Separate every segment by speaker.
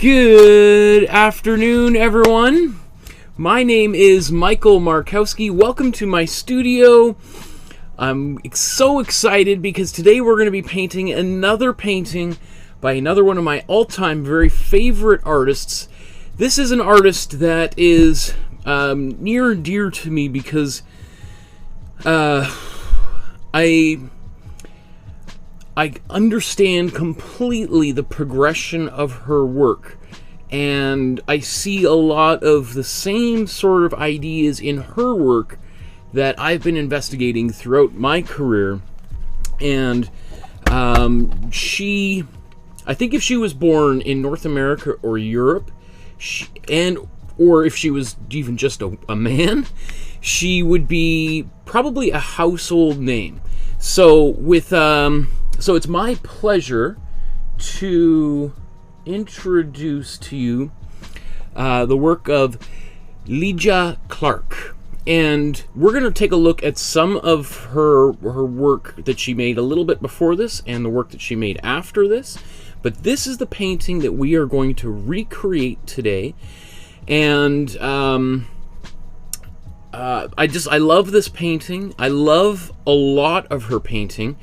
Speaker 1: Good afternoon, everyone. My name is Michael Markowsky. Welcome to my studio. I'm so excited because today we're going to be painting another painting by another one of my all-time very favorite artists. This is an artist that is near and dear to me because I understand completely the progression of her work, and I see a lot of the same sort of ideas in her work that I've been investigating throughout my career. And I think if she was born in North America or Europe, or if she was even just a man, she would be probably a household name. So so it's my pleasure to introduce to you the work of Lygia Clark. And we're going to take a look at some of her work that she made a little bit before this and the work that she made after this. But this is the painting that we are going to recreate today. And I love this painting. I love a lot of her painting.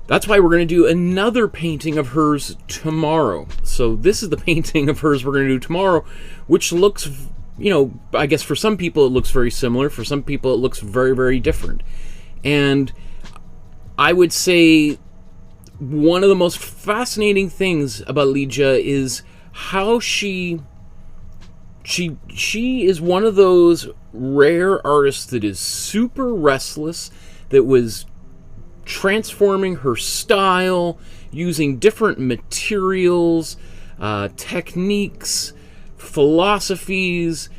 Speaker 1: That's why we're going to do another painting of hers tomorrow. So this is the painting of hers we're going to do tomorrow, which looks, you know, I guess for some people it looks very similar. For some people it looks very, very different. And I would say one of the most fascinating things about Lygia is how she is one of those rare artists that is super restless, that was transforming her style, using different materials, techniques, philosophies,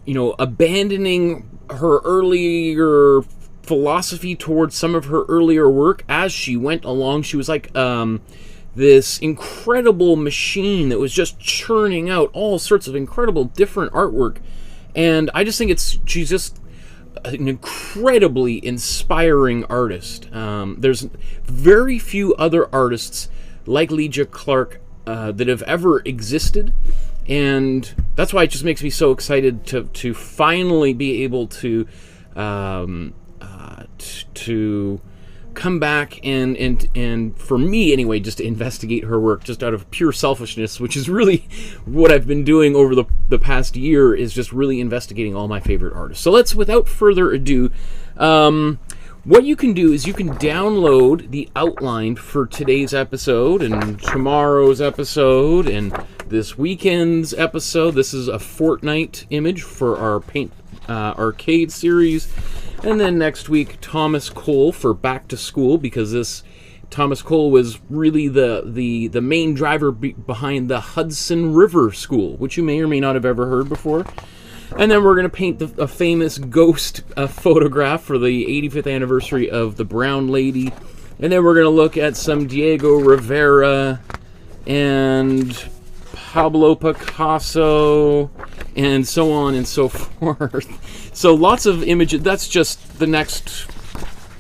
Speaker 1: you know, abandoning her earlier philosophy towards some of her earlier work as she went along. She was like this incredible machine that was just churning out all sorts of incredible different artwork. And I just think she's just an incredibly inspiring artist. There's very few other artists like Lygia Clark that have ever existed, and that's why it just makes me so excited to finally be able to come back and for me anyway, just to investigate her work just out of pure selfishness, which is really what I've been doing over the past year, is just really investigating all my favorite artists. So let's, without further ado, what you can do is you can download the outline for today's episode and tomorrow's episode and this weekend's episode. This is a fortnight image for our Paint Arcade series. And then next week, Thomas Cole for Back to School, because Thomas Cole was really the main driver behind the Hudson River School, which you may or may not have ever heard before. And then we're going to paint a famous ghost photograph for the 85th anniversary of the Brown Lady. And then we're going to look at some Diego Rivera and Pablo Picasso and so on and so forth. So lots of images. That's just the next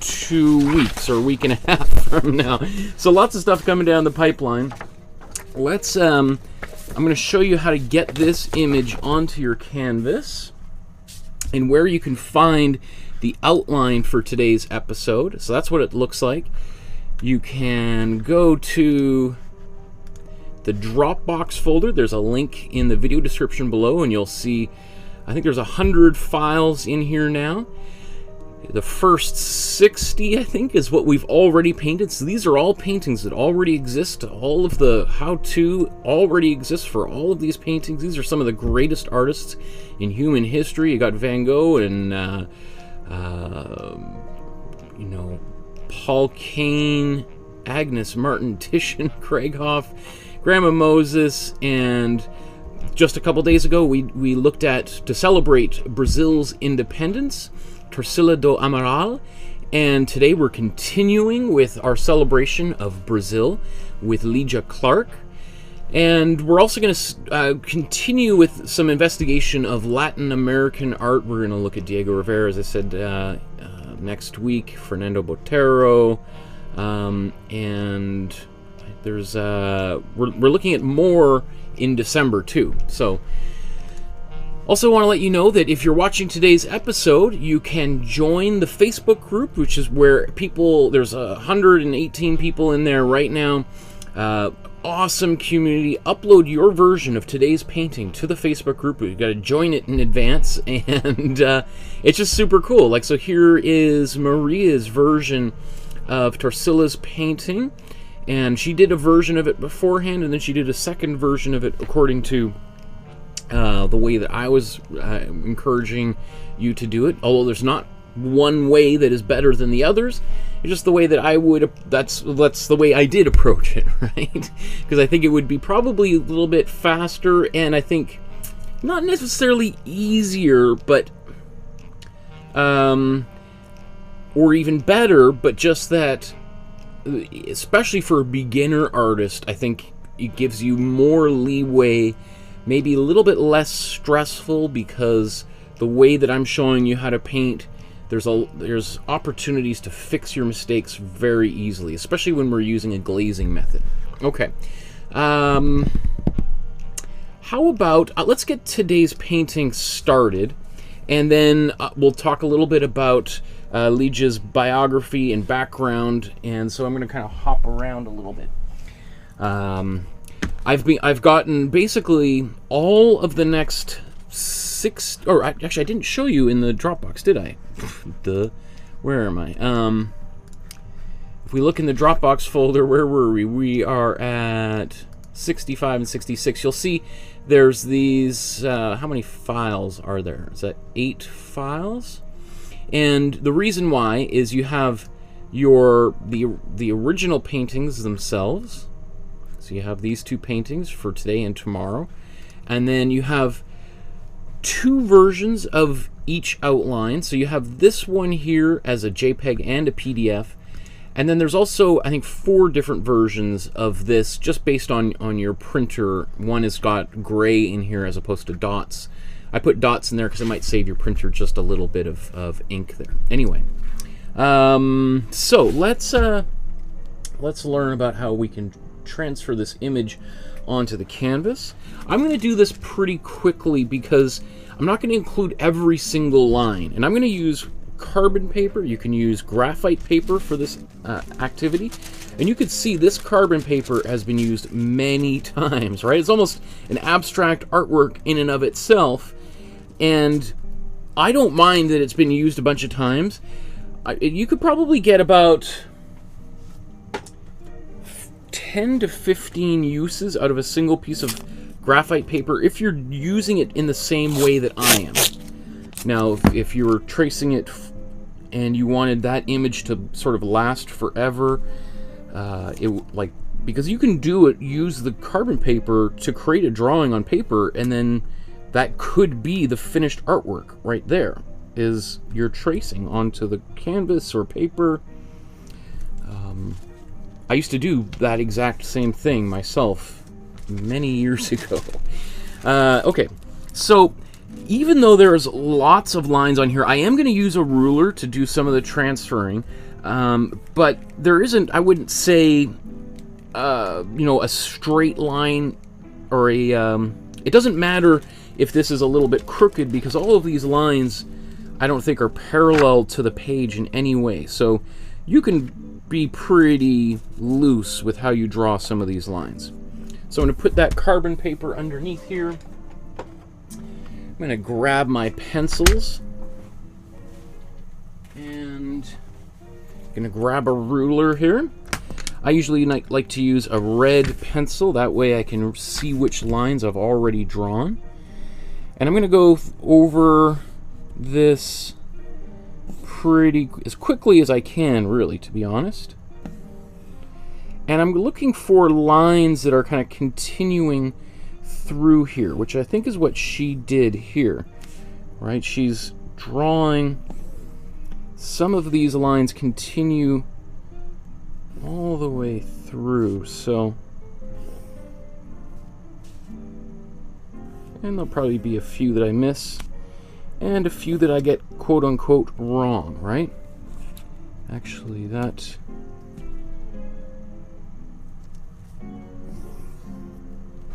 Speaker 1: 2 weeks or a week and a half from now. So lots of stuff coming down the pipeline. Let's I'm going to show you how to get this image onto your canvas and where you can find the outline for today's episode. So that's what it looks like. You can go to the Dropbox folder. There's a link in the video description below, and you'll see, I think there's 100 files in here now. The first 60, I think, is what we've already painted. So these are all paintings that already exist. All of the how-to already exists for all of these paintings. These are some of the greatest artists in human history. You got Van Gogh and you know, Paul Kane, Agnes Martin, Titian, Craig Hoff, Grandma Moses, and just a couple days ago we looked at, to celebrate Brazil's independence, Tarsila do Amaral, and today we're continuing with our celebration of Brazil with Lygia Clark. And we're also going to continue with some investigation of Latin American art. We're going to look at Diego Rivera, as I said, next week, Fernando Botero, and there's we're looking at more in December too. So also want to let you know that if you're watching today's episode, you can join the Facebook group, which is where there's 118 people in there right now. Awesome community. Upload your version of today's painting to the Facebook group. You've got to join it in advance, and it's just super cool. Like, so here is Maria's version of Torcilla's painting, and she did a version of it beforehand, and then she did a second version of it according to the way that I was encouraging you to do it. Although there's not one way that is better than the others. It's just the way that I would, that's the way I did approach it, right? Because I think it would be probably a little bit faster, and I think not necessarily easier, but or even better, but just that, especially for a beginner artist, I think it gives you more leeway, maybe a little bit less stressful, because the way that I'm showing you how to paint, there's opportunities to fix your mistakes very easily, especially when we're using a glazing method. Okay. How about, let's get today's painting started, and then we'll talk a little bit about Lygia's biography and background, and so I'm going to kind of hop around a little bit. I've gotten basically all of the next 6, or actually I didn't show you in the Dropbox, did I? Duh. Where am I? If we look in the Dropbox folder, where were we? We are at 65 and 66. You'll see there's these, how many files are there? Is that 8 files? And the reason why is you have the original paintings themselves. So you have these 2 paintings for today and tomorrow. And then you have 2 versions of each outline. So you have this one here as a JPEG and a PDF, and then there's also, I think, 4 different versions of this just based on your printer. One has got gray in here as opposed to dots. I put dots in there because it might save your printer just a little bit of ink there. Anyway, so let's learn about how we can transfer this image onto the canvas. I'm going to do this pretty quickly because I'm not going to include every single line, and I'm going to use carbon paper. You can use graphite paper for this activity, and you can see this carbon paper has been used many times, right? It's almost an abstract artwork in and of itself, and I don't mind that it's been used a bunch of times. You could probably get about 10 to 15 uses out of a single piece of graphite paper if you're using it in the same way that I am. Now, if you were tracing it and you wanted that image to sort of last forever, because you can use the carbon paper to create a drawing on paper, and then that could be the finished artwork right there, is you're tracing onto the canvas or paper. I used to do that exact same thing myself many years ago. Okay, so even though there's lots of lines on here, I am going to use a ruler to do some of the transferring, but there isn't, I wouldn't say, a straight line, or it doesn't matter if this is a little bit crooked, because all of these lines I don't think are parallel to the page in any way. So you can be pretty loose with how you draw some of these lines. So I'm going to put that carbon paper underneath here. I'm going to grab my pencils, and I'm going to grab a ruler here. I usually like to use a red pencil, that way I can see which lines I've already drawn. And I'm going to go over this as quickly as I can, really, to be honest. And I'm looking for lines that are kind of continuing through here, which I think is what she did here, right? She's drawing some of these lines continue all the way through, so, and there'll probably be a few that I miss and a few that I get quote-unquote wrong, right? Actually, that,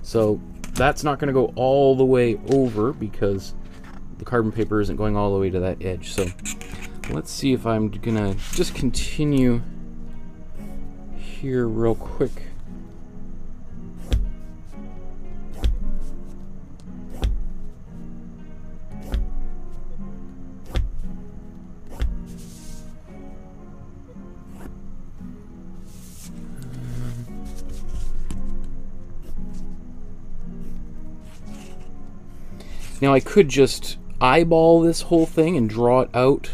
Speaker 1: so that's not going to go all the way over because the carbon paper isn't going all the way to that edge. So let's see if I'm going to just continue here real quick. Now I could just eyeball this whole thing and draw it out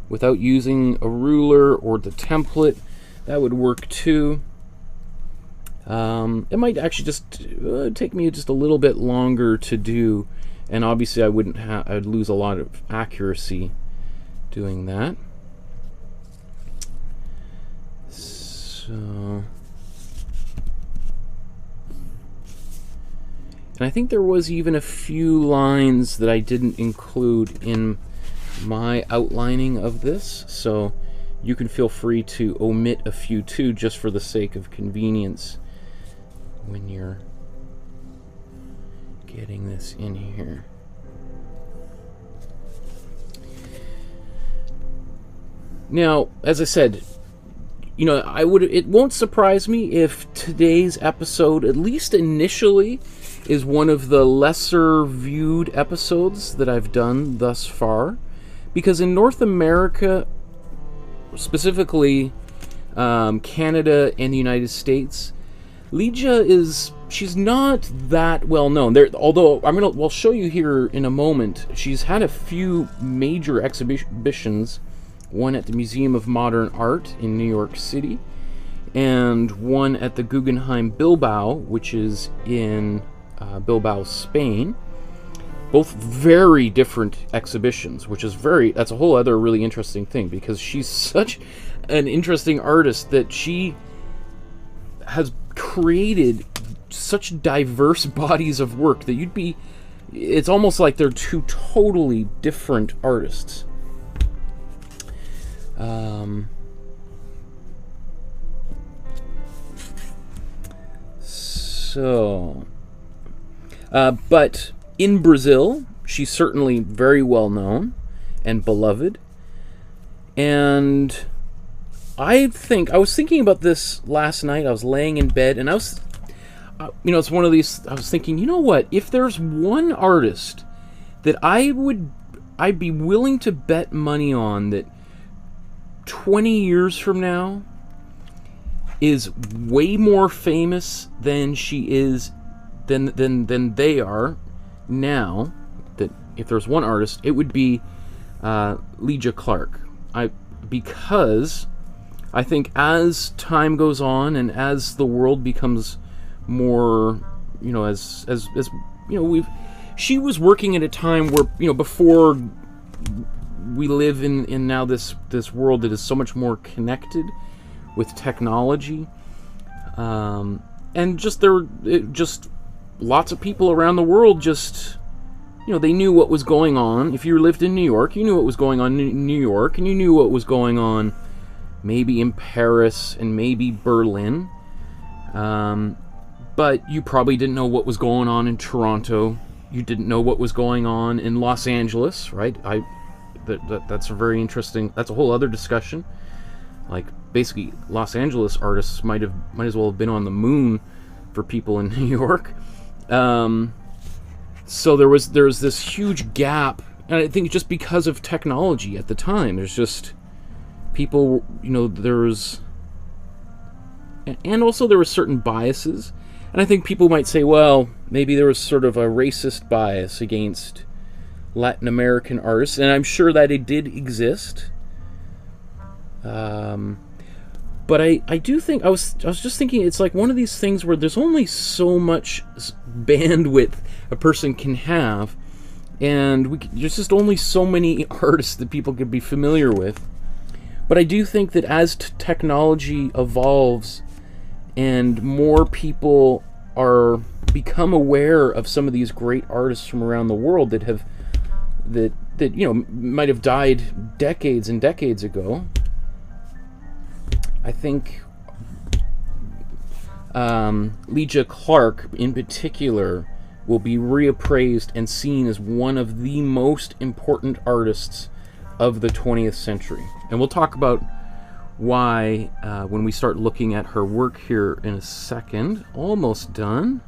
Speaker 1: without using a ruler or the template. That would work too. It might actually just take me just a little bit longer to do, and obviously I'd lose a lot of accuracy doing that. So, and I think there was even a few lines that I didn't include in my outlining of this, so you can feel free to omit a few too, just for the sake of convenience when you're getting this in here. Now, as I said, you know, it won't surprise me if today's episode, at least initially, is one of the lesser viewed episodes that I've done thus far, because in North America, specifically Canada and the United States, Lygia she's not that well known. Although I'll show you here in a moment, she's had a few major exhibitions, one at the Museum of Modern Art in New York City, and one at the Guggenheim Bilbao, which is in Bilbao, Spain. Both very different exhibitions, which is that's a whole other really interesting thing, because she's such an interesting artist that she has created such diverse bodies of work that it's almost like they're two totally different artists. But in Brazil, she's certainly very well known and beloved. And I was thinking about this last night. I was laying in bed, and it's one of these, I was thinking, you know what? If there's one artist that I'd be willing to bet money on that 20 years from now is way more famous than she is, than they are now, that if there's one artist, it would be Lygia Clark. Because I think as time goes on and as the world becomes more, she was working at a time where, before we live in now this world that is so much more connected with technology, and just lots of people around the world they knew what was going on. If you lived in New York, you knew what was going on in New York, and you knew what was going on maybe in Paris and maybe Berlin, but you probably didn't know what was going on in Toronto. You didn't know what was going on in Los Angeles, right? That's a very interesting, that's a whole other discussion. Like, basically, Los Angeles artists might as well have been on the moon for people in New York. So there's this huge gap, and I think just because of technology at the time, there's just people, and also there were certain biases, and I think people might say, well, maybe there was sort of a racist bias against Latin American artists, and I'm sure that it did exist. But I do think, I was just thinking, it's like one of these things where there's only so much bandwidth a person can have, and there's just only so many artists that people could be familiar with. But I do think that as technology evolves and more people become aware of some of these great artists from around the world that might have died decades and decades ago, I think Lygia Clark in particular will be reappraised and seen as one of the most important artists of the 20th century. And we'll talk about why when we start looking at her work here in a second. Almost done.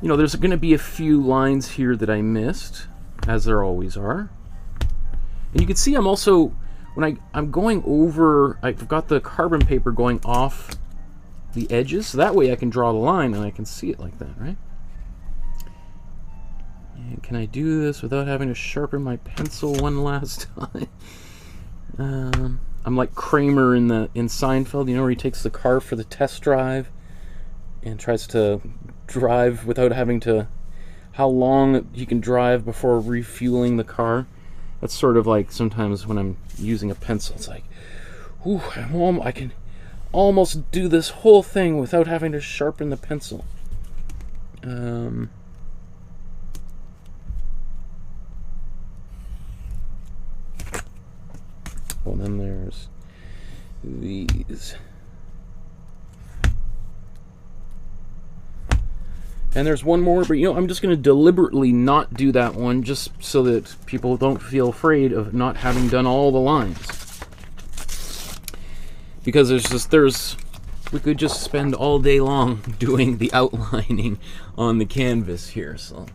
Speaker 1: You know, there's going to be a few lines here that I missed, as there always are. And you can see I'm also, when I'm going over, I've got the carbon paper going off the edges, so that way I can draw the line and I can see it like that, right? And can I do this without having to sharpen my pencil one last time? I'm like Kramer in Seinfeld, you know, where he takes the car for the test drive and tries to drive without having to, how long he can drive before refueling the car. That's sort of like sometimes when I'm using a pencil, it's like, ooh, I can almost do this whole thing without having to sharpen the pencil. Well, then there's these. And there's one more, but you know, I'm just going to deliberately not do that one just so that people don't feel afraid of not having done all the lines. Because we could just spend all day long doing the outlining on the canvas here. So,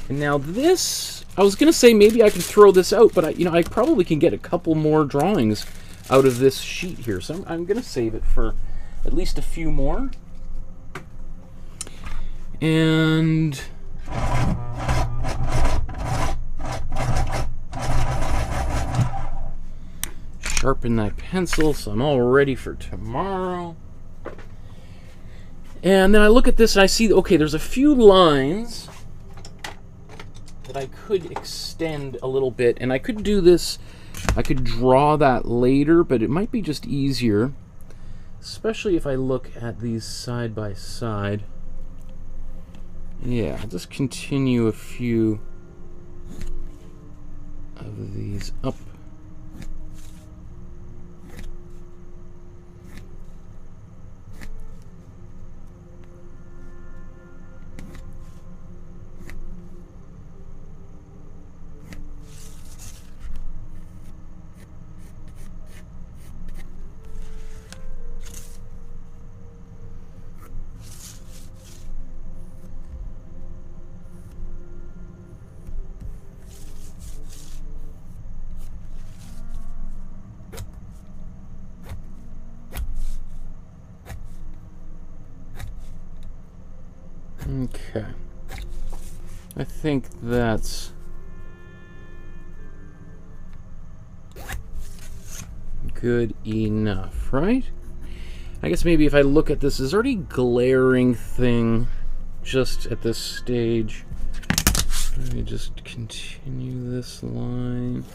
Speaker 1: and now this, I was going to say maybe I can throw this out, but I probably can get a couple more drawings out of this sheet here. So I'm going to save it for at least a few more. And sharpen that pencil so I'm all ready for tomorrow. And then I look at this and I see, okay, there's a few lines that I could extend a little bit, and I could do this, I could draw that later, but it might be just easier, especially if I look at these side by side. Yeah, I'll just continue a few of these up. Okay, I think that's good enough, right? I guess maybe if I look at this, is there any glaring thing just at this stage? Let me just continue this line.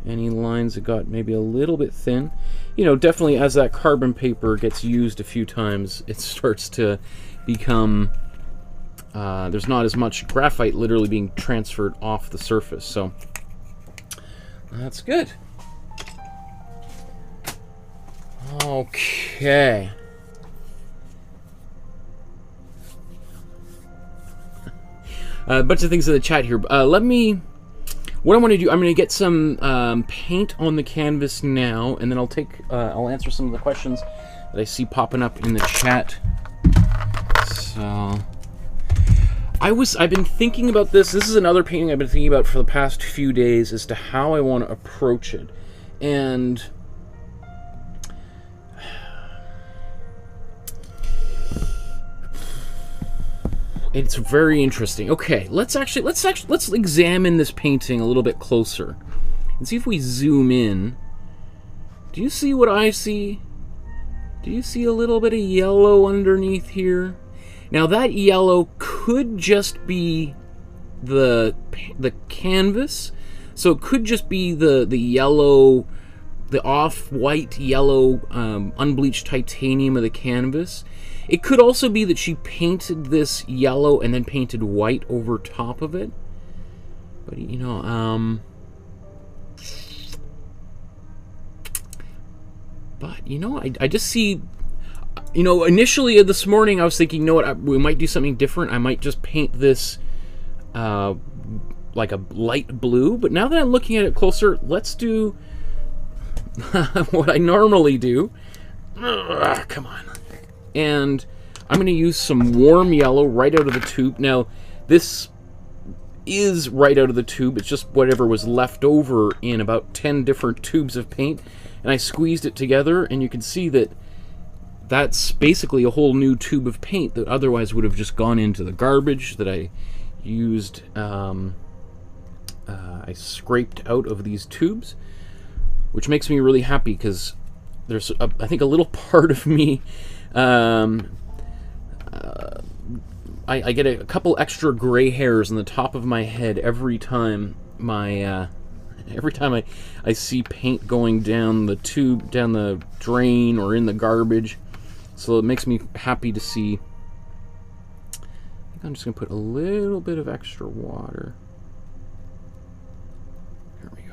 Speaker 1: Any lines that got maybe a little bit thin? You know, definitely as that carbon paper gets used a few times, it starts to become, there's not as much graphite literally being transferred off the surface, so that's good. Okay. A bunch of things in the chat here. What I want to do, I'm going to get some paint on the canvas now, and then I'll answer some of the questions that I see popping up in the chat. So, I've been thinking about this. This is another painting I've been thinking about for the past few days as to how I want to approach it, and it's very interesting. Okay, let's examine this painting a little bit closer and see if we zoom in. Do you see what I see? Do you see a little bit of yellow underneath here? Now that yellow could just be the canvas, so it could just be the yellow, the off-white yellow unbleached titanium of the canvas. It could also be that she painted this yellow and then painted white over top of it. But, you know, But, you know, I just see, you know, initially this morning I was thinking, you know what, we might do something different. I might just paint this like a light blue. But now that I'm looking at it closer, let's do what I normally do. Come on. And I'm going to use some warm yellow right out of the tube. Now, this is right out of the tube. It's just whatever was left over in about 10 different tubes of paint. And I squeezed it together, and you can see that that's basically a whole new tube of paint that otherwise would have just gone into the garbage that I used. I scraped out of these tubes, which makes me really happy because there's, I think, a little part of me. I get a couple extra gray hairs on the top of my head every time I see paint going down the tube, down the drain, or in the garbage. So it makes me happy to see. I think I'm just going to put a little bit of extra water. There we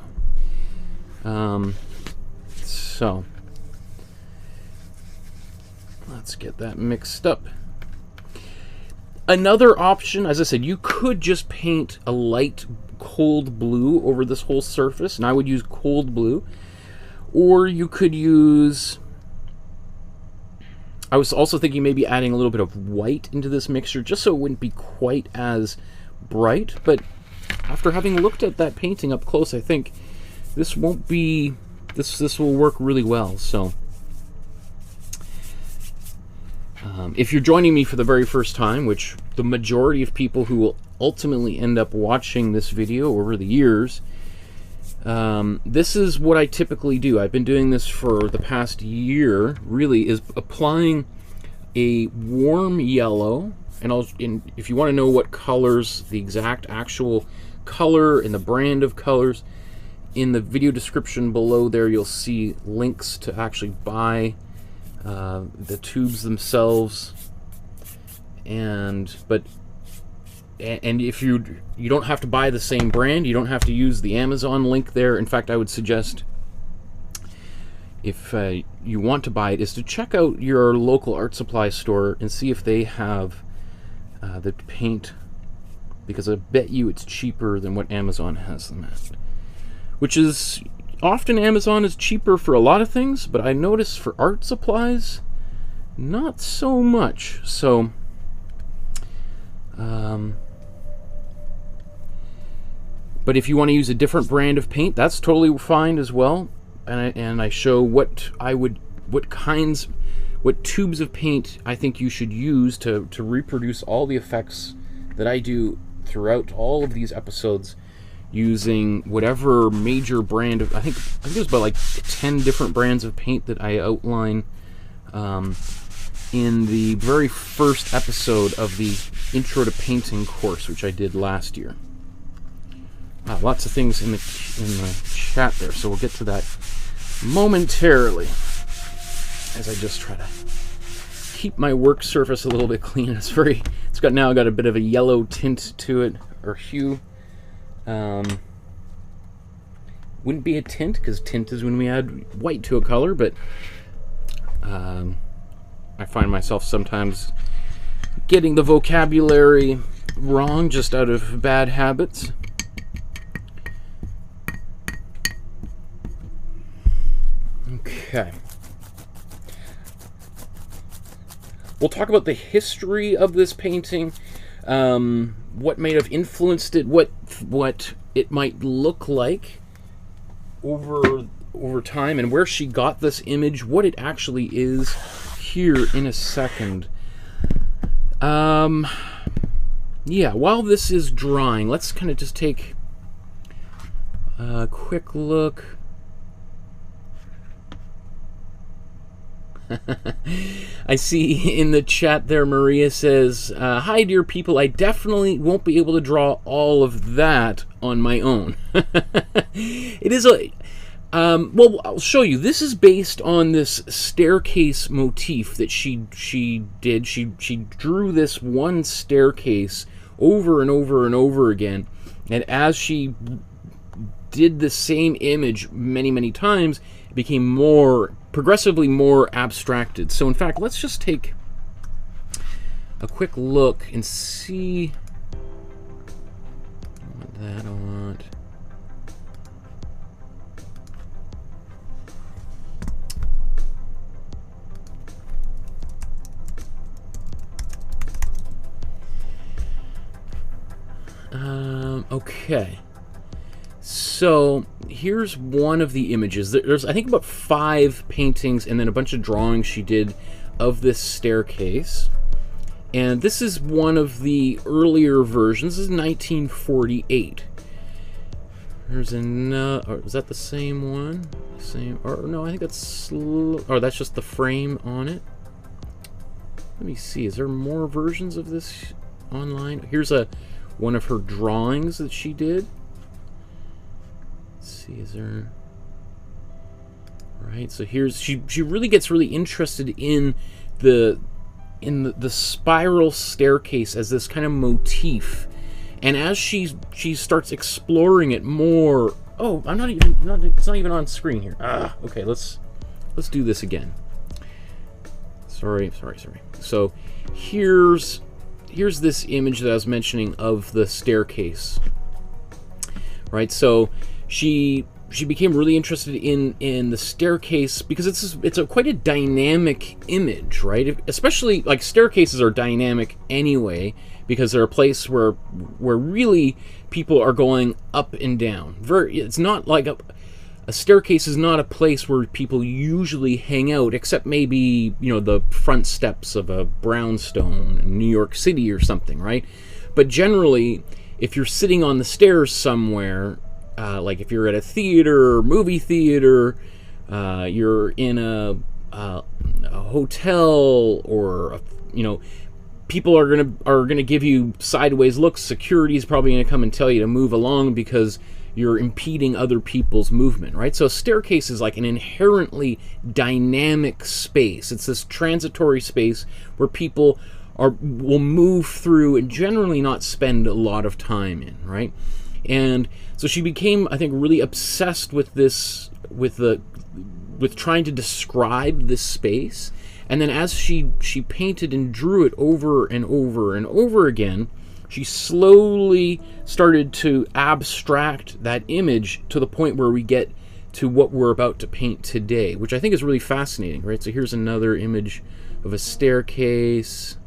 Speaker 1: go. So let's get that mixed up. Another option, as I said, you could just paint a light cold blue over this whole surface, and I would use cold blue. Or you could use, I was also thinking maybe adding a little bit of white into this mixture, just so it wouldn't be quite as bright. But after having looked at that painting up close, I think this won't be, this will work really well. So if you're joining me for the very first time, which the majority of people who will ultimately end up watching this video over the years, this is what I typically do. I've been doing this for the past year, really, is applying a warm yellow. And if you want to know what colors, the exact actual color and the brand of colors, in the video description below there you'll see links to actually buy the tubes themselves. And if you don't have to buy the same brand, you don't have to use the Amazon link there. In fact, I would suggest, if you want to buy it, is to check out your local art supply store and see if they have the paint, because I bet you it's cheaper than what Amazon has them at. Which is, often Amazon is cheaper for a lot of things, but I notice for art supplies, not so much. So but if you want to use a different brand of paint, that's totally fine as well. And I show what tubes of paint I think you should use to reproduce all the effects that I do throughout all of these episodes, using whatever major brand of, I think there's about like 10 different brands of paint that I outline in the very first episode of the Intro to Painting course, which I did last year. Wow, lots of things in the chat there, so we'll get to that momentarily, as I just try to keep my work surface a little bit clean. It's now got a bit of a yellow tint to it, or hue. Wouldn't be a tint, because tint is when we add white to a color, but I find myself sometimes getting the vocabulary wrong just out of bad habits. Okay. We'll talk about the history of this painting, what may have influenced it, what it might look like over time, and where she got this image, what it actually is, here in a second. Yeah, while this is drying, let's kind of just take a quick look. I see in the chat there, Maria says, hi dear people, I definitely won't be able to draw all of that on my own. It is a well, I'll show you. This is based on this staircase motif that she did. She drew this one staircase over and over and over again, and as she did the same image many times, it became progressively more abstracted. So in fact, let's just take a quick look and see what that I want. Okay, so here's one of the images. There's, I think, about 5 paintings and then a bunch of drawings she did of this staircase. And this is one of the earlier versions. This is 1948. There's another. Is that the same one? Same? Or no? I think that's. Or that's just the frame on it. Let me see. Is there more versions of this online? Here's one of her drawings that she did. Let's see. Is there? Right. So here's she really gets really interested in the spiral staircase as this kind of motif, and as she starts exploring it more. Oh, it's not even on screen here. Okay, let's do this again. Sorry. So here's this image that I was mentioning of the staircase. Right. So she became really interested in the staircase because it's quite a dynamic image, right? Especially, like, staircases are dynamic anyway because they're a place where really people are going up and down. It's not like a staircase is not a place where people usually hang out, except maybe, you know, the front steps of a brownstone in New York City or something, right? But generally, if you're sitting on the stairs somewhere, like if you're at a theater, movie theater, you're in a hotel, or you know, people are gonna give you sideways looks. Security is probably gonna come and tell you to move along because you're impeding other people's movement, right? So a staircase is like an inherently dynamic space. It's this transitory space where people will move through and generally not spend a lot of time in, right? And so she became, I think, really obsessed with this, with trying to describe this space. And then as she painted and drew it over and over and over again, she slowly started to abstract that image to the point where we get to what we're about to paint today, which I think is really fascinating, right? So here's another image of a staircase.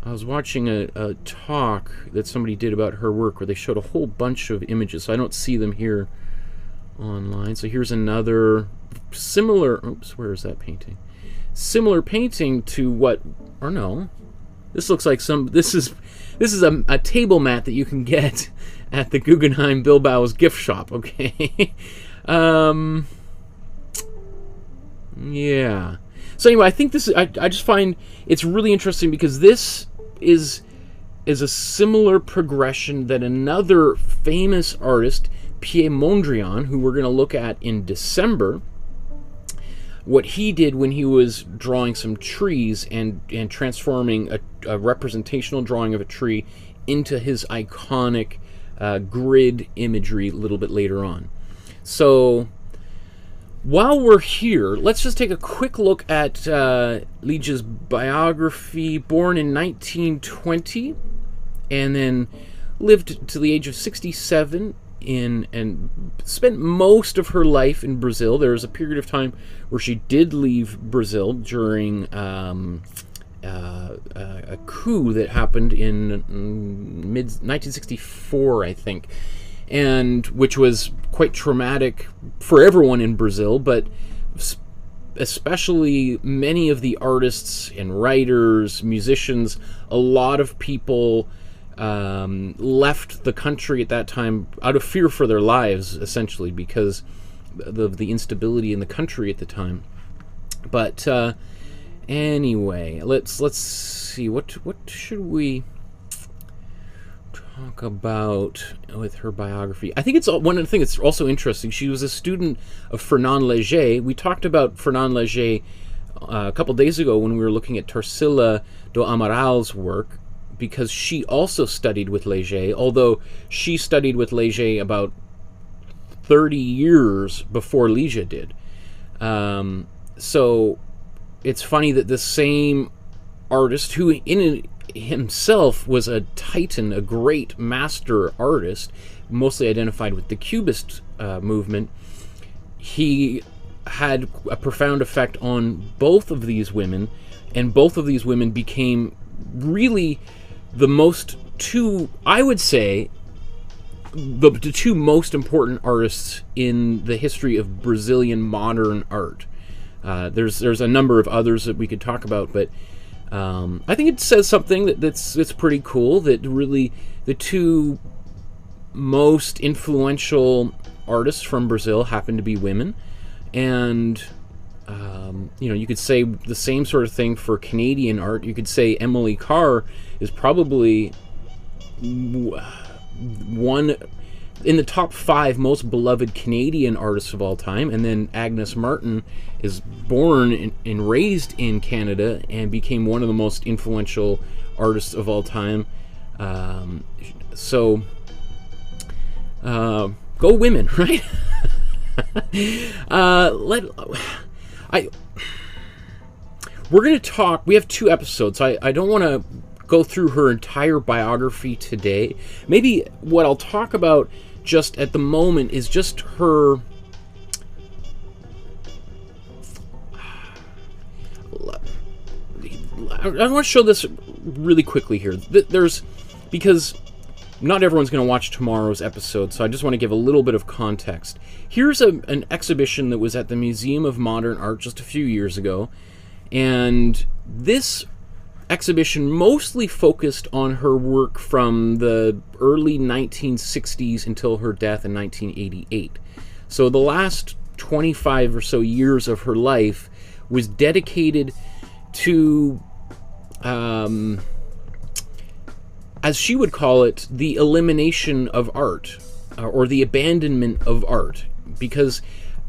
Speaker 1: I was watching a talk that somebody did about her work where they showed a whole bunch of images, so I don't see them here online. So here's another similar, oops, where is that painting? Similar painting to what, or no, this looks like this is a table mat that you can get at the Guggenheim Bilbao's gift shop, okay? Yeah. So anyway, I think this is, I just find it's really interesting because this is a similar progression that another famous artist, Piet Mondrian, who we're going to look at in December, what he did when he was drawing some trees and transforming a representational drawing of a tree into his iconic grid imagery a little bit later on. So while we're here, let's just take a quick look at Lygia's biography. Born in 1920 and then lived to the age of 67 and spent most of her life in Brazil. There was a period of time where she did leave Brazil during a coup that happened in mid-1964, I think, and which was quite traumatic for everyone in Brazil, but especially many of the artists and writers, musicians. A lot of people left the country at that time out of fear for their lives, essentially, because of the instability in the country at the time. But anyway, let's see, what should we talk about with her biography? I think it's one of the things that's also interesting. She was a student of Fernand Léger. We talked about Fernand Léger a couple days ago when we were looking at Tarsila do Amaral's work, because she also studied with Léger, although she studied with Léger about 30 years before Lygia did. So it's funny that the same artist, who in himself was a titan, a great master artist, mostly identified with the Cubist movement, he had a profound effect on both of these women, and both of these women became really I would say, the two most important artists in the history of Brazilian modern art. There's a number of others that we could talk about, but I think it says something that's pretty cool, that really the two most influential artists from Brazil happen to be women. And you could say the same sort of thing for Canadian art. You could say Emily Carr is probably one in the top 5 most beloved Canadian artists of all time, and then Agnes Martin is born and raised in Canada and became one of the most influential artists of all time. Go women, right? We're going to talk. We have 2 episodes. I don't want to go through her entire biography today. Maybe what I'll talk about just at the moment is just her. I want to show this really quickly here. Because not everyone's going to watch tomorrow's episode, so I just want to give a little bit of context. Here's an exhibition that was at the Museum of Modern Art just a few years ago, and this exhibition mostly focused on her work from the early 1960s until her death in 1988. So the last 25 or so years of her life was dedicated to, as she would call it, the elimination of art, or the abandonment of art, because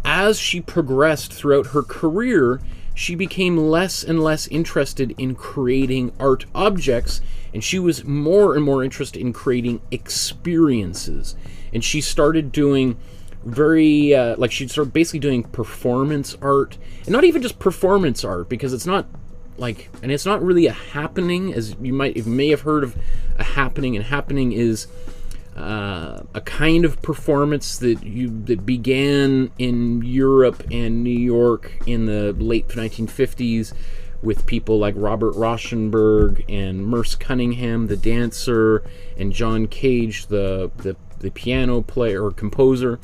Speaker 1: as she progressed throughout her career, she became less and less interested in creating art objects, and she was more and more interested in creating experiences. And she started doing she started basically doing performance art, and not even just performance art, because it's not it's not really a happening, as you may have heard of a happening, and happening is a kind of performance that began in Europe and New York in the late 1950s with people like Robert Rauschenberg and Merce Cunningham, the dancer, and John Cage, the piano player or composer.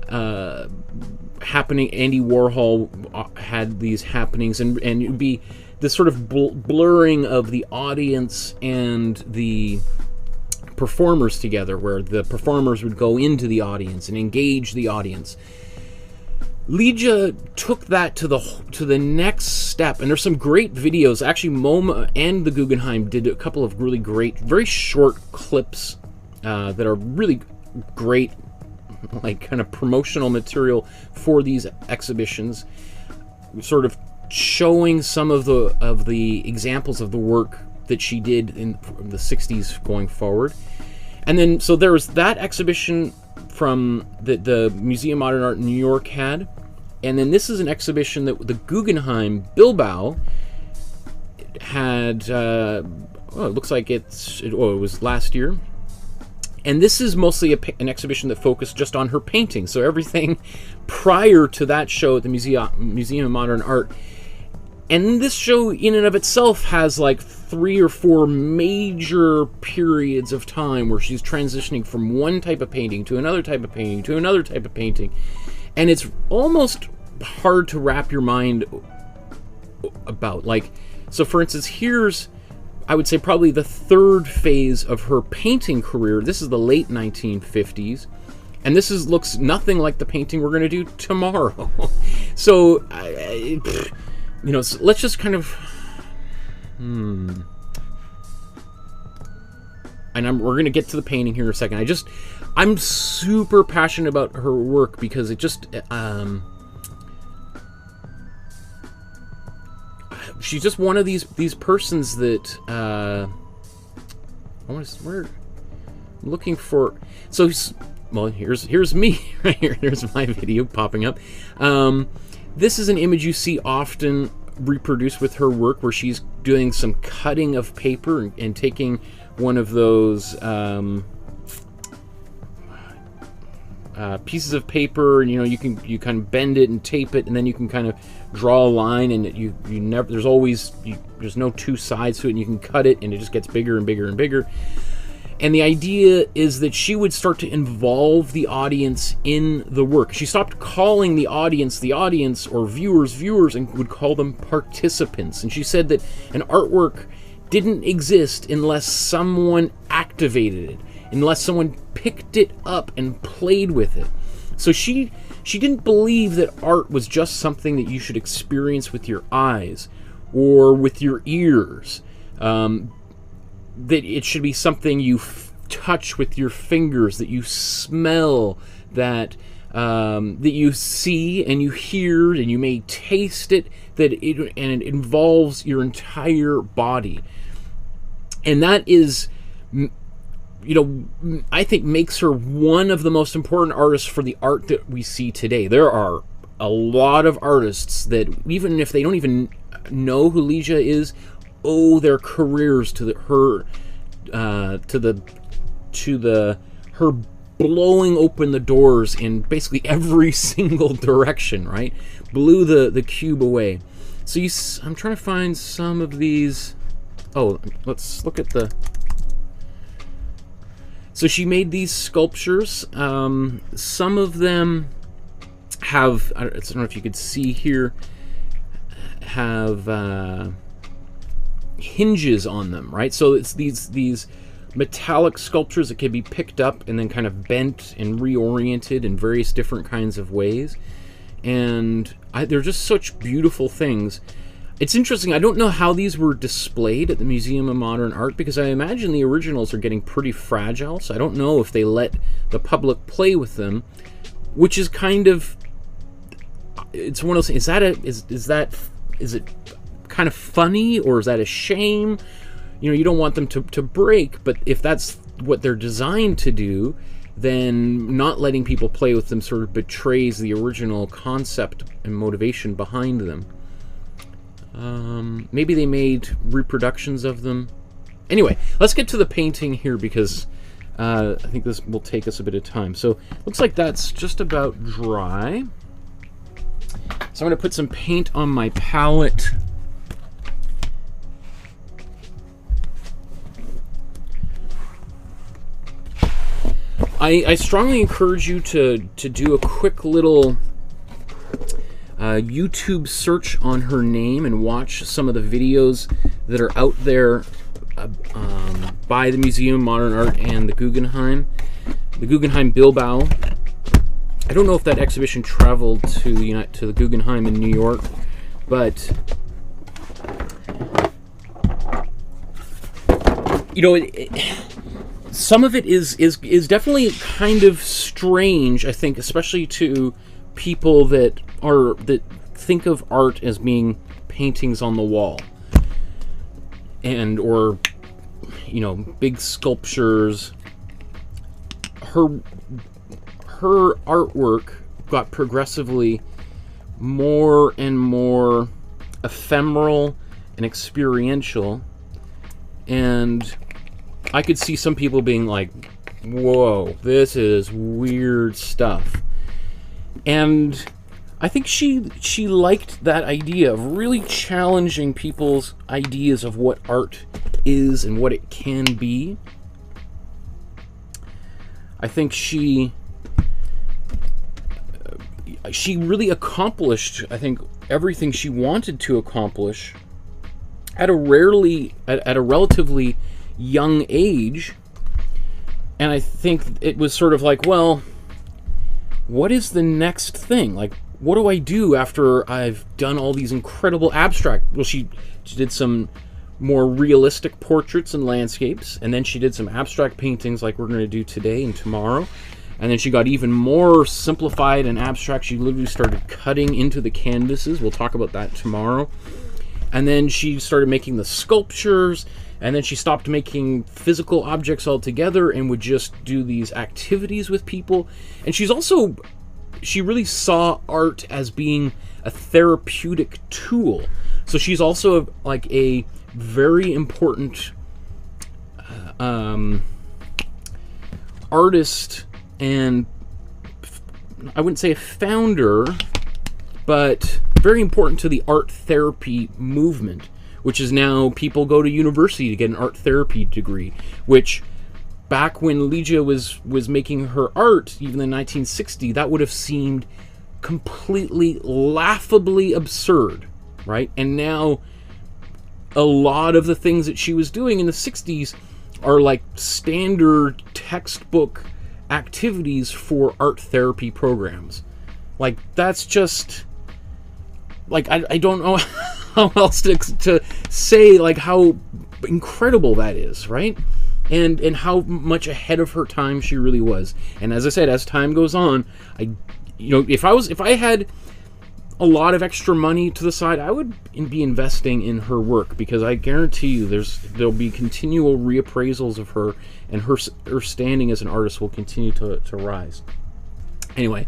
Speaker 1: Happening. Andy Warhol had these happenings, and it would be this sort of blurring of the audience and the performers together, where the performers would go into the audience and engage the audience. Lygia took that to the next step, and there's some great videos. Actually, MoMA and the Guggenheim did a couple of really great, very short clips that are really great, like kind of promotional material for these exhibitions, sort of showing some of the examples of the work that she did in the 60s going forward. And then, so there was that exhibition from the Museum of Modern Art in New York had, and then this is an exhibition that the Guggenheim Bilbao had, it looks like it was last year. And this is mostly an exhibition that focused just on her painting. So everything prior to that show at the Museum of Modern Art. And this show in and of itself has like 3 or 4 major periods of time where she's transitioning from one type of painting to another type of painting to another type of painting. And it's almost hard to wrap your mind about. So for instance, here's, I would say, probably the 3rd phase of her painting career. This is the late 1950s. And this looks nothing like the painting we're going to do tomorrow. So, so let's just kind of... And we're going to get to the painting here in a second. I'm super passionate about her work because it just... she's just one of these persons that... we're looking for... So well, here's me right here. There's my video popping up. This is an image you see often reproduced with her work, where she's doing some cutting of paper and taking one of those pieces of paper, and you kind of bend it and tape it, and then you can kind of draw a line, and you never, there's no two sides to it, and you can cut it, and it just gets bigger and bigger and bigger. And the idea is that she would start to involve the audience in the work. She stopped calling the audience or viewers, and would call them participants. And she said that an artwork didn't exist unless someone activated it, unless someone picked it up and played with it. So she didn't believe that art was just something that you should experience with your eyes or with your ears. That it should be something you touch with your fingers, that you smell, that you see and you hear, and you may taste it, and it involves your entire body. And that is, I think makes her one of the most important artists for the art that we see today. There are a lot of artists that, even if they don't even know who Lygia is, owe their careers to her blowing open the doors in basically every single direction, right? Blew the cube away. So I'm trying to find some of these. Oh, let's look at the. So she made these sculptures. Some of them have, I don't know if you could see here, have hinges on them, right? So it's these metallic sculptures that can be picked up and then kind of bent and reoriented in various different kinds of ways. And they're just such beautiful things. It's interesting, I don't know how these were displayed at the Museum of Modern Art, because I imagine the originals are getting pretty fragile, so I don't know if they let the public play with them, which is kind of, it's one of those things. Is it kind of funny, or is that a shame? You don't want them to break, but if that's what they're designed to do, then not letting people play with them sort of betrays the original concept and motivation behind them. Maybe they made reproductions of them. Anyway, let's get to the painting here, because I think this will take us a bit of time. So looks like that's just about dry. So I'm going to put some paint on my palette. I strongly encourage you to do a quick little YouTube search on her name and watch some of the videos that are out there by the Museum of Modern Art and the Guggenheim. The Guggenheim Bilbao. I don't know if that exhibition traveled to the Guggenheim in New York, but some of it is definitely kind of strange, I think, especially to people that think of art as being paintings on the wall, or big sculptures. Her artwork got progressively more and more ephemeral and experiential, and I could see some people being like, whoa, this is weird stuff. And I think she liked that idea of really challenging people's ideas of what art is and what it can be. I think she really accomplished, I think, everything she wanted to accomplish at a relatively young age. And I think it was sort of like, well, what is the next thing? Like, what do I do after I've done all these incredible abstract? Well, she did some more realistic portraits and landscapes, and then she did some abstract paintings like we're going to do today and tomorrow. And then she got even more simplified and abstract. She literally started cutting into the canvases. We'll talk about that tomorrow. And then she started making the sculptures, And then she stopped making physical objects altogether and would just do these activities with people. And she really saw art as being a therapeutic tool. So she's also like a very important artist, and I wouldn't say a founder, but very important to the art therapy movement, which is now people go to university to get an art therapy degree, which back when Lygia was making her art, even in 1960, that would have seemed completely laughably absurd, right? And now a lot of the things that she was doing in the 60s are like standard textbook activities for art therapy programs. Like, that's just, like, I don't know how else to say, like, how incredible that is, right? And how much ahead of her time she really was. And as I said, as time goes on, if I had a lot of extra money to the side, I would be investing in her work, because I guarantee you there'll be continual reappraisals of her, and her standing as an artist will continue to rise. Anyway,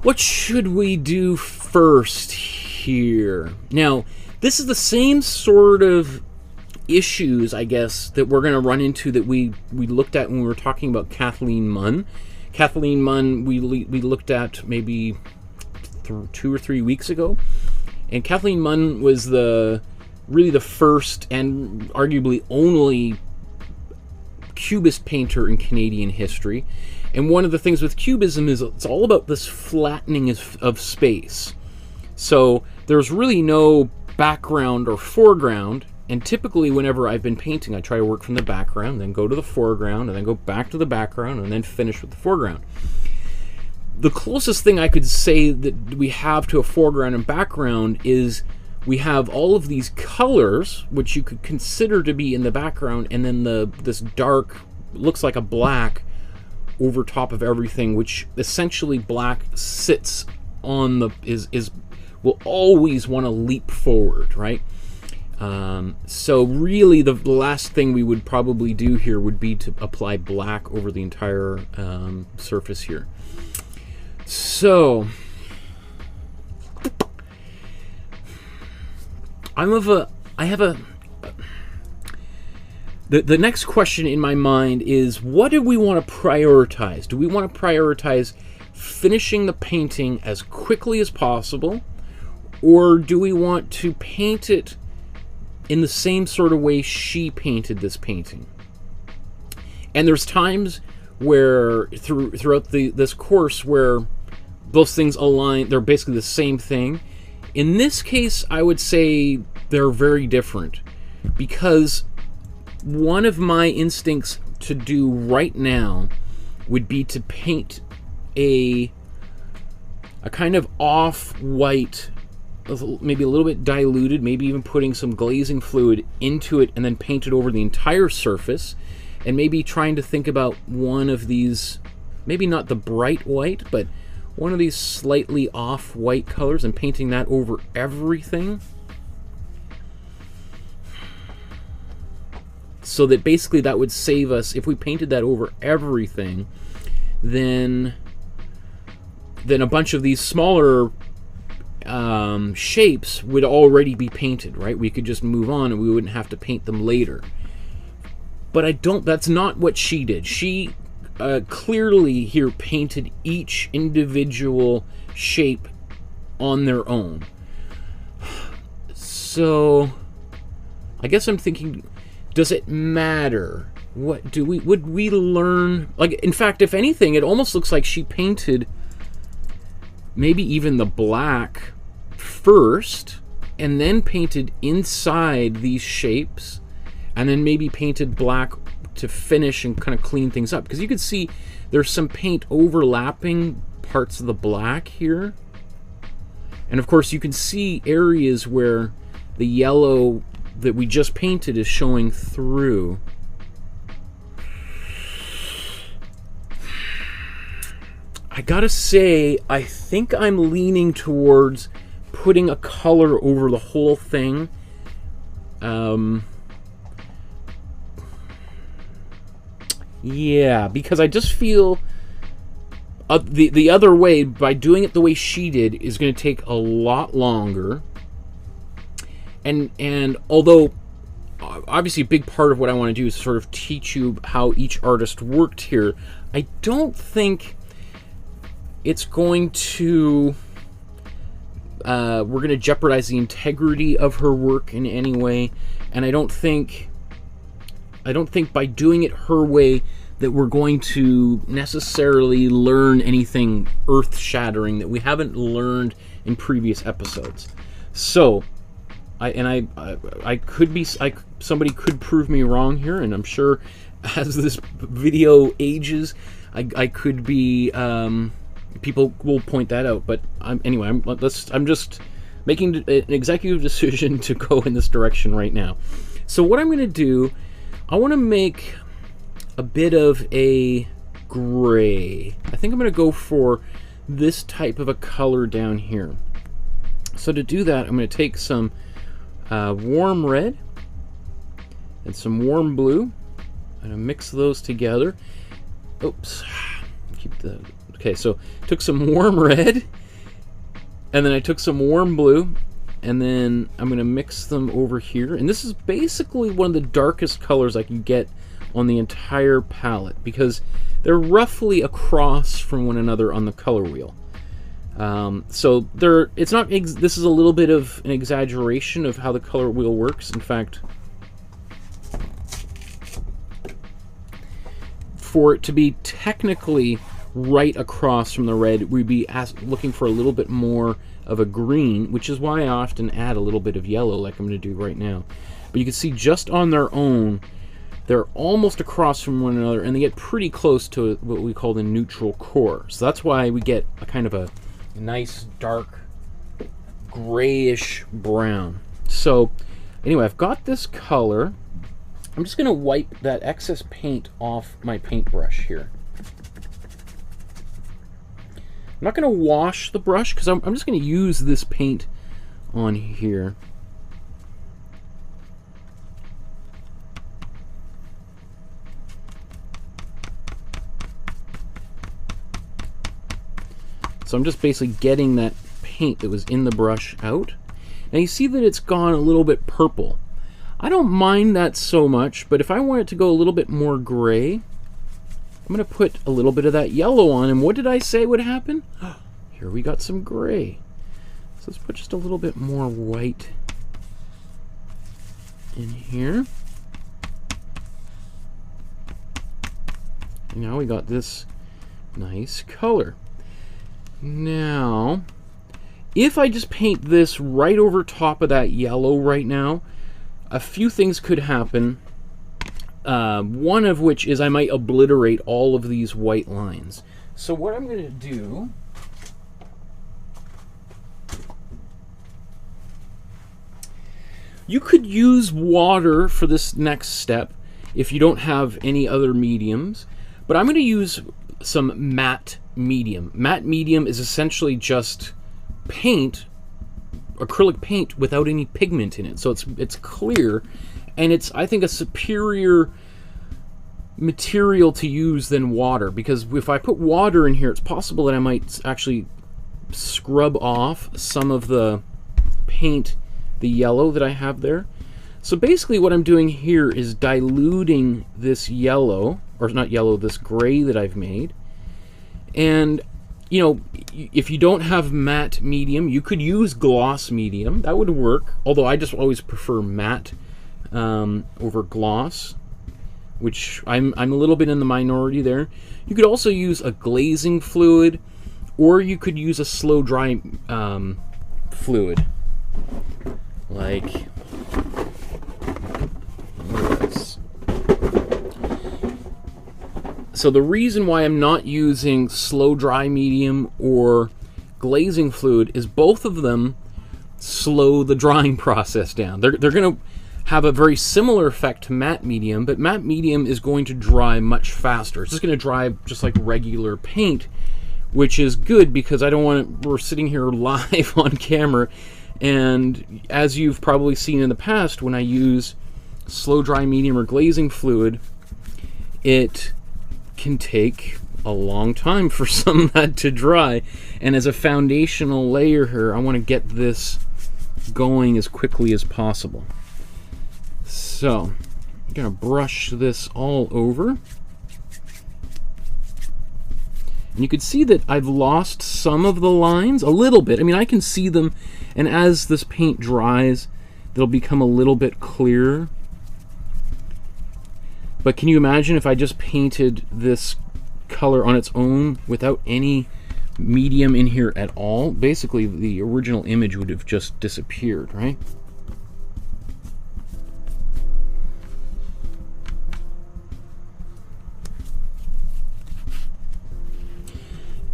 Speaker 1: what should we do first here? Now, this is the same sort of issues, I guess, that we're going to run into that we looked at when we were talking about Kathleen Munn. Kathleen Munn, we looked at maybe 2 or 3 weeks ago, and Kathleen Munn was really the first and arguably only Cubist painter in Canadian history. And one of the things with Cubism is it's all about this flattening of space. So there's really no background or foreground, and typically whenever I've been painting, I try to work from the background, then go to the foreground, and then go back to the background, and then finish with the foreground. The closest thing I could say that we have to a foreground and background is we have all of these colors, which you could consider to be in the background, and then this dark, looks like a black, over top of everything, which essentially black sits on will always want to leap forward, right? So really the last thing we would probably do here would be to apply black over the entire surface here. So the next question in my mind is, what do we want to prioritize? Do we want to prioritize finishing the painting as quickly as possible, or do we want to paint it in the same sort of way she painted this painting? And there's times where throughout this course where those things align, they're basically the same thing. In this case, I would say they're very different, because one of my instincts to do right now would be to paint a kind of off-white, maybe a little bit diluted, maybe even putting some glazing fluid into it, and then paint it over the entire surface, and maybe trying to think about one of these, maybe not the bright white, but one of these slightly off-white colors, and painting that over everything. So that basically that would save us, if we painted that over everything, then a bunch of these smaller shapes would already be painted, right? We could just move on and we wouldn't have to paint them later. But that's not what she did. She clearly here painted each individual shape on their own. So I guess I'm thinking, does it matter? Would we learn? Like, in fact, if anything, it almost looks like she painted maybe even the black first, and then painted inside these shapes, and then maybe painted black to finish and kind of clean things up. Because you can see there's some paint overlapping parts of the black here. And of course you can see areas where the yellow that we just painted is showing through. I gotta say, I think I'm leaning towards putting a color over the whole thing. Yeah, because I just feel the other way, by doing it the way she did, is going to take a lot longer. And although obviously a big part of what I want to do is sort of teach you how each artist worked here, I don't think it's going to we're going to jeopardize the integrity of her work in any way, and I don't think by doing it her way that we're going to necessarily learn anything earth-shattering that we haven't learned in previous episodes. So somebody could prove me wrong here, and I'm sure as this video ages, I could be, people will point that out. But anyway, I'm just making an executive decision to go in this direction right now. So what I'm going to do, I want to make a bit of a gray. I think I'm going to go for this type of a color down here. So to do that, I'm going to take some warm red and some warm blue. I'm going to mix those together. Oops. Okay, so took some warm red, and then I took some warm blue, and then I'm going to mix them over here. And this is basically one of the darkest colors I can get on the entire palette, because they're roughly across from one another on the color wheel. So it's not. This is a little bit of an exaggeration of how the color wheel works. In fact, for it to be technically right across from the red, we'd be looking for a little bit more of a green, which is why I often add a little bit of yellow, like I'm going to do right now. But you can see just on their own, they're almost across from one another, and they get pretty close to what we call the neutral core. So that's why we get a kind of a nice dark grayish brown. So anyway, I've got this color. I'm just going to wipe that excess paint off my paintbrush here. I'm not going to wash the brush because I'm just going to use this paint on here. So I'm just basically getting that paint that was in the brush out. Now you see that it's gone a little bit purple. I don't mind that so much, but if I want it to go a little bit more gray, I'm going to put a little bit of that yellow on. And what did I say would happen? Here we got some gray. So let's put just a little bit more white in here. And now we got this nice color. Now, if I just paint this right over top of that yellow right now, a few things could happen. One of which is I might obliterate all of these white lines. So what I'm going to do, you could use water for this next step if you don't have any other mediums, but I'm going to use some matte medium. Matte medium is essentially just paint, acrylic paint without any pigment in it. So it's clear, and it's, I think, a superior material to use than water, because if I put water in here, it's possible that I might actually scrub off some of the paint, the yellow that I have there. So basically what I'm doing here is diluting this yellow, or not yellow, this gray that I've made. And you know, if you don't have matte medium, you could use gloss medium. That would work, although I just always prefer matte over gloss, which I'm a little bit in the minority there. You could also use a glazing fluid, or you could use a slow dry fluid, like this. So the reason why I'm not using slow dry medium or glazing fluid is both of them slow the drying process down. They're going to have a very similar effect to matte medium, but matte medium is going to dry much faster. It's just going to dry just like regular paint, which is good because I don't want to, we're sitting here live on camera, and as you've probably seen in the past, when I use slow dry medium or glazing fluid, it can take a long time for some of that to dry. And as a foundational layer here, I want to get this going as quickly as possible. So I'm going to brush this all over. And you can see that I've lost some of the lines a little bit. I mean, I can see them, and as this paint dries, they'll become a little bit clearer. But can you imagine if I just painted this color on its own without any medium in here at all? Basically, the original image would have just disappeared, right?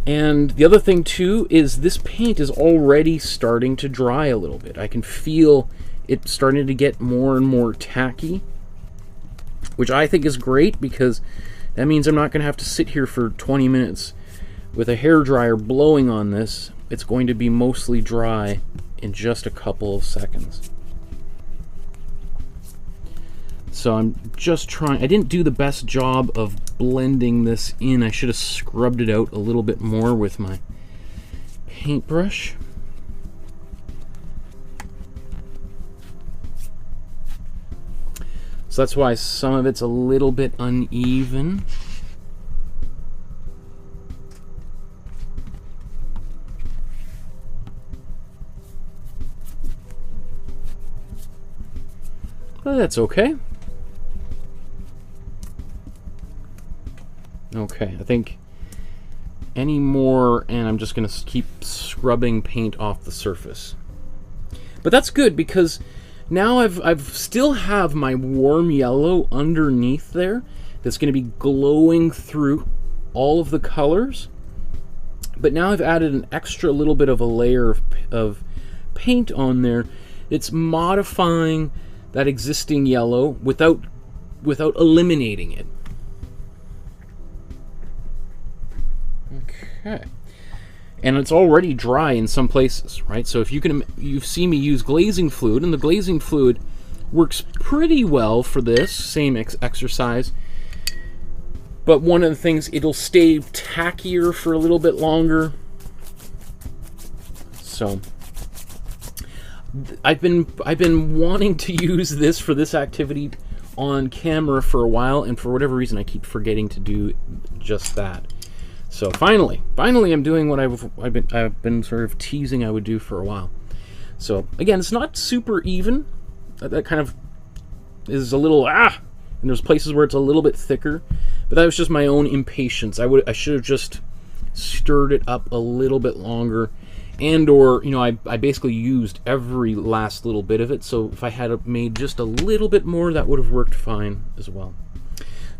Speaker 1: And the other thing too is this paint is already starting to dry a little bit. I can feel it starting to get more and more tacky, which I think is great because that means I'm not going to have to sit here for 20 minutes with a hairdryer blowing on this. It's going to be mostly dry in just a couple of seconds. So I'm just trying, I didn't do the best job of blending this in. I should have scrubbed it out a little bit more with my paintbrush. So that's why some of it's a little bit uneven. But that's okay. Okay, I think any more, and I'm just going to keep scrubbing paint off the surface. But that's good because now I've still have my warm yellow underneath there that's going to be glowing through all of the colors. But now I've added an extra little bit of a layer of paint on there. It's modifying that existing yellow without eliminating it. Okay, and it's already dry in some places, right? So if you've seen me use glazing fluid, and the glazing fluid works pretty well for this same exercise. But one of the things, it'll stay tackier for a little bit longer. So I've been wanting to use this for this activity on camera for a while, and for whatever reason I keep forgetting to do just that. So finally I'm doing what I've been sort of teasing I would do for a while. So again, it's not super even. That kind of is a little and there's places where it's a little bit thicker, but that was just my own impatience. I should have just stirred it up a little bit longer, and or I basically used every last little bit of it. So if I had made just a little bit more, that would have worked fine as well.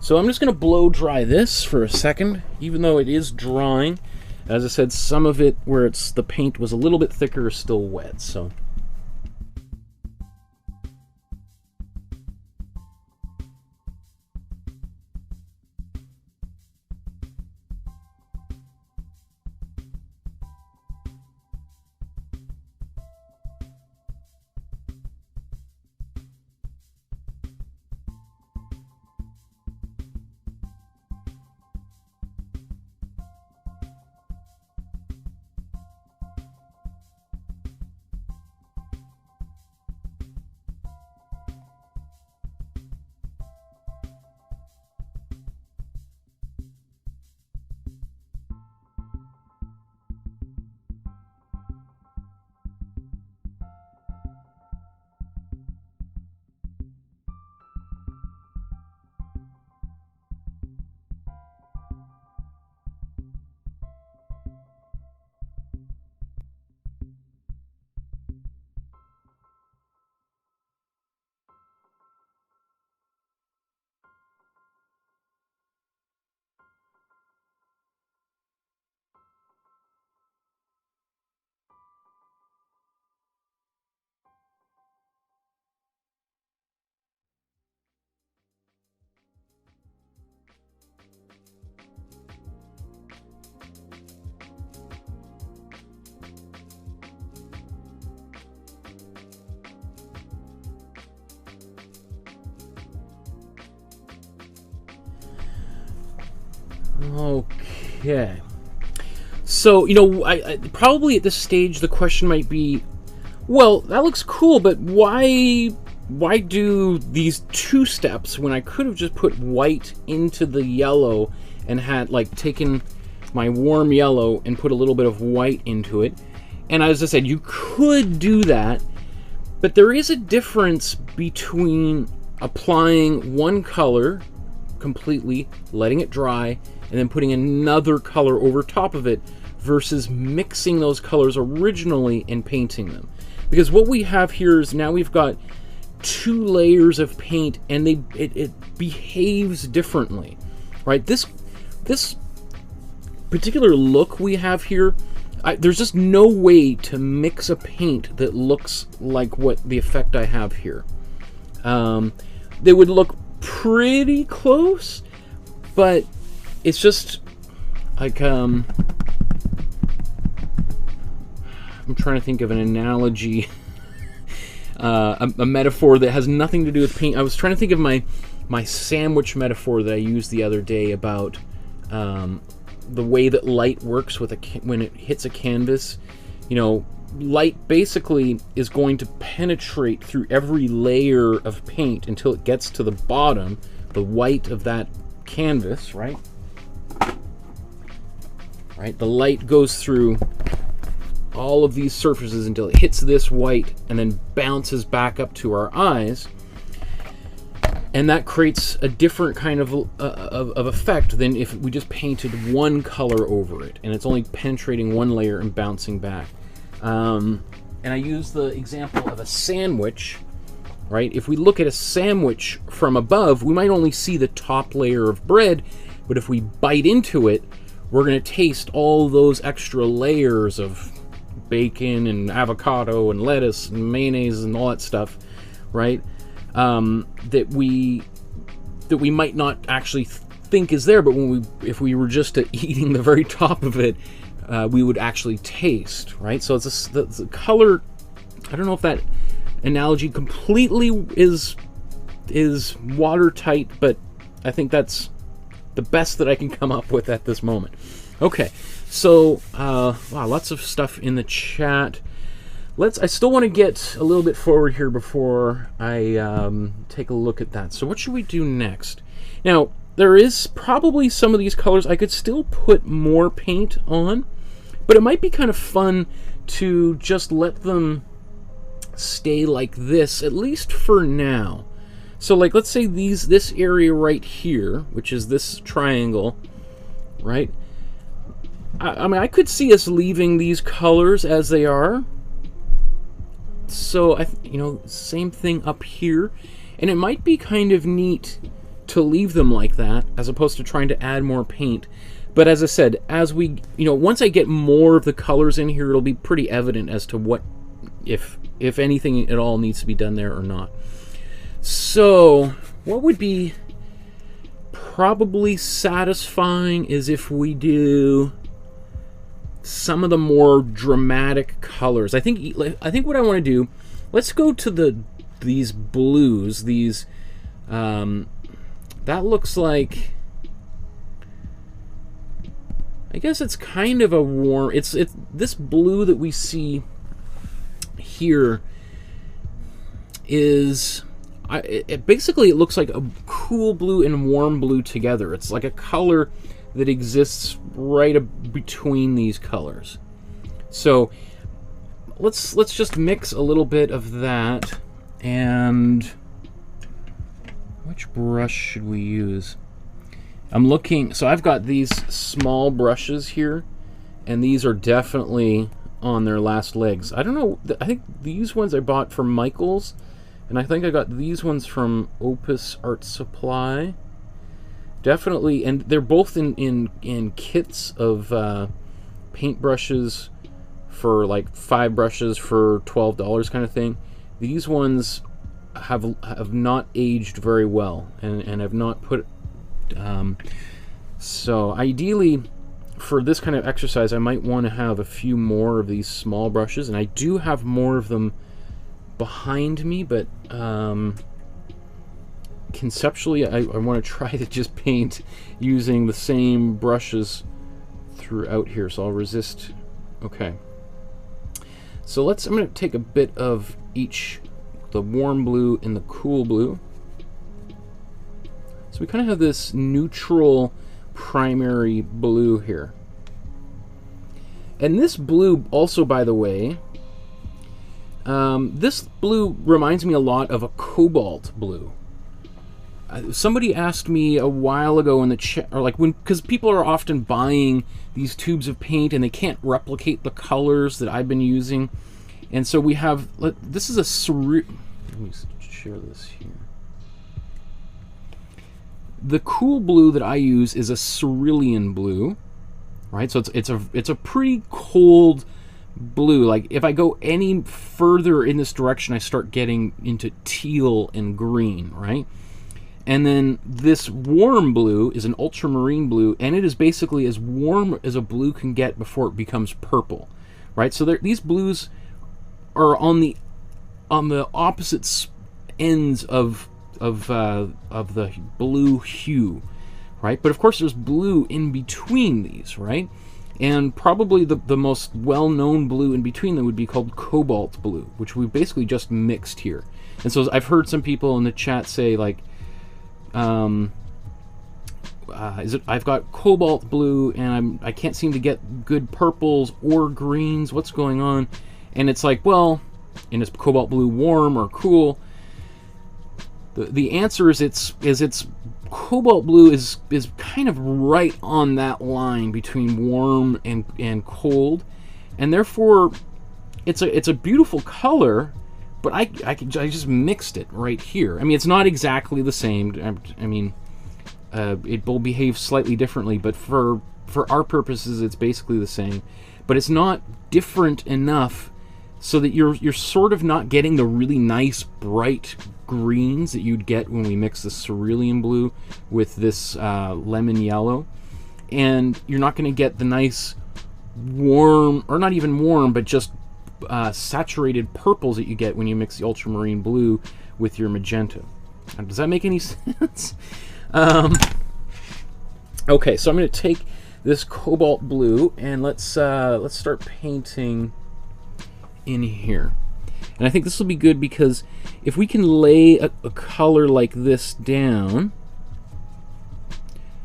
Speaker 1: So I'm just going to blow dry this for a second, even though it is drying. As I said, some of it where the paint was a little bit thicker is still wet. So Okay. So, you know, I probably at this stage the question might be, well, that looks cool, but why do these two steps when I could have just put white into the yellow and had, like, taken my warm yellow and put a little bit of white into it? And as I said, you could do that, but there is a difference between applying one color completely, letting it dry, and then putting another color over top of it versus mixing those colors originally and painting them. Because what we have here is now we've got two layers of paint, and it behaves differently, right? This particular look we have here, there's just no way to mix a paint that looks like what the effect I have here. They would look pretty close, but it's just like I'm trying to think of an analogy, a metaphor that has nothing to do with paint. I was trying to think of my sandwich metaphor that I used the other day about the way that light works with when it hits a canvas. You know, light basically is going to penetrate through every layer of paint until it gets to the bottom, the white of that canvas, right? Right? The light goes through all of these surfaces until it hits this white and then bounces back up to our eyes. And that creates a different kind of effect than if we just painted one color over it and it's only penetrating one layer and bouncing back. And I use the example of a sandwich, right? If we look at a sandwich from above, we might only see the top layer of bread, but if we bite into it, we're going to taste all those extra layers of bacon and avocado and lettuce and mayonnaise and all that stuff, right? That we might not actually think is there, but if we were just eating the very top of it, we would actually taste, right? So it's the color. I don't know if that analogy completely is watertight, but I think that's the best that I can come up with at this moment. Okay, so wow, lots of stuff in the chat. I still want to get a little bit forward here before I take a look at that. So what should we do next? Now, there is probably some of these colors I could still put more paint on, but it might be kind of fun to just let them stay like this, at least for now. So like, let's say this area right here, which is this triangle, right? I mean, I could see us leaving these colors as they are. So, you know, same thing up here. And it might be kind of neat to leave them like that, as opposed to trying to add more paint. But as I said, as we, you know, once I get more of the colors in here, it'll be pretty evident as to what, if anything at all needs to be done there or not. So, what would be probably satisfying is if we do some of the more dramatic colors. I think what I want to do, let's go to these blues. These that looks like, I guess it's kind of a warm, it's this blue that we see here is basically it looks like a cool blue and warm blue together. It's like a color that exists right between these colors. So let's just mix a little bit of that. And which brush should we use? I'm looking, so I've got these small brushes here, and these are definitely on their last legs. I don't know, I think these ones I bought from Michael's, and I think I got these ones from Opus Art Supply. Definitely, and they're both in kits of paint brushes for like 5 brushes for $12 kind of thing. These ones have not aged very well and have not put. So ideally, for this kind of exercise, I might want to have a few more of these small brushes, and I do have more of them behind me, but conceptually, I want to try to just paint using the same brushes throughout here. So I'll resist. Okay. So I'm going to take a bit of each, the warm blue and the cool blue. So we kind of have this neutral primary blue here. And this blue also, by the way, this blue reminds me a lot of a cobalt blue. Somebody asked me a while ago in the chat, or like because people are often buying these tubes of paint and they can't replicate the colors that I've been using, and so we have. This is a let me share this here. The cool blue that I use is a cerulean blue, right? So it's a pretty cold blue. Like if I go any further in this direction, I start getting into teal and green, right? And then this warm blue is an ultramarine blue, and it is basically as warm as a blue can get before it becomes purple, right? So these blues are on the opposite ends of the blue hue, right? But of course there's blue in between these, right? And probably the most well-known blue in between them would be called cobalt blue, which we basically just mixed here. And so I've heard some people in the chat say like, I've got cobalt blue and I can't seem to get good purples or greens. What's going on? And it's like, well, and is cobalt blue warm or cool? The answer is it's cobalt blue is kind of right on that line between warm and cold, and therefore it's a beautiful color. But I just mixed it right here. I mean, it's not exactly the same. I mean, it will behave slightly differently, but for our purposes, it's basically the same. But it's not different enough so that you're sort of not getting the really nice bright greens that you'd get when we mix the cerulean blue with this lemon yellow, and you're not going to get the nice warm, or not even warm, but just saturated purples that you get when you mix the ultramarine blue with your magenta. Does that make any sense? Okay, so I'm going to take this cobalt blue and let's start painting in here. And I think this will be good because if we can lay a color like this down,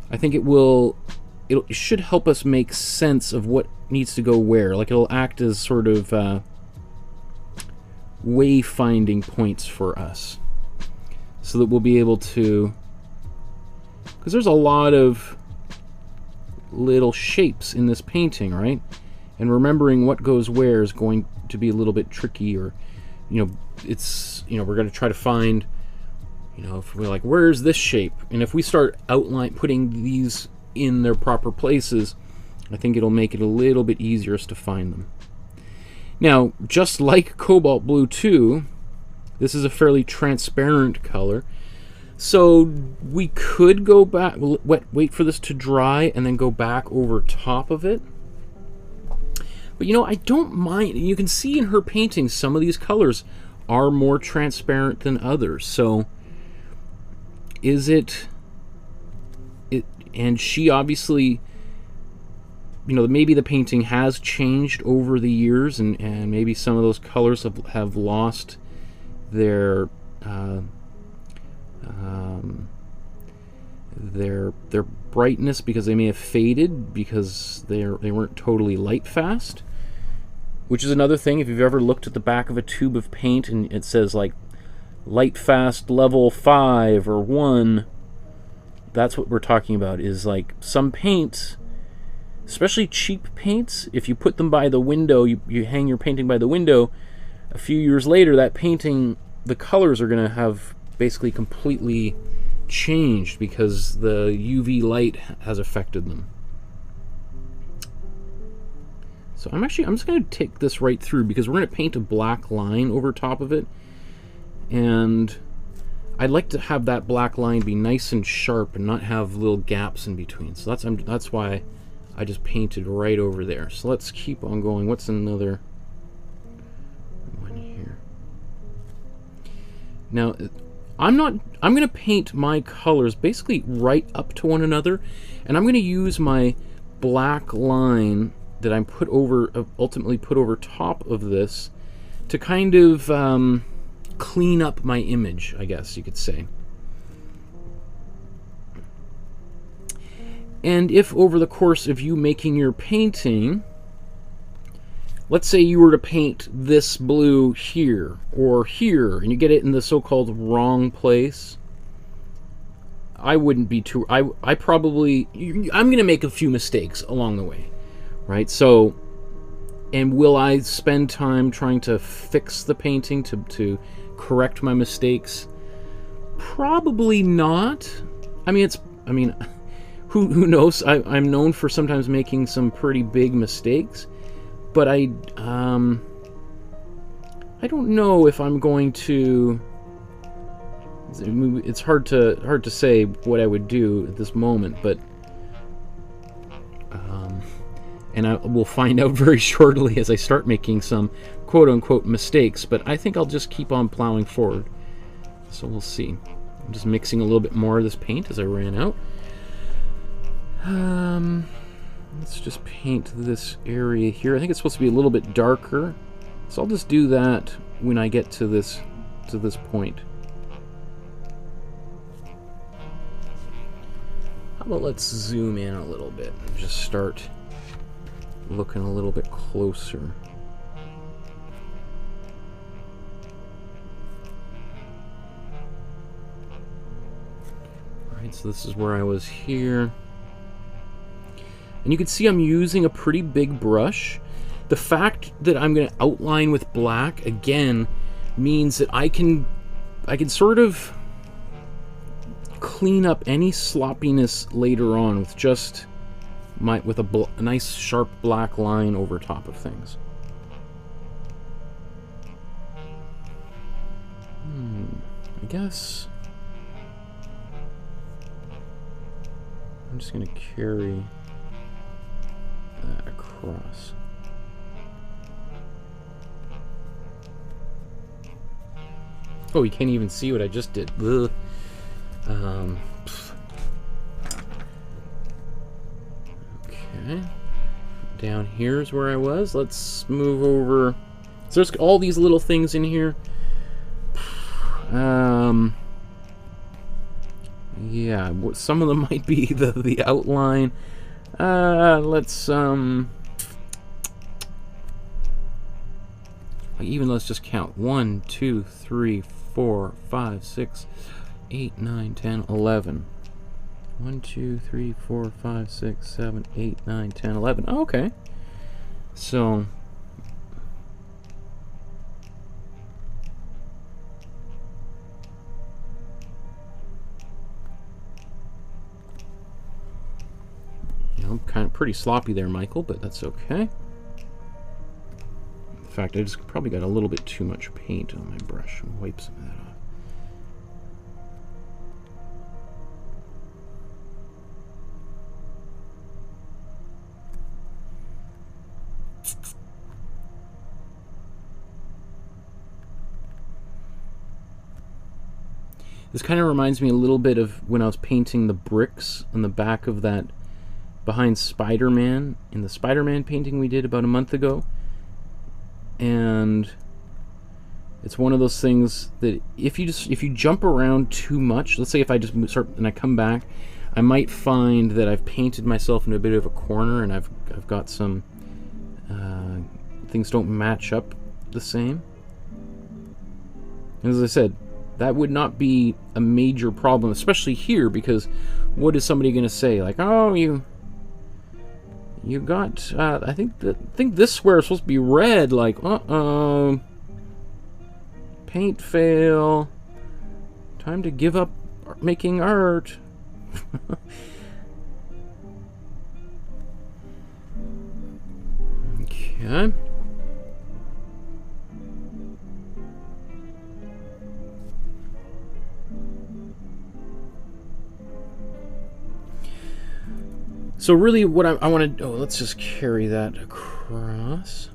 Speaker 1: I think it should help us make sense of what needs to go where. Like it'll act as sort of wayfinding points for us, so that we'll be able to, because there's a lot of little shapes in this painting, right? And remembering what goes where is going to be a little bit tricky, or we're going to try to find, if we're like, where's this shape? And if we start putting these in their proper places, I think it'll make it a little bit easier to find them. Now, just like Cobalt Blue 2, this is a fairly transparent color, so we could go back, wait for this to dry, and then go back over top of it. But I don't mind. You can see in her paintings some of these colors are more transparent than others. So is it and she obviously, maybe the painting has changed over the years, and maybe some of those colors have lost their brightness, because they may have faded because they weren't totally light fast. Which is another thing, if you've ever looked at the back of a tube of paint and it says like light fast level 5 or 1, that's what we're talking about. Is like some paints, especially cheap paints, if you put them by the window, you hang your painting by the window, a few years later that painting, the colors are going to have basically completely changed because the UV light has affected them. So I'm just going to take this right through, because we're going to paint a black line over top of it, and I'd like to have that black line be nice and sharp and not have little gaps in between. So that's why I just painted right over there. So let's keep on going. What's another one here? Now, I'm going to paint my colors basically right up to one another, and I'm going to use my black line that I'm ultimately put over top of this to kind of clean up my image, I guess you could say. And if over the course of you making your painting, let's say you were to paint this blue here or here, and you get it in the so-called wrong place, I wouldn't be too... I'm going to make a few mistakes along the way, right? So, and will I spend time trying to fix the painting to correct my mistakes? Probably not. I mean, who knows? I'm known for sometimes making some pretty big mistakes, but I don't know if I'm going to... It's hard to say what I would do at this moment, but and I will find out very shortly as I start making some quote-unquote mistakes, but I think I'll just keep on plowing forward. So we'll see. I'm just mixing a little bit more of this paint as I ran out. Let's just paint this area here. I think it's supposed to be a little bit darker, so I'll just do that when I get to this point. How about let's zoom in a little bit and just start looking a little bit closer. Alright, so this is where I was here. And you can see I'm using a pretty big brush. The fact that I'm going to outline with black, again, means that I can sort of clean up any sloppiness later on with just a nice sharp black line over top of things. I guess I'm just going to carry that across. Oh, you can't even see what I just did. Ugh. Okay. Down here is where I was. Let's move over. So there's all these little things in here. Yeah, some of them might be the outline. Let's just count. 1, 2, 3, 4, 5, 6, 8, 9, 10, 11. 1, 2, 3, 4, 5, 6, 7, 8, 9, 10, 11. Oh, okay. So I'm kind of pretty sloppy there, Michael, but that's okay. In fact, I just probably got a little bit too much paint on my brush. I'll wipe some of that off. This kind of reminds me a little bit of when I was painting the bricks on the back of that behind Spider-Man, in the Spider-Man painting we did about a month ago. And it's one of those things that if you jump around too much, let's say if I just start and I come back, I might find that I've painted myself into a bit of a corner, and I've got some things don't match up the same. And as I said, that would not be a major problem, especially here, because what is somebody going to say? Like, oh, you got, I think this square is supposed to be red. Like, uh-oh. Paint fail. Time to give up making art. Okay. So really what I want to... Oh, let's just carry that across.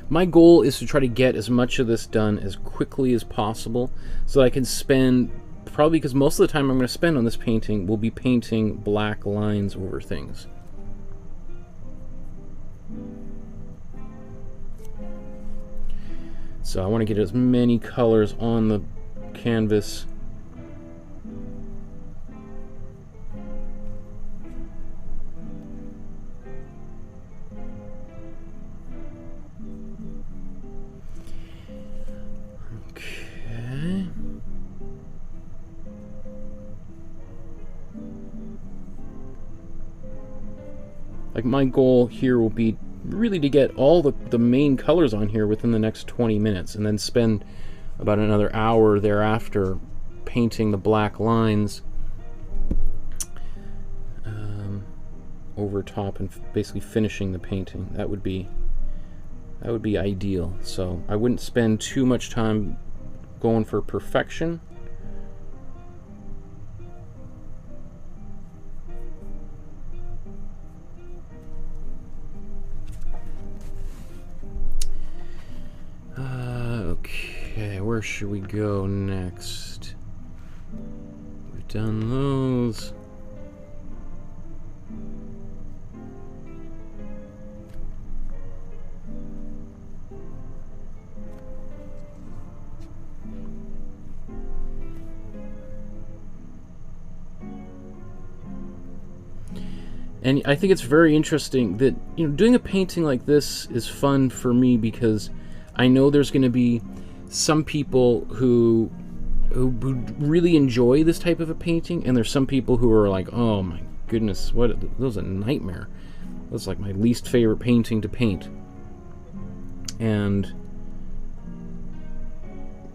Speaker 1: My goal is to try to get as much of this done as quickly as possible so that I can spend, probably because most of the time I'm going to spend on this painting will be painting black lines over things. So I want to get as many colors on the canvas. Okay. Like my goal here will be really to get all the main colors on here within the next 20 minutes and then spend about another hour thereafter painting the black lines over top and basically finishing the painting. That would be ideal. So I wouldn't spend too much time going for perfection. Okay, where should we go next? We've done those. And I think it's very interesting that, you know, doing a painting like this is fun for me because I know there's going to be some people who really enjoy this type of a painting, and there's some people who are like, oh my goodness, that was a nightmare. That was like my least favorite painting to paint. And,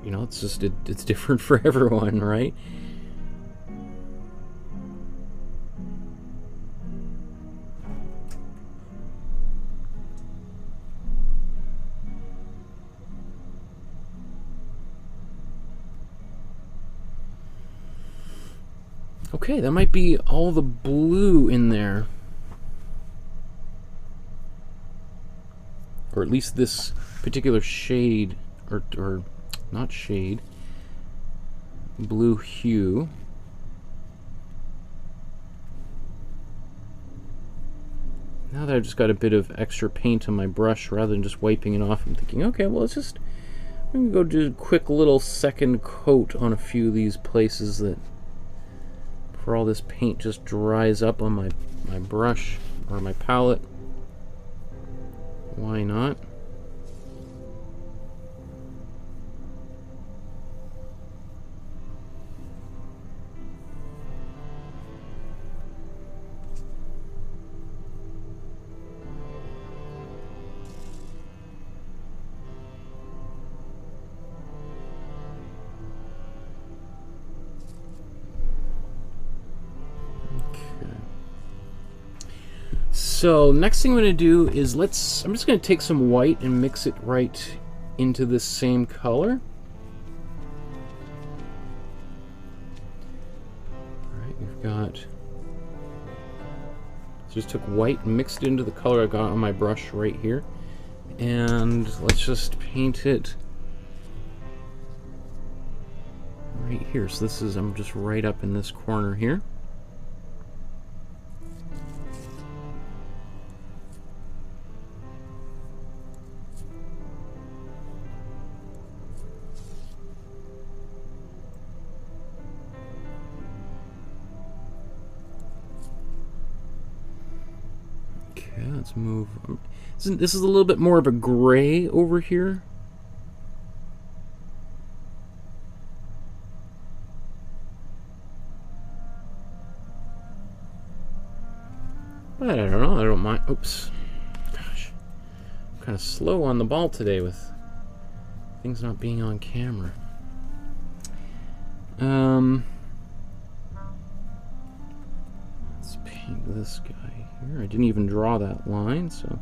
Speaker 1: you know, it's just, it's different for everyone, right? Okay, that might be all the blue in there. Or at least this particular shade, or not shade, blue hue. Now that I've just got a bit of extra paint on my brush, rather than just wiping it off, I'm thinking, okay, well, I'm going to go do a quick little second coat on a few of these places that, before all this paint just dries up on my brush or my palette. Why not? So next thing I'm going to do is I'm just going to take some white and mix it right into this same color. Alright, we've got, just took white and mixed it into the color I got on my brush right here. And let's just paint it right here. So this is, I'm just right up in this corner here. Let's move. This is a little bit more of a gray over here. But I don't know. I don't mind. Oops. Gosh. I'm kind of slow on the ball today with things not being on camera. Let's paint this guy here. I didn't even draw that line, so.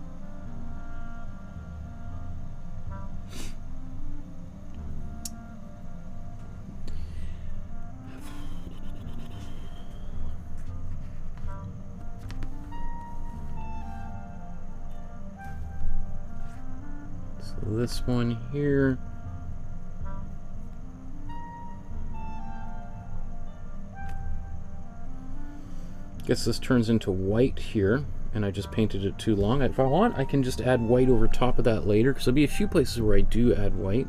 Speaker 1: this one here. Guess this turns into white here, and I just painted it too long. If I want, I can just add white over top of that later, because there'll be a few places where I do add white.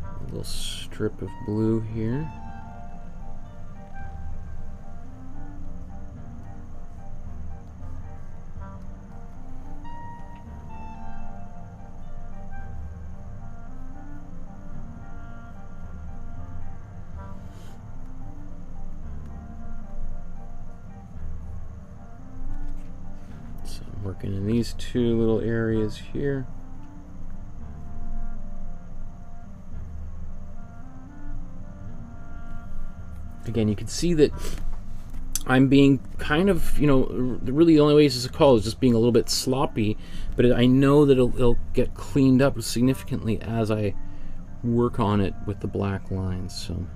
Speaker 1: A little strip of blue here. Working in these two little areas here. Again, you can see that I'm being kind of, you know, really the only way this is called is just being a little bit sloppy, but I know that it'll get cleaned up significantly as I work on it with the black lines. So.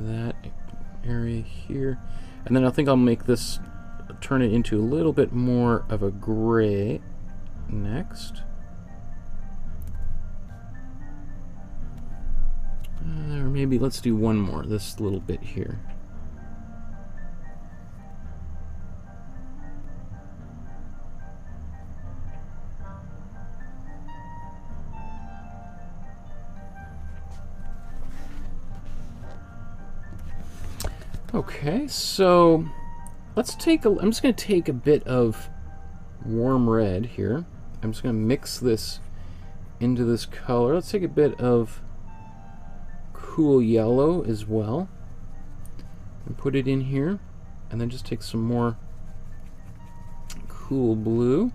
Speaker 1: That area here, and then I think I'll make this, turn it into a little bit more of a gray next. Or maybe let's do one more, this little bit here. Okay, so let's take a, I'm just going to take a bit of warm red here. I'm just going to mix this into this color. Let's take a bit of cool yellow as well and put it in here, and then just take some more cool blue.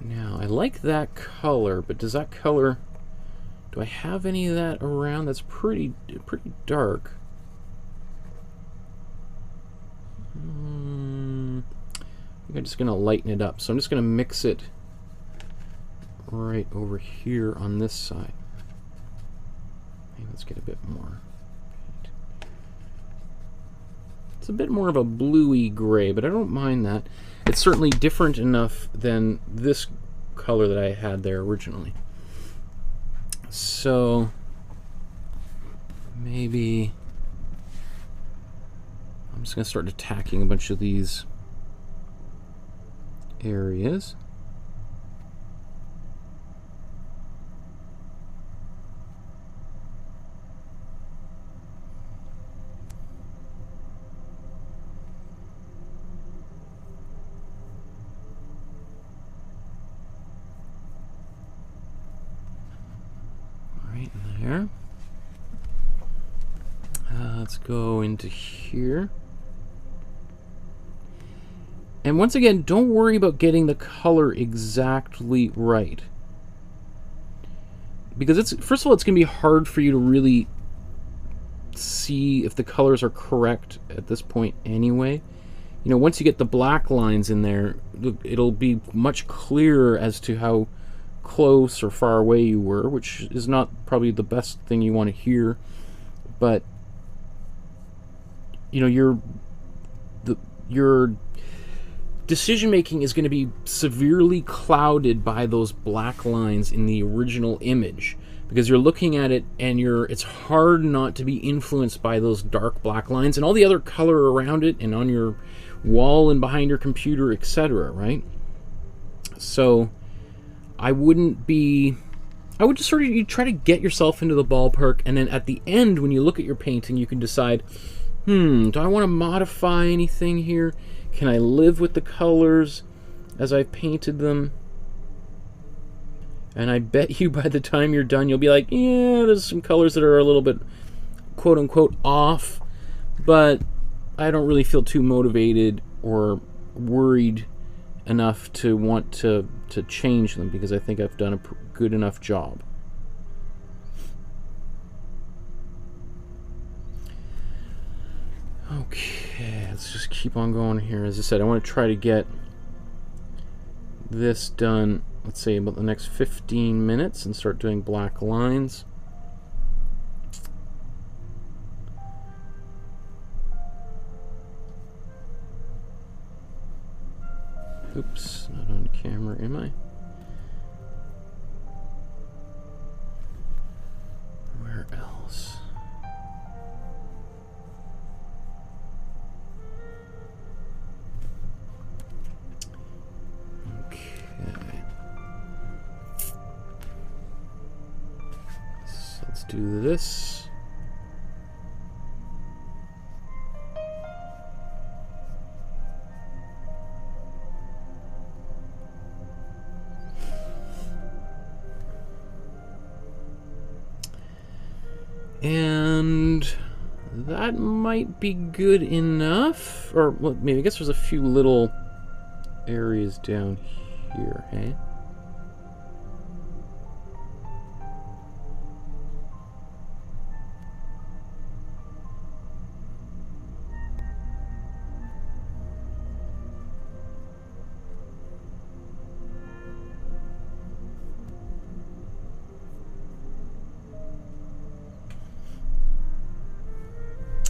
Speaker 1: Now, I like that color, but does that color, do I have any of that around? That's pretty dark. I think I'm just going to lighten it up. So I'm just going to mix it right over here on this side. Maybe let's get a bit more. It's a bit more of a bluey gray, but I don't mind that. It's certainly different enough than this color that I had there originally. So maybe I'm just going to start attacking a bunch of these areas. There. Let's go into here. And once again, don't worry about getting the color exactly right. Because it's, first of all, it's going to be hard for you to really see if the colors are correct at this point anyway. You know, once you get the black lines in there, it'll be much clearer as to how close or far away you were, which is not probably the best thing you want to hear, but you know, your decision making is going to be severely clouded by those black lines in the original image, because you're looking at it and it's hard not to be influenced by those dark black lines and all the other color around it and on your wall and behind your computer, etc., right? So I would just sort of, you try to get yourself into the ballpark, and then at the end, when you look at your painting, you can decide, do I want to modify anything here? Can I live with the colors as I've painted them? And I bet you by the time you're done, you'll be like, yeah, there's some colors that are a little bit quote-unquote off, but I don't really feel too motivated or worried enough to want to change them, because I think I've done a good enough job. Okay, let's just keep on going here. As I said, I want to try to get this done, let's say about the next 15 minutes, and start doing black lines. Oops, not on camera, am I? Where else? Okay. So let's do this. And that might be good enough. Or well, maybe I guess there's a few little areas down here, hey?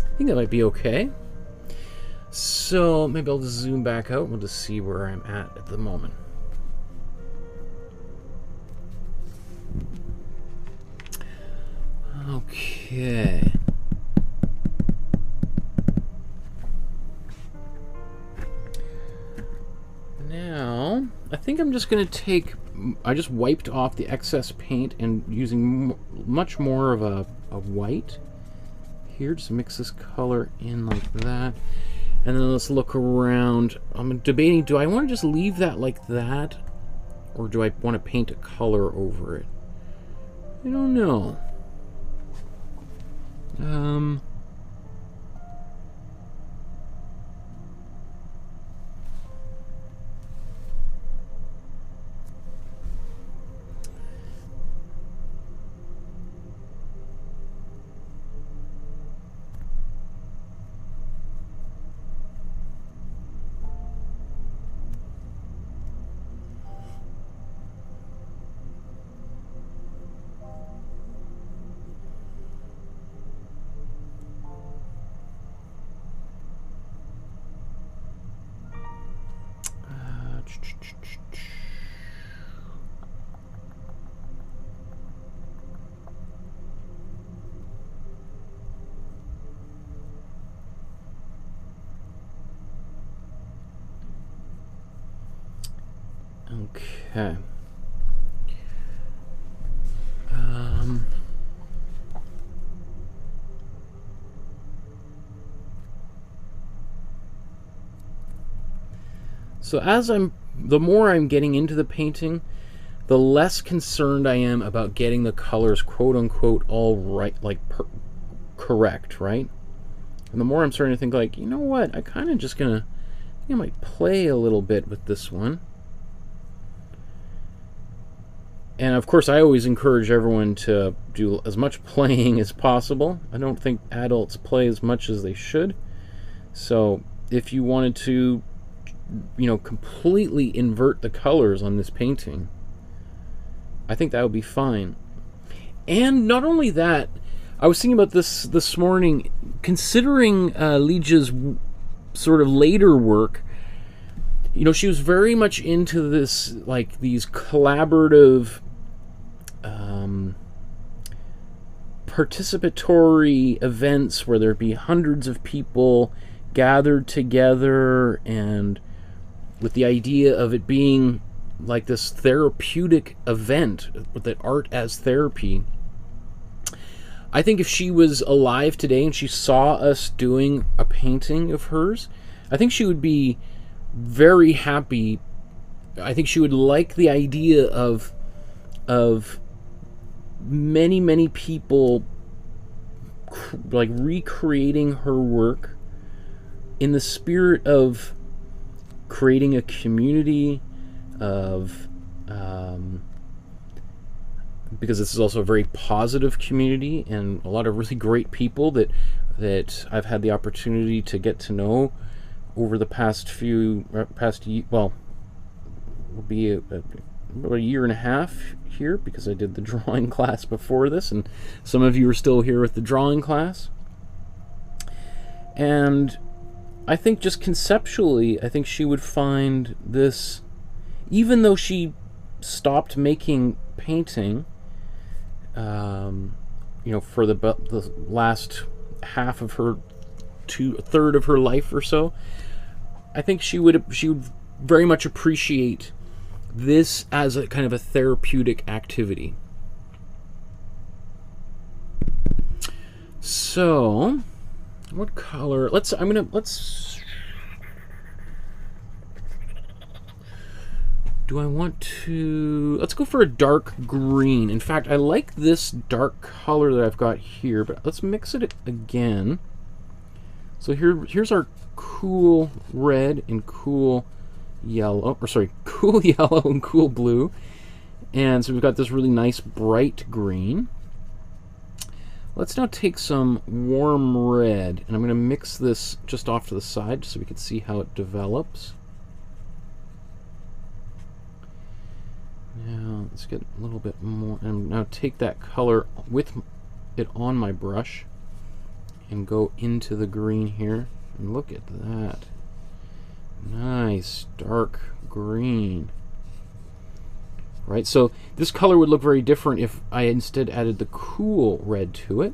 Speaker 1: I think that might be okay. So maybe I'll just zoom back out and we'll just see where I'm at the moment. Okay. Now, I think I'm just going to take... I just wiped off the excess paint and using much more of a white here, just mix this color in like that, and then let's look around. I'm debating, do I want to just leave that like that, or do I want to paint a color over it? I don't know. Okay. So the more I'm getting into the painting, the less concerned I am about getting the colors quote-unquote all right, like correct, right? And the more I'm starting to think like, you know what, I kind of just gonna, I might play a little bit with this one. And of course, I always encourage everyone to do as much playing as possible. I don't think adults play as much as they should. So if you wanted to, you know, completely invert the colors on this painting, I think that would be fine. And not only that, I was thinking about this morning, considering Lygia's sort of later work. You know, she was very much into this, like, these collaborative, participatory events where there'd be hundreds of people gathered together, and with the idea of it being like this therapeutic event, with the art as therapy. I think if she was alive today and she saw us doing a painting of hers, I think she would be very happy. I think she would like the idea of many people like recreating her work in the spirit of creating a community of because this is also a very positive community and a lot of really great people that I've had the opportunity to get to know over the past well, will be about a year and a half here, because I did the drawing class before this, and some of you are still here with the drawing class. And I think just conceptually, I think she would find this, even though she stopped making painting, you know, for the last half of her, a third of her life or so, I think she would very much appreciate this as a kind of a therapeutic activity. So, what color? Let's do I want to... Let's go for a dark green. In fact, I like this dark color that I've got here, but let's mix it again. So here's our cool red and cool yellow, or sorry, cool yellow and cool blue. And so we've got this really nice bright green. Let's now take some warm red, and I'm going to mix this just off to the side so we can see how it develops. Now let's get a little bit more, and now take that color with it on my brush and go into the green here, and look at that. Nice dark green. Right, so this color would look very different if I instead added the cool red to it.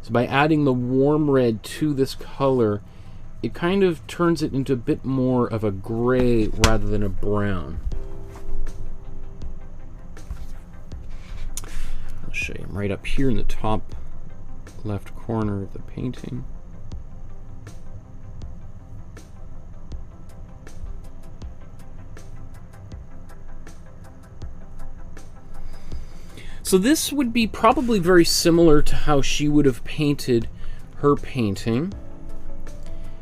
Speaker 1: So by adding the warm red to this color, it kind of turns it into a bit more of a gray rather than a brown. I'll show you. I'm right up here in the top left corner of the painting. So this would be probably very similar to how she would have painted her painting,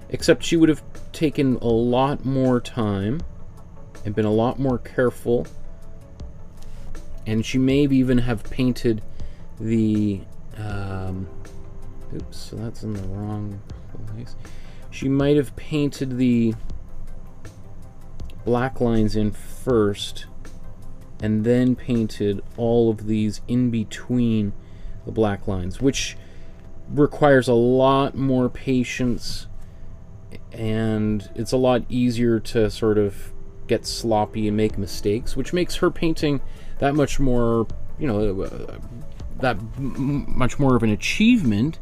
Speaker 1: except she would have taken a lot more time and been a lot more careful, and she may even have painted the oops, so that's in the wrong place. She might have painted the black lines in first, and then painted all of these in between the black lines, which requires a lot more patience, and it's a lot easier to sort of get sloppy and make mistakes, which makes her painting that much more, you know, much more of an achievement,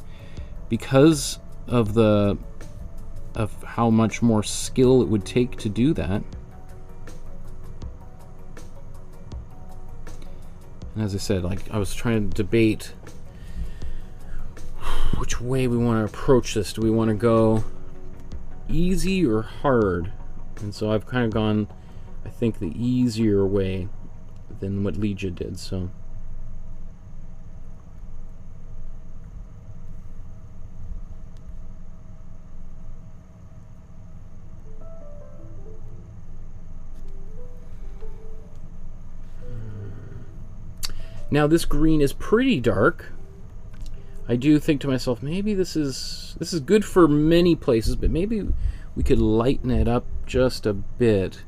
Speaker 1: because of how much more skill it would take to do that. And as I said, like, I was trying to debate which way we want to approach this. Do we want to go easy or hard? And so I've kind of gone, I think, the easier way than what Lygia did. So now this green is pretty dark. I do think to myself, maybe this is good for many places, but maybe we could lighten it up just a bit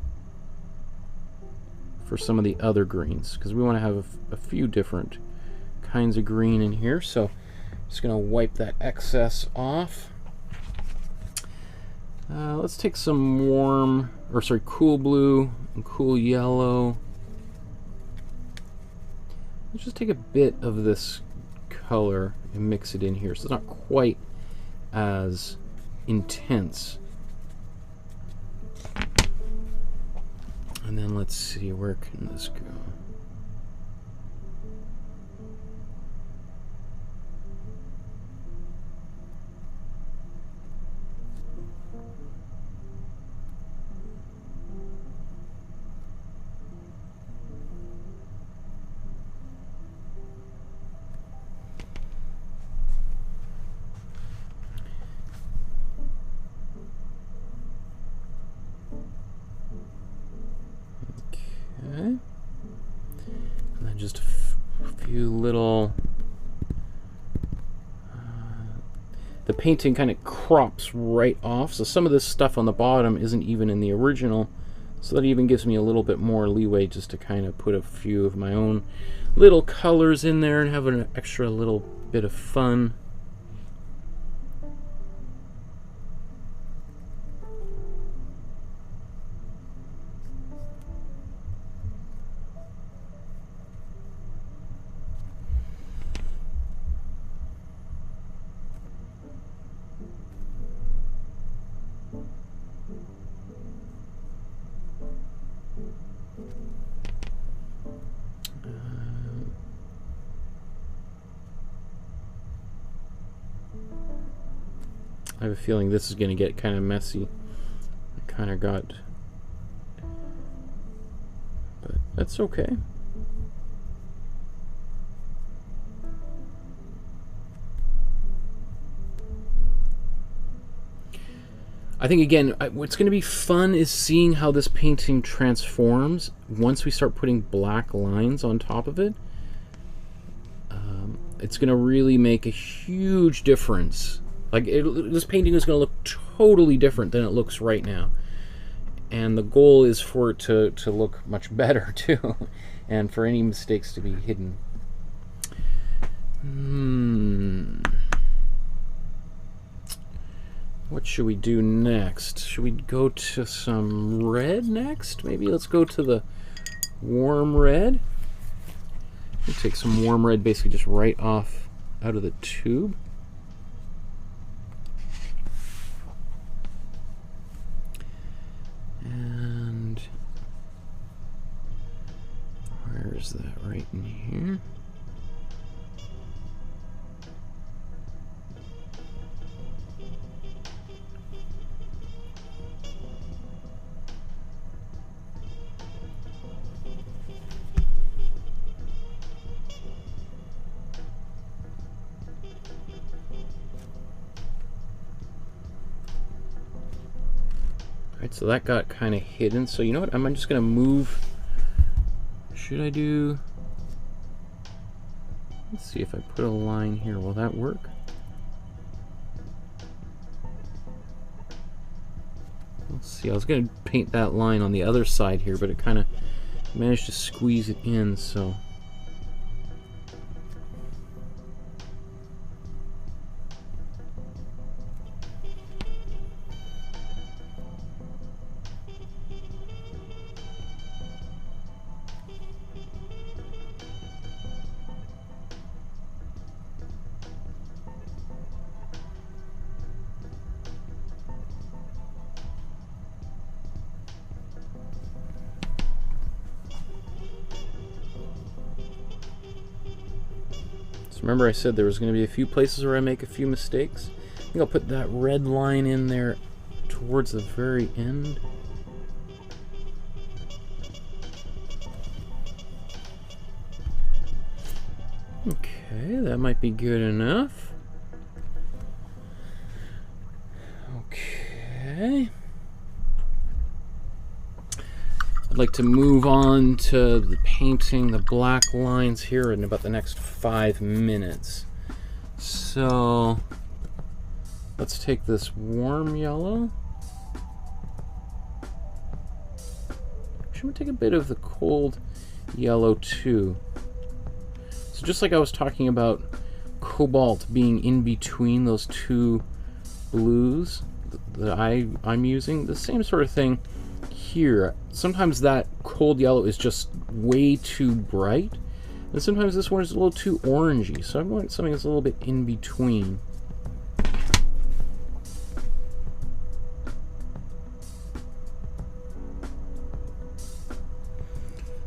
Speaker 1: for some of the other greens, because we want to have a few different kinds of green in here. So I'm just going to wipe that excess off. Let's take some cool blue and cool yellow. Let's just take a bit of this color and mix it in here, so it's not quite as intense. And then let's see, where can this go? And then just a few little the painting kind of crops right off. So some of this stuff on the bottom isn't even in the original. So that even gives me a little bit more leeway just to kind of put a few of my own little colors in there and have an extra little bit of fun. I have a feeling this is going to get kind of messy. I kind of got... but that's okay. I think, again, what's going to be fun is seeing how this painting transforms once we start putting black lines on top of it. It's going to really make a huge difference. Like, this painting is going to look totally different than it looks right now. And the goal is for it to look much better, too. And for any mistakes to be hidden. What should we do next? Should we go to some red next? Maybe let's go to the warm red. We'll take some warm red basically just right off out of the tube. And where is that? Right in here. So that got kind of hidden. So you know what? I'm just going to move. Should I do... let's see if I put a line here. Will that work? Let's see. I was going to paint that line on the other side here, but it kind of managed to squeeze it in, so... remember I said there was going to be a few places where I make a few mistakes. I think I'll put that red line in there towards the very end. Okay, that might be good enough. Okay. I'd like to move on to the painting the black lines here in about the next 5 minutes. So let's take this warm yellow. Actually, I'm going to take a bit of the cold yellow too. So just like I was talking about cobalt being in between those two blues that I'm using, the same sort of thing here. Sometimes that cold yellow is just way too bright, and sometimes this one is a little too orangey, so I want something that's a little bit in between.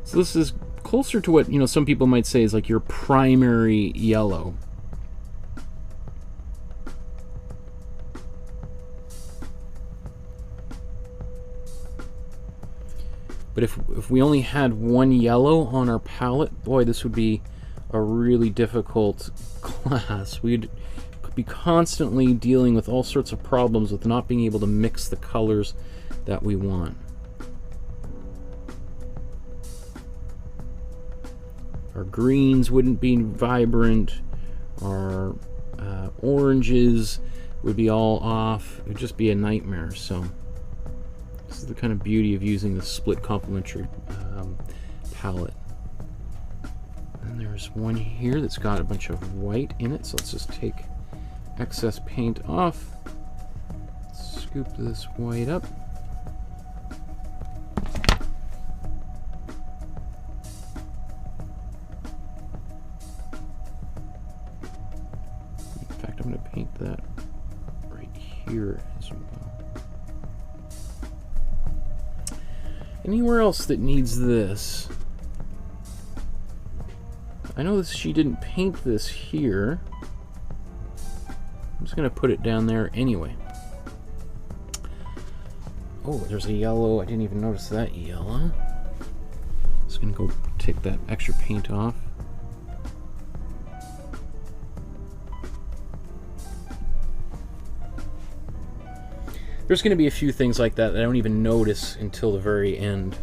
Speaker 1: So this is closer to what, you know, some people might say is like your primary yellow. But if we only had one yellow on our palette, boy, this would be a really difficult class. We'd be constantly dealing with all sorts of problems with not being able to mix the colors that we want. Our greens wouldn't be vibrant. Our oranges would be all off. It would just be a nightmare. So this is the kind of beauty of using the split complementary palette. And there's one here that's got a bunch of white in it, so let's just take excess paint off, scoop this white up. In fact, I'm going to paint that right here as well. Anywhere else that needs this? I know this, she didn't paint this here. I'm just going to put it down there anyway. Oh, there's a yellow. I didn't even notice that yellow. Just going to go take that extra paint off. There's going to be a few things like that that I don't even notice until the very end.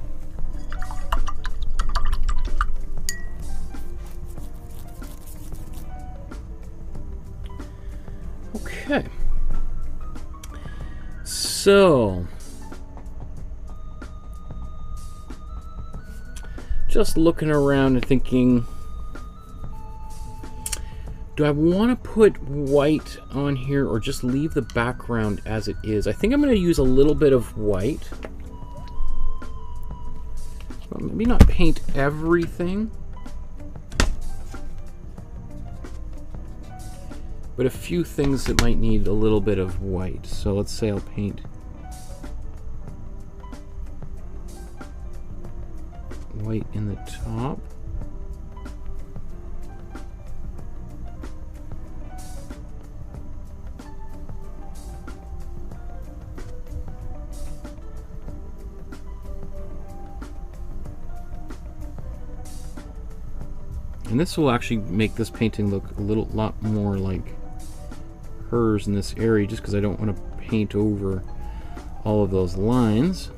Speaker 1: Okay. So, just looking around and thinking, do I want to put white on here or just leave the background as it is? I think I'm going to use a little bit of white. Well, maybe not paint everything, but a few things that might need a little bit of white. So let's say I'll paint white in the top. And this will actually make this painting look a lot more like hers in this area, just because I don't want to paint over all of those lines.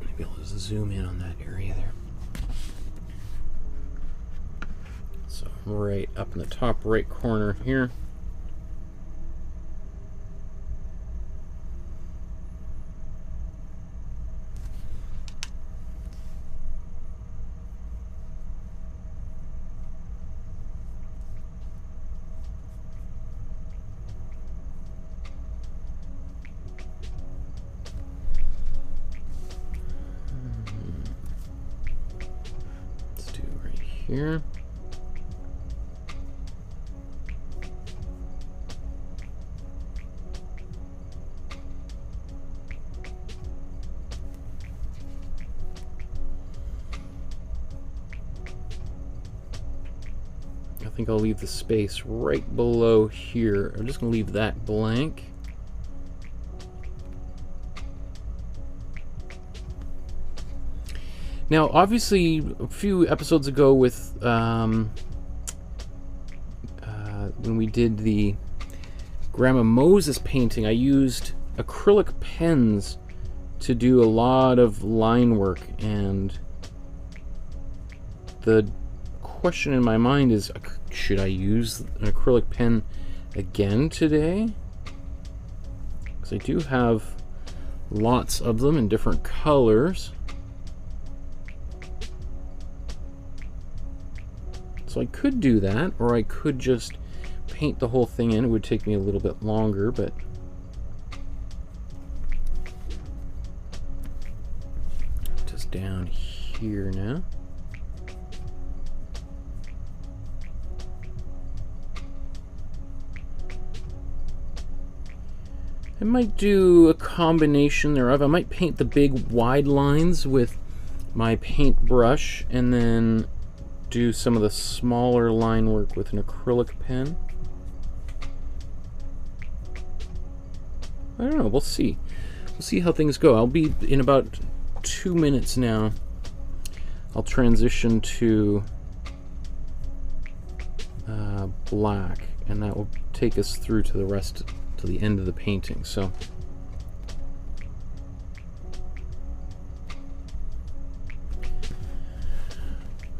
Speaker 1: Maybe I'll just zoom in on that area there. Right up in the top right corner here. Let's do it right here. I think I'll leave the space right below here. I'm just going to leave that blank. Now, obviously, a few episodes ago with when we did the Grandma Moses painting, I used acrylic pens to do a lot of line work, and the question in my mind is, should I use an acrylic pen again today? Because I do have lots of them in different colors. So I could do that, or I could just paint the whole thing in. It would take me a little bit longer, but just down here now. I might do a combination thereof. I might paint the big wide lines with my paintbrush and then do some of the smaller line work with an acrylic pen. I don't know, we'll see. We'll see how things go. I'll be in about 2 minutes now. I'll transition to black, and that will take us through to the rest, to the end of the painting. So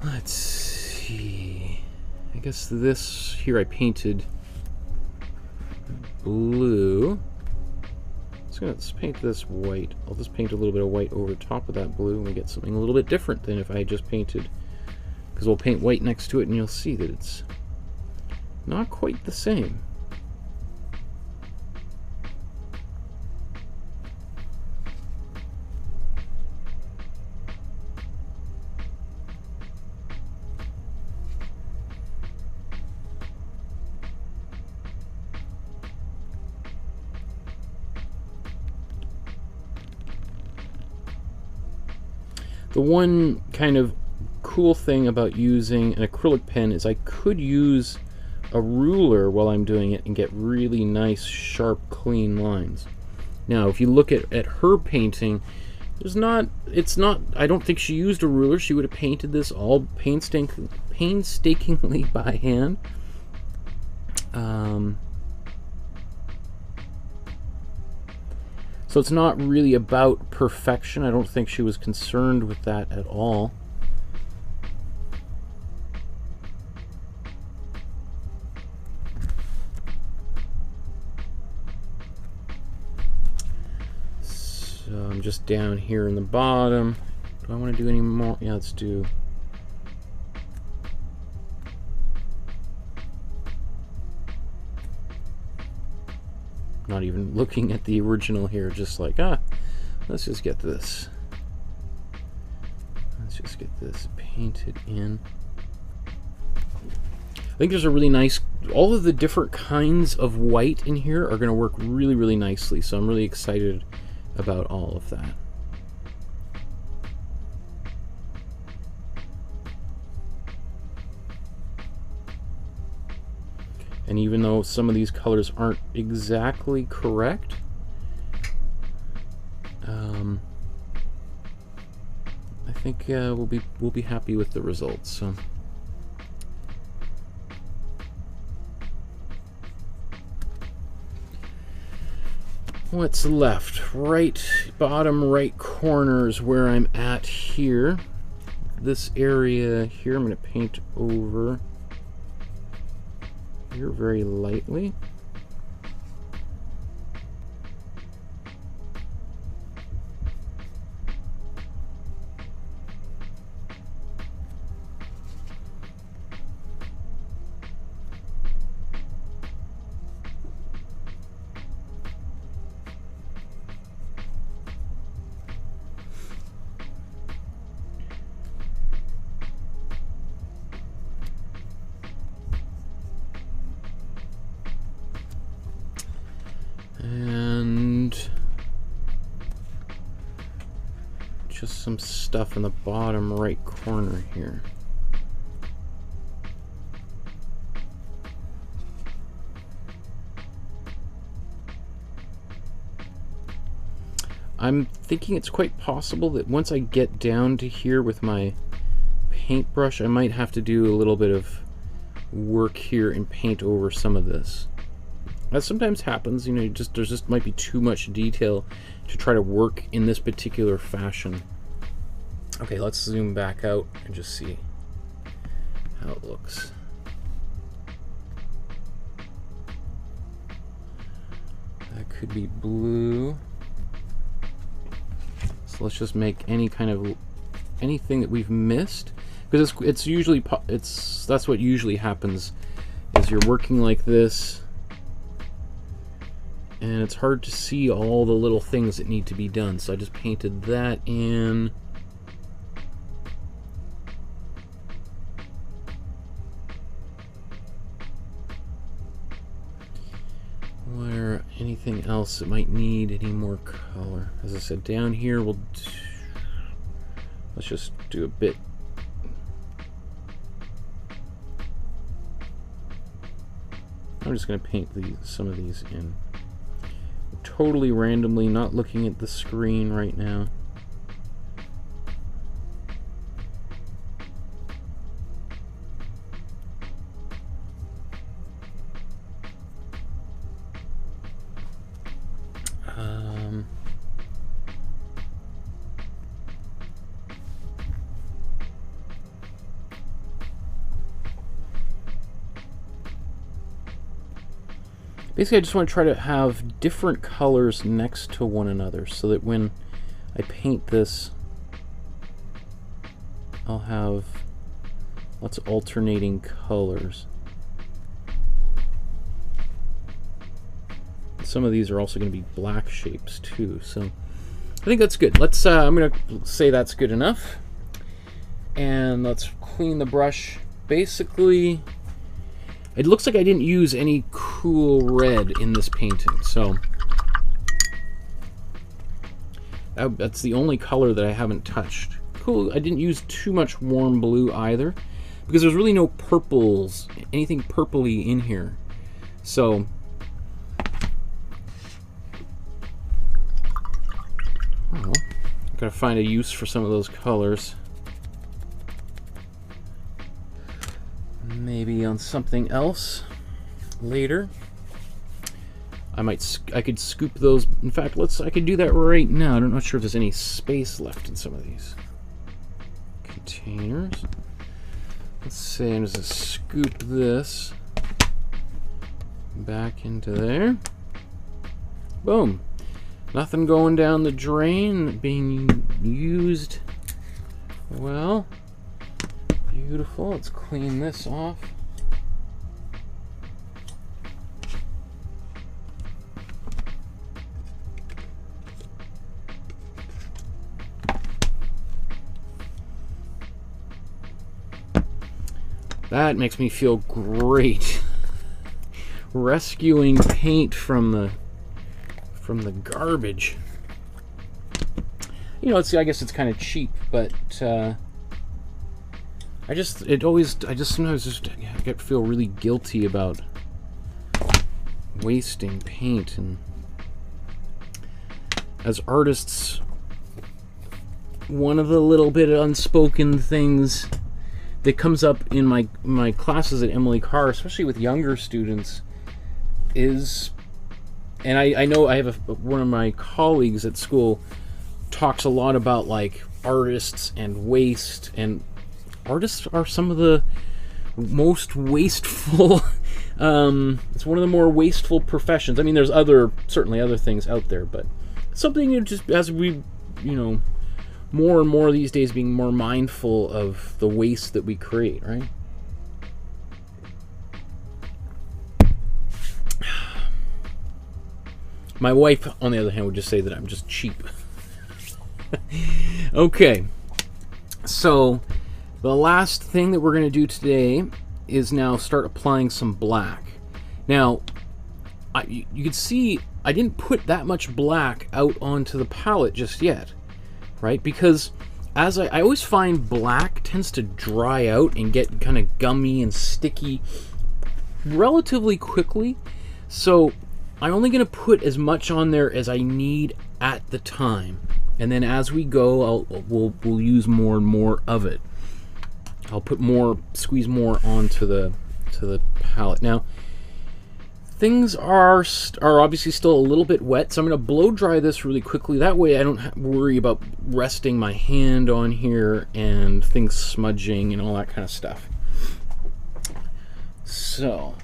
Speaker 1: let's see, I guess this here I painted blue. Let's paint this white. I'll just paint a little bit of white over top of that blue and we get something a little bit different than if I had just painted, because we'll paint white next to it and you'll see that it's not quite the same. The one kind of cool thing about using an acrylic pen is I could use a ruler while I'm doing it and get really nice, sharp, clean lines. Now, if you look at her painting, I don't think she used a ruler. She would have painted this all painstakingly by hand. So it's not really about perfection. I don't think she was concerned with that at all. So I'm just down here in the bottom. Do I want to do any more? Yeah, let's do. Not even looking at the original here, just like, let's just get this. Let's just get this painted in. I think there's a really nice, all of the different kinds of white in here are going to work really, really nicely. So I'm really excited about all of that. And even though some of these colors aren't exactly correct, I think we'll be happy with the results. So what's left? Right bottom right corner is where I'm at here. This area here I'm going to paint over here very lightly. And just some stuff in the bottom right corner here. I'm thinking it's quite possible that once I get down to here with my paintbrush, I might have to do a little bit of work here and paint over some of this. That sometimes happens, you know, there just might be too much detail to try to work in this particular fashion. Okay, let's zoom back out and just see how it looks. That could be blue. So let's just make any kind of anything that we've missed, because it's usually that's what usually happens, is you're working like this and it's hard to see all the little things that need to be done. So I just painted that in. Where anything else that might need any more color? As I said, down here let's just do a bit. I'm just going to paint some of these in totally randomly, not looking at the screen right now. Basically, I just want to try to have different colors next to one another so that when I paint this, I'll have lots of alternating colors. Some of these are also going to be black shapes too, so I think that's good. Let's I'm going to say that's good enough, and let's clean the brush. Basically, it looks like I didn't use any cool red in this painting, so that's the only color that I haven't touched. Cool, I didn't use too much warm blue either, because there's really no purples, anything purpley in here. So I've got to find a use for some of those colors. Maybe on something else later. I could scoop those. In fact, I could do that right now. I'm not sure if there's any space left in some of these containers. Let's see, I'm just going to scoop this back into there. Boom. Nothing going down the drain, being used well. Beautiful. Let's clean this off. That makes me feel great. Rescuing paint from the garbage. You know, I guess it's kind of cheap, but I just sometimes feel really guilty about wasting paint. And as artists, one of the little bit of unspoken things that comes up in my classes at Emily Carr, especially with younger students, is, and I know I have one of my colleagues at school talks a lot about like artists and waste, and artists are some of the most wasteful it's one of the more wasteful professions. I mean, there's certainly other things out there, but something just as we, more and more these days, being more mindful of the waste that we create, right? My wife, on the other hand, would just say that I'm just cheap. Okay, so the last thing that we're going to do today is now start applying some black. Now, you can see I didn't put that much black out onto the palette just yet, right? Because as I always find black tends to dry out and get kind of gummy and sticky relatively quickly. So I'm only going to put as much on there as I need at the time, and then as we go, we'll use more and more of it. I'll put more, squeeze more onto the palette. Now, things are obviously still a little bit wet, so I'm going to blow dry this really quickly. That way I don't worry about resting my hand on here and things smudging and all that kind of stuff. So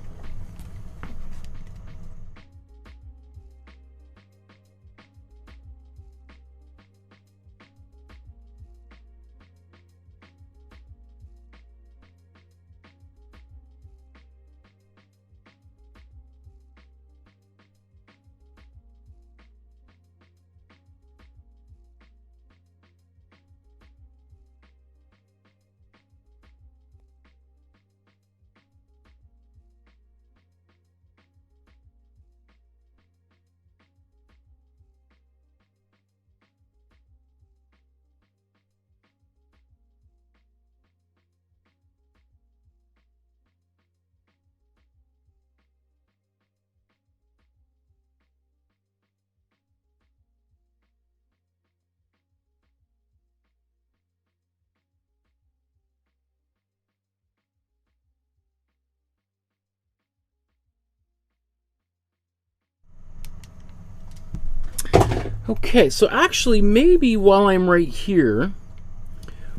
Speaker 1: okay, so actually maybe while I'm right here,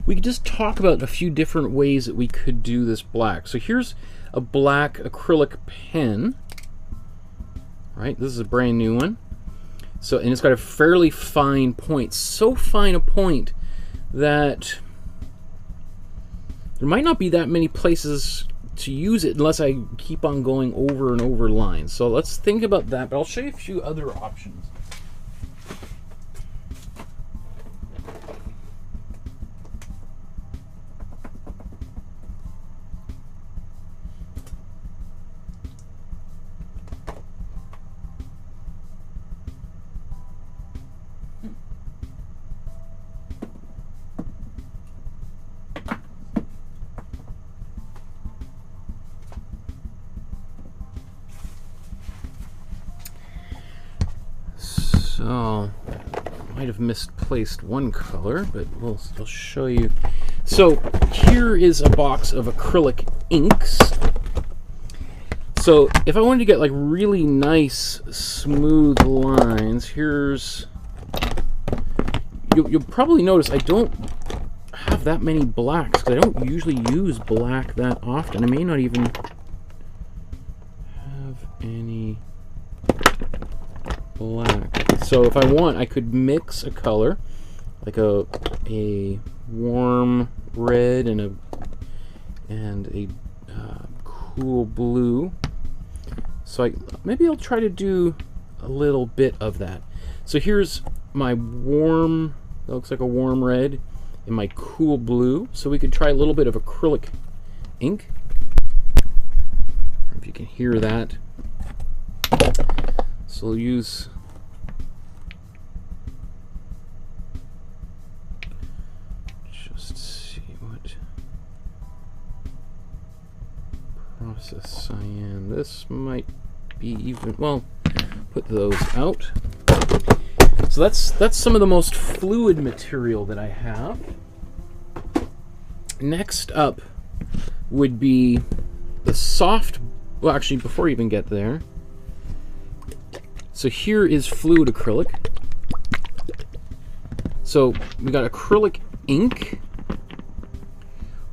Speaker 1: we could just talk about a few different ways that we could do this black. So here's a black acrylic pen. right? This is a brand new one. So, and it's got a fairly fine point. So fine a point that there might not be that many places to use it unless I keep on going over and over lines. So let's think about that, but I'll show you a few other options. So, might have misplaced one color, but I'll show you. So, here is a box of acrylic inks. So, if I wanted to get like really nice, smooth lines, here's... You'll probably notice I don't have that many blacks, because I don't usually use black that often. I may not even have any black. So if I want, I could mix a color, like a warm red and a cool blue. So maybe I'll try to do a little bit of that. So here's my warm, that looks like a warm red, and my cool blue. So we could try a little bit of acrylic ink. I don't know if you can hear that. So we'll use process cyan. This might be even, well, put those out. So that's some of the most fluid material that I have. Next up would be the soft, well actually before you even get there, so here is fluid acrylic. So we got acrylic ink,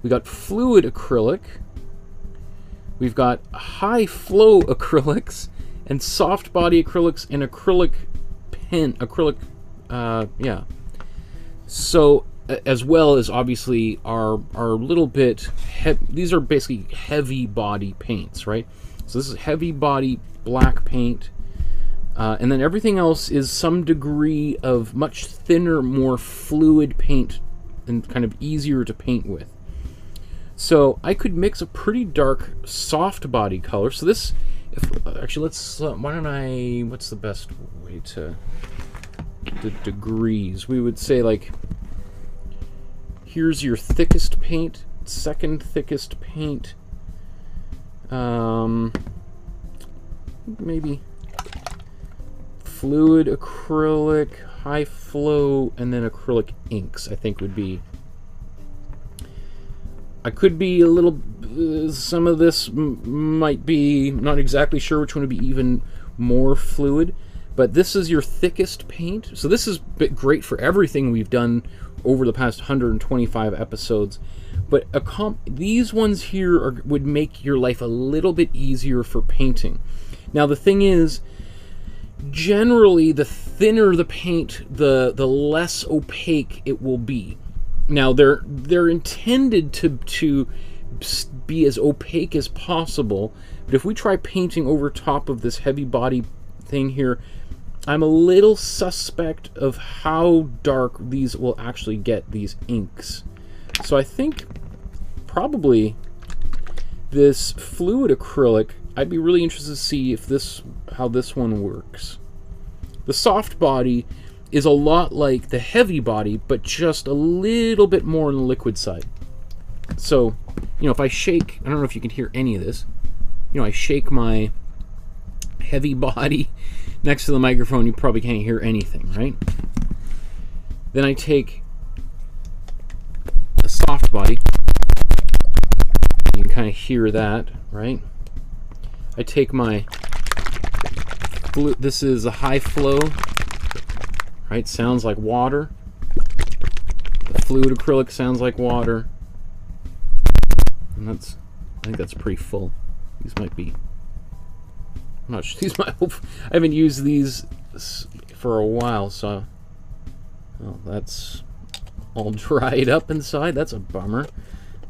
Speaker 1: we got fluid acrylic, we've got high flow acrylics and soft body acrylics and acrylic pen, yeah. So as well as obviously our little bit, these are basically heavy body paints, right? So this is heavy body black paint. And then everything else is some degree of much thinner, more fluid paint and kind of easier to paint with. So I could mix a pretty dark soft body color. So this, actually let's, why don't I, what's the best way to, the degrees? We would say like, here's your thickest paint, second thickest paint, maybe fluid acrylic, high flow, and then acrylic inks, I think would be. I could be a little, some of this might be, not exactly sure which one would be even more fluid, but this is your thickest paint. So this is great for everything we've done over the past 125 episodes. But these ones here would make your life a little bit easier for painting. Now the thing is, generally the thinner the paint, the less opaque it will be. Now they're intended to be as opaque as possible, but if we try painting over top of this heavy body thing here, I'm a little suspect of how dark these will actually get, these inks. So I think probably this fluid acrylic, I'd be really interested to see if how this one works. The soft body is a lot like the heavy body, but just a little bit more on the liquid side. So, you know, if I shake, I don't know if you can hear any of this, you know, I shake my heavy body next to the microphone, you probably can't hear anything, right? Then I take a soft body, you can kind of hear that, right? I take my, this is a high flow, right? Sounds like water. The fluid acrylic sounds like water. And I think that's pretty full. These might be I'm not sure. I haven't used these for a while, so well, that's all dried up inside. That's a bummer.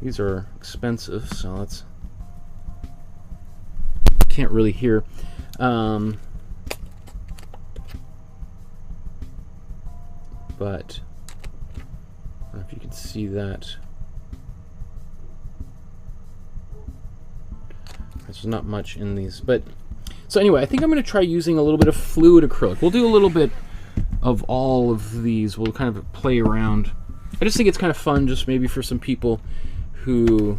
Speaker 1: These are expensive, so that's can't really hear. But I don't know if you can see that. There's not much in these, but so anyway, I think I'm going to try using a little bit of fluid acrylic. We'll do a little bit of all of these. We'll kind of play around. I just think it's kind of fun, just maybe for some people who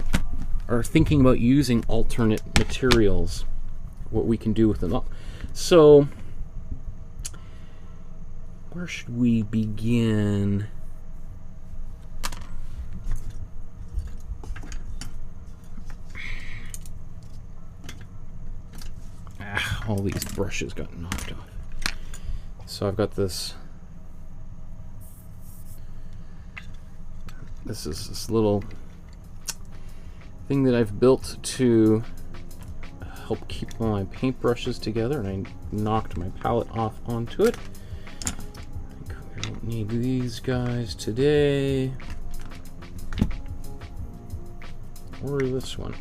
Speaker 1: are thinking about using alternate materials, what we can do with them. So where should we begin? All these brushes got knocked off. So I've got this. This is this little thing that I've built to help keep my paintbrushes together, and I knocked my palette off onto it. I don't need these guys today. Or this one.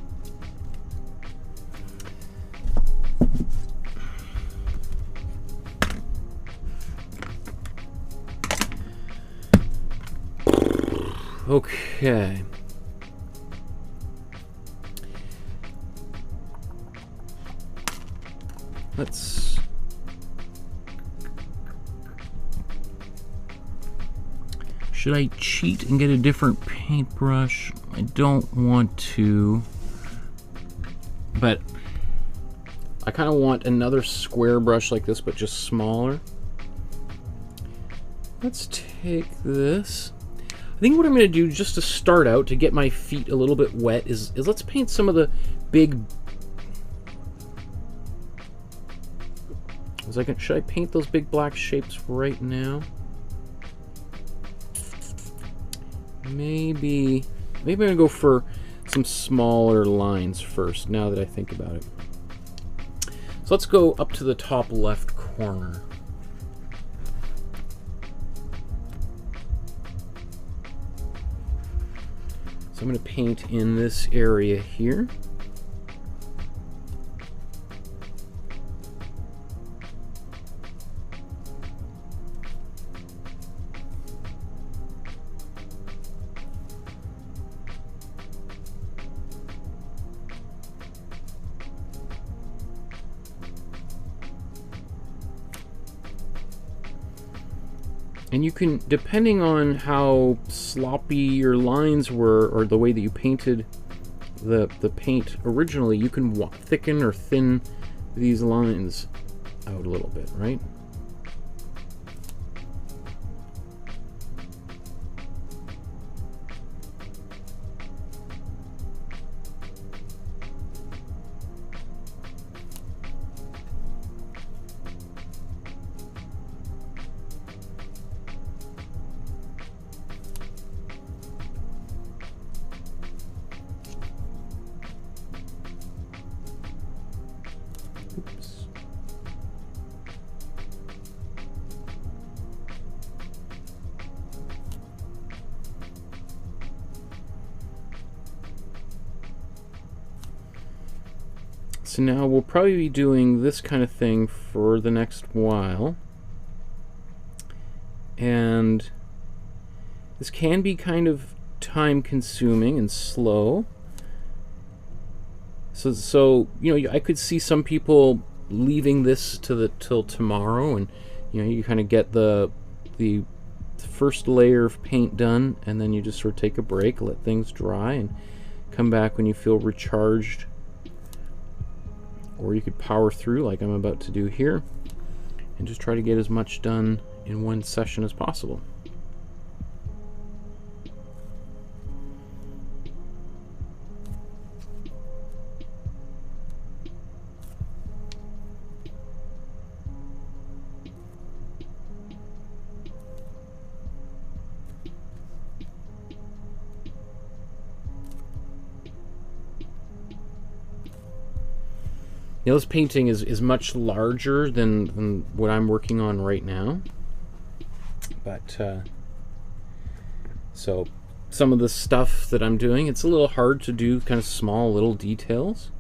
Speaker 1: Okay. Let's should I cheat and get a different paintbrush? I don't want to, but I kind of want another square brush like this, but just smaller. Let's take this. I think what I'm going to do just to start out, to get my feet a little bit wet, is let's paint some of the big... Should I paint those big black shapes right now? Maybe I'm going to go for some smaller lines first, now that I think about it. So let's go up to the top left corner. So I'm going to paint in this area here. And you can, depending on how sloppy your lines were, or the way that you painted the paint originally, you can thicken or thin these lines out a little bit, right? So now we'll probably be doing this kind of thing for the next while. And this can be kind of time consuming and slow. So you know, I could see some people leaving this till tomorrow, and you know, you kind of get the first layer of paint done, and then you just sort of take a break, let things dry, and come back when you feel recharged. Or you could power through like I'm about to do here and just try to get as much done in one session as possible. You know, this painting is much larger than what I'm working on right now. But, so some of the stuff that I'm doing, it's a little hard to do kind of small little details.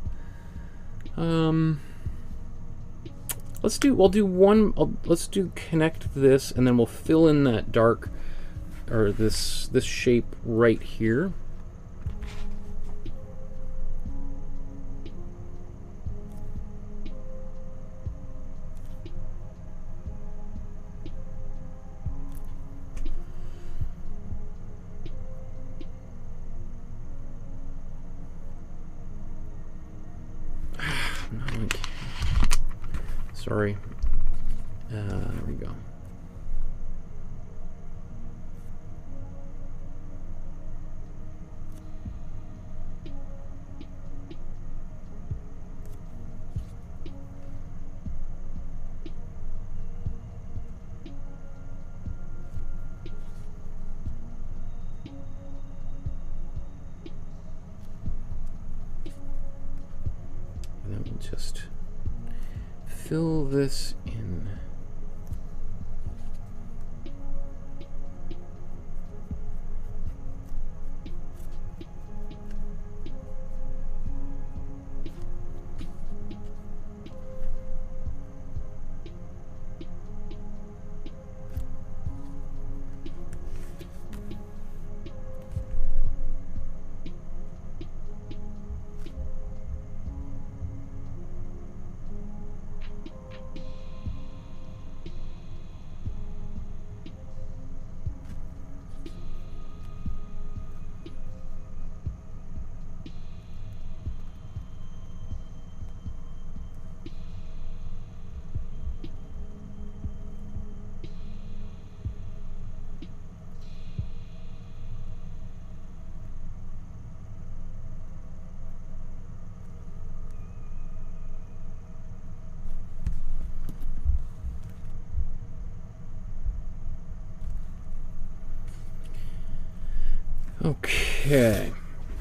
Speaker 1: Let's do connect this, and then we'll fill in that dark, or this shape right here. Sorry. There we go. And then we'll just fill this in. Okay,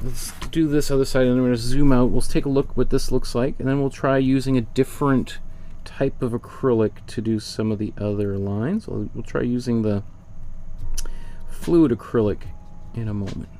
Speaker 1: let's do this other side, and I'm going to zoom out. We'll take a look what this looks like, and then we'll try using a different type of acrylic to do some of the other lines. We'll try using the fluid acrylic in a moment.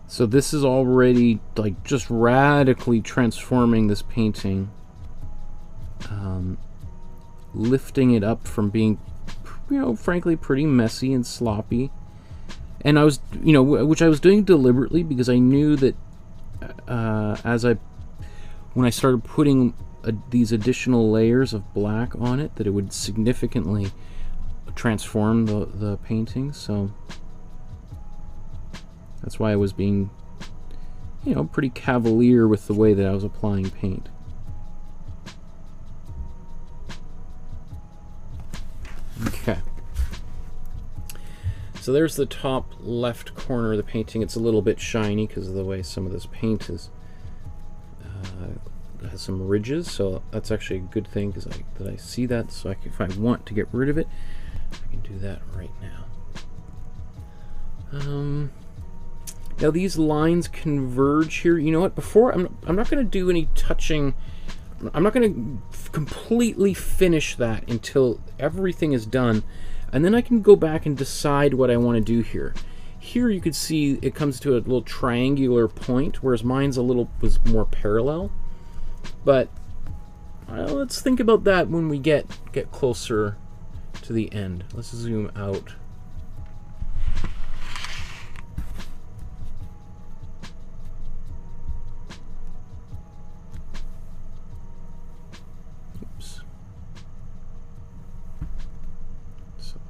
Speaker 1: So this is already like just radically transforming this painting, lifting it up from being, you know, frankly pretty messy and sloppy. And I was, you know, which I was doing deliberately because I knew that when I started putting these additional layers of black on it, that it would significantly transform the painting. So that's why I was being, you know, pretty cavalier with the way that I was applying paint. Okay. So there's the top left corner of the painting. It's a little bit shiny because of the way some of this paint is has some ridges, so that's actually a good thing because I see that. So if I want to get rid of it, I can do that right now. Now these lines converge here. You know what? Before I'm not going to do any touching. I'm not going to completely finish that until everything is done, and then I can go back and decide what I want to do here. Here you can see it comes to a little triangular point, whereas mine's was more parallel. But let's think about that when we get closer to the end. Let's zoom out.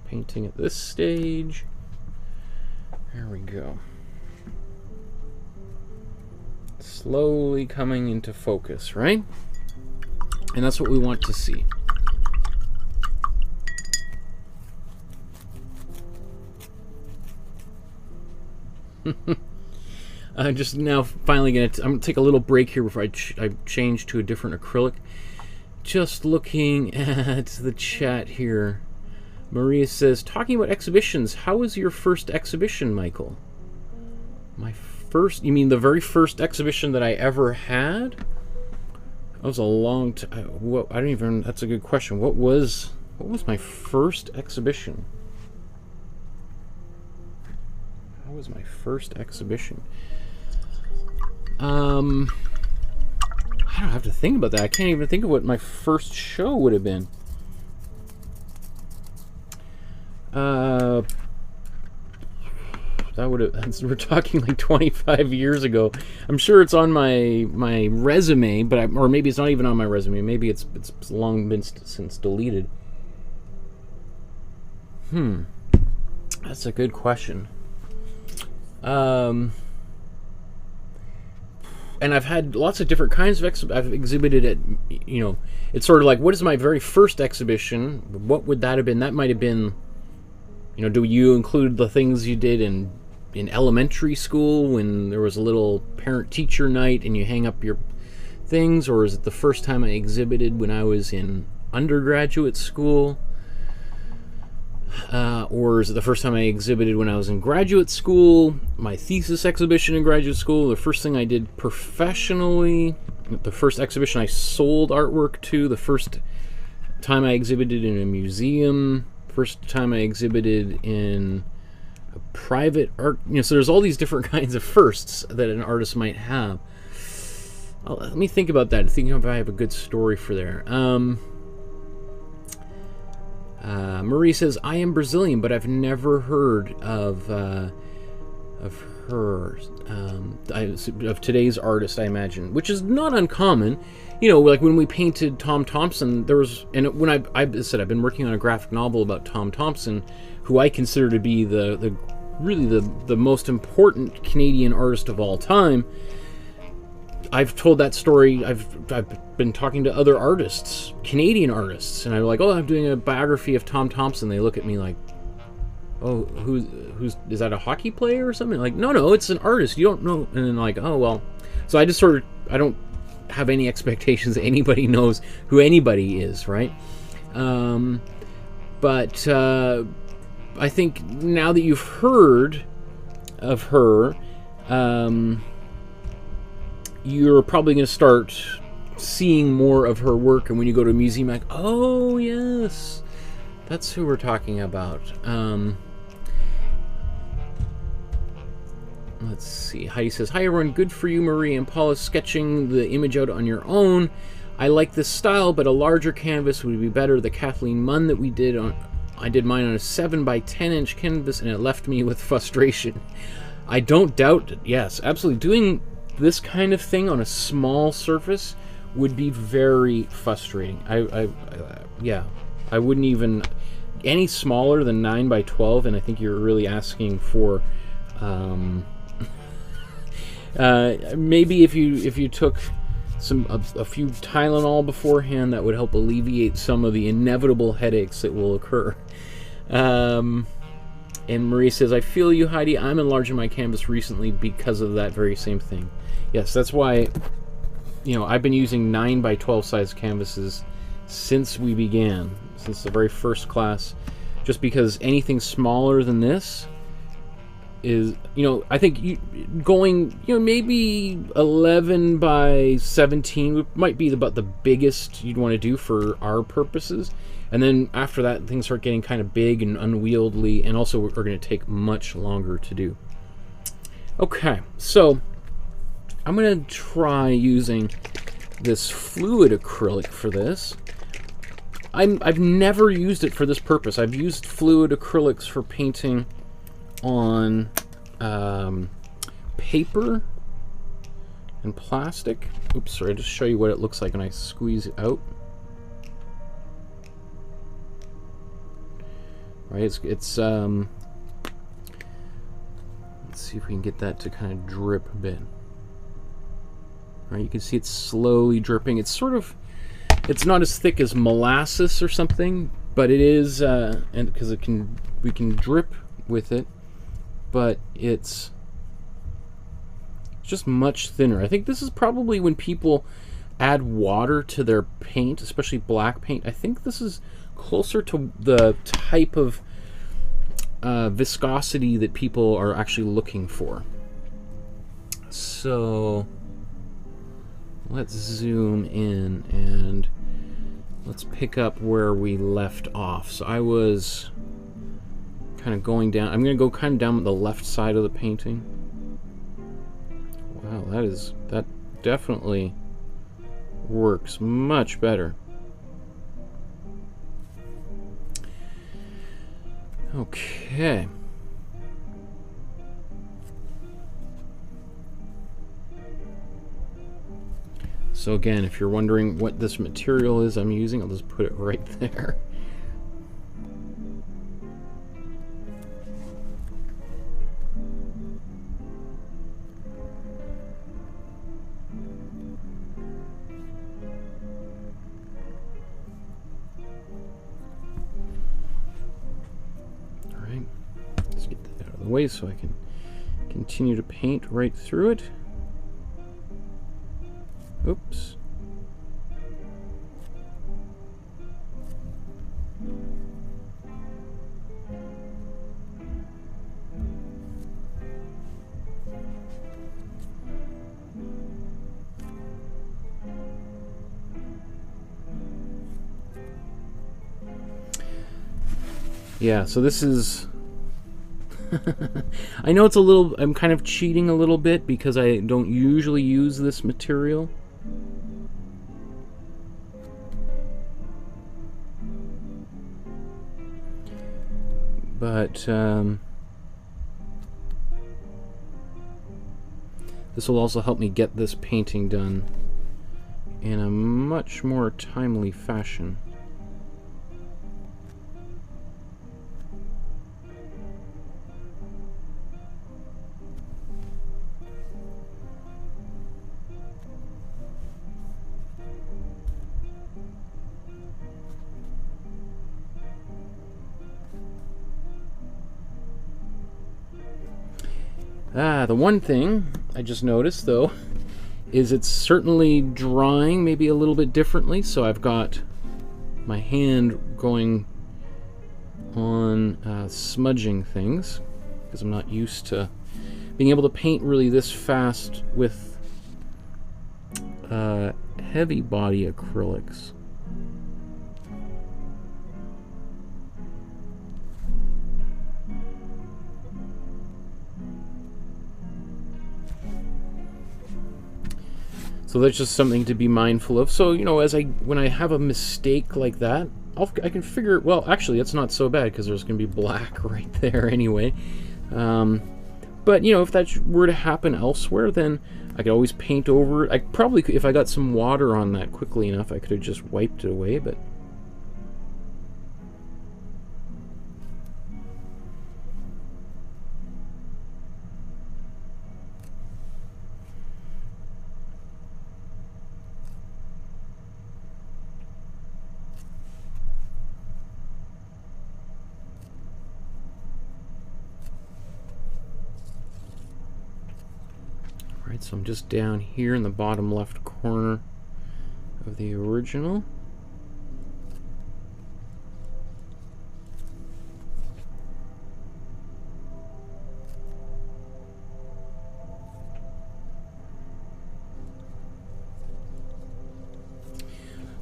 Speaker 1: Painting at this stage. There we go. Slowly coming into focus, right? And that's what we want to see. I'm just now finally I'm gonna take a little break here before I change to a different acrylic. Just looking at the chat here. Maria says, talking about exhibitions, how was your first exhibition, Michael? My first? You mean the very first exhibition that I ever had? That was a long time. Well, I don't even. That's a good question. What was my first exhibition? How was my first exhibition? I don't have to think about that. I can't even think of what my first show would have been. We're talking like 25 years ago. I'm sure it's on my resume, but or maybe it's not even on my resume. Maybe it's long been since deleted. That's a good question. And I've had lots of different kinds of I've exhibited at, you know, it's sort of like, what is my very first exhibition? What would that have been? That might have been, you know, do you include the things you did in elementary school when there was a little parent-teacher night and you hang up your things? Or is it the first time I exhibited when I was in undergraduate school? Or is it the first time I exhibited when I was in graduate school? My thesis exhibition in graduate school, the first thing I did professionally, the first exhibition I sold artwork to, the first time I exhibited in a museum, first time I exhibited in a private art, you know, so there's all these different kinds of firsts that an artist might have. Let me think about that, thinking if I have a good story for there. Marie says, I am Brazilian, but I've never heard of her, of today's artist, I imagine, which is not uncommon. You know, like when we painted Tom Thompson, there was, and when I said I've been working on a graphic novel about Tom Thompson, who I consider to be really the most important Canadian artist of all time. I've told that story. I've been talking to other artists, Canadian artists, and I'm like, oh, I'm doing a biography of Tom Thompson. They look at me like, oh, who's is that, a hockey player or something? Like, no, it's an artist. You don't know. And then like, oh well. So I just sort of, I don't have any expectations that anybody knows who anybody is, right? But I think now that you've heard of her, you're probably going to start seeing more of her work, and when you go to a museum, like, oh yes, that's who we're talking about. Let's see. Heidi says, hi everyone, good for you, Marie and Paula, sketching the image out on your own. I like this style, but a larger canvas would be better. The Kathleen Munn that we did I did mine on a 7 by 10 inch canvas, and it left me with frustration. I don't doubt it. Yes, absolutely. Doing this kind of thing on a small surface would be very frustrating. Yeah, I wouldn't even, any smaller than 9 by 12, and I think you're really asking for, maybe if you took a few Tylenol beforehand, that would help alleviate some of the inevitable headaches that will occur. And Marie says, I feel you, Heidi. I'm enlarging my canvas recently because of that very same thing. Yes, that's why, you know, I've been using 9 by 12 size canvases since we began, since the very first class, just because anything smaller than this is, you know, I think going, you know, maybe 11 by 17 might be about the biggest you'd want to do for our purposes. And then after that, things start getting kind of big and unwieldy, and also are going to take much longer to do. Okay, so I'm going to try using this fluid acrylic for this. I've never used it for this purpose. I've used fluid acrylics for painting on paper and plastic. Oops, sorry, I'll just show you what it looks like when I squeeze it out. Right, it's let's see if we can get that to kind of drip a bit. Right, you can see it's slowly dripping. It's sort of, It's not as thick as molasses or something, but it is, and because we can drip with it, but it's just much thinner. I think this is probably when people add water to their paint, especially black paint. I think this is closer to the type of viscosity that people are actually looking for. So let's zoom in and let's pick up where we left off. So I was kind of going down. I'm going to go kind of down the left side of the painting. Wow, that definitely works much better. Okay. So again, if you're wondering what this material is I'm using, I'll just put it right there. All right, let's get that out of the way so I can continue to paint right through it. Oops. Yeah, so this is I know it's a little, I'm kind of cheating a little bit because I don't usually use this material. But this will also help me get this painting done in a much more timely fashion. The one thing I just noticed, though, is it's certainly drying maybe a little bit differently. So I've got my hand going on smudging things because I'm not used to being able to paint really this fast with heavy body acrylics. So that's just something to be mindful of. So, you know, when I have a mistake like that, I can figure, well, actually, it's not so bad because there's going to be black right there anyway. But, you know, if that were to happen elsewhere, then I could always paint over it. I probably could, if I got some water on that quickly enough, I could have just wiped it away, but... Alright, so I'm just down here in the bottom left corner of the original.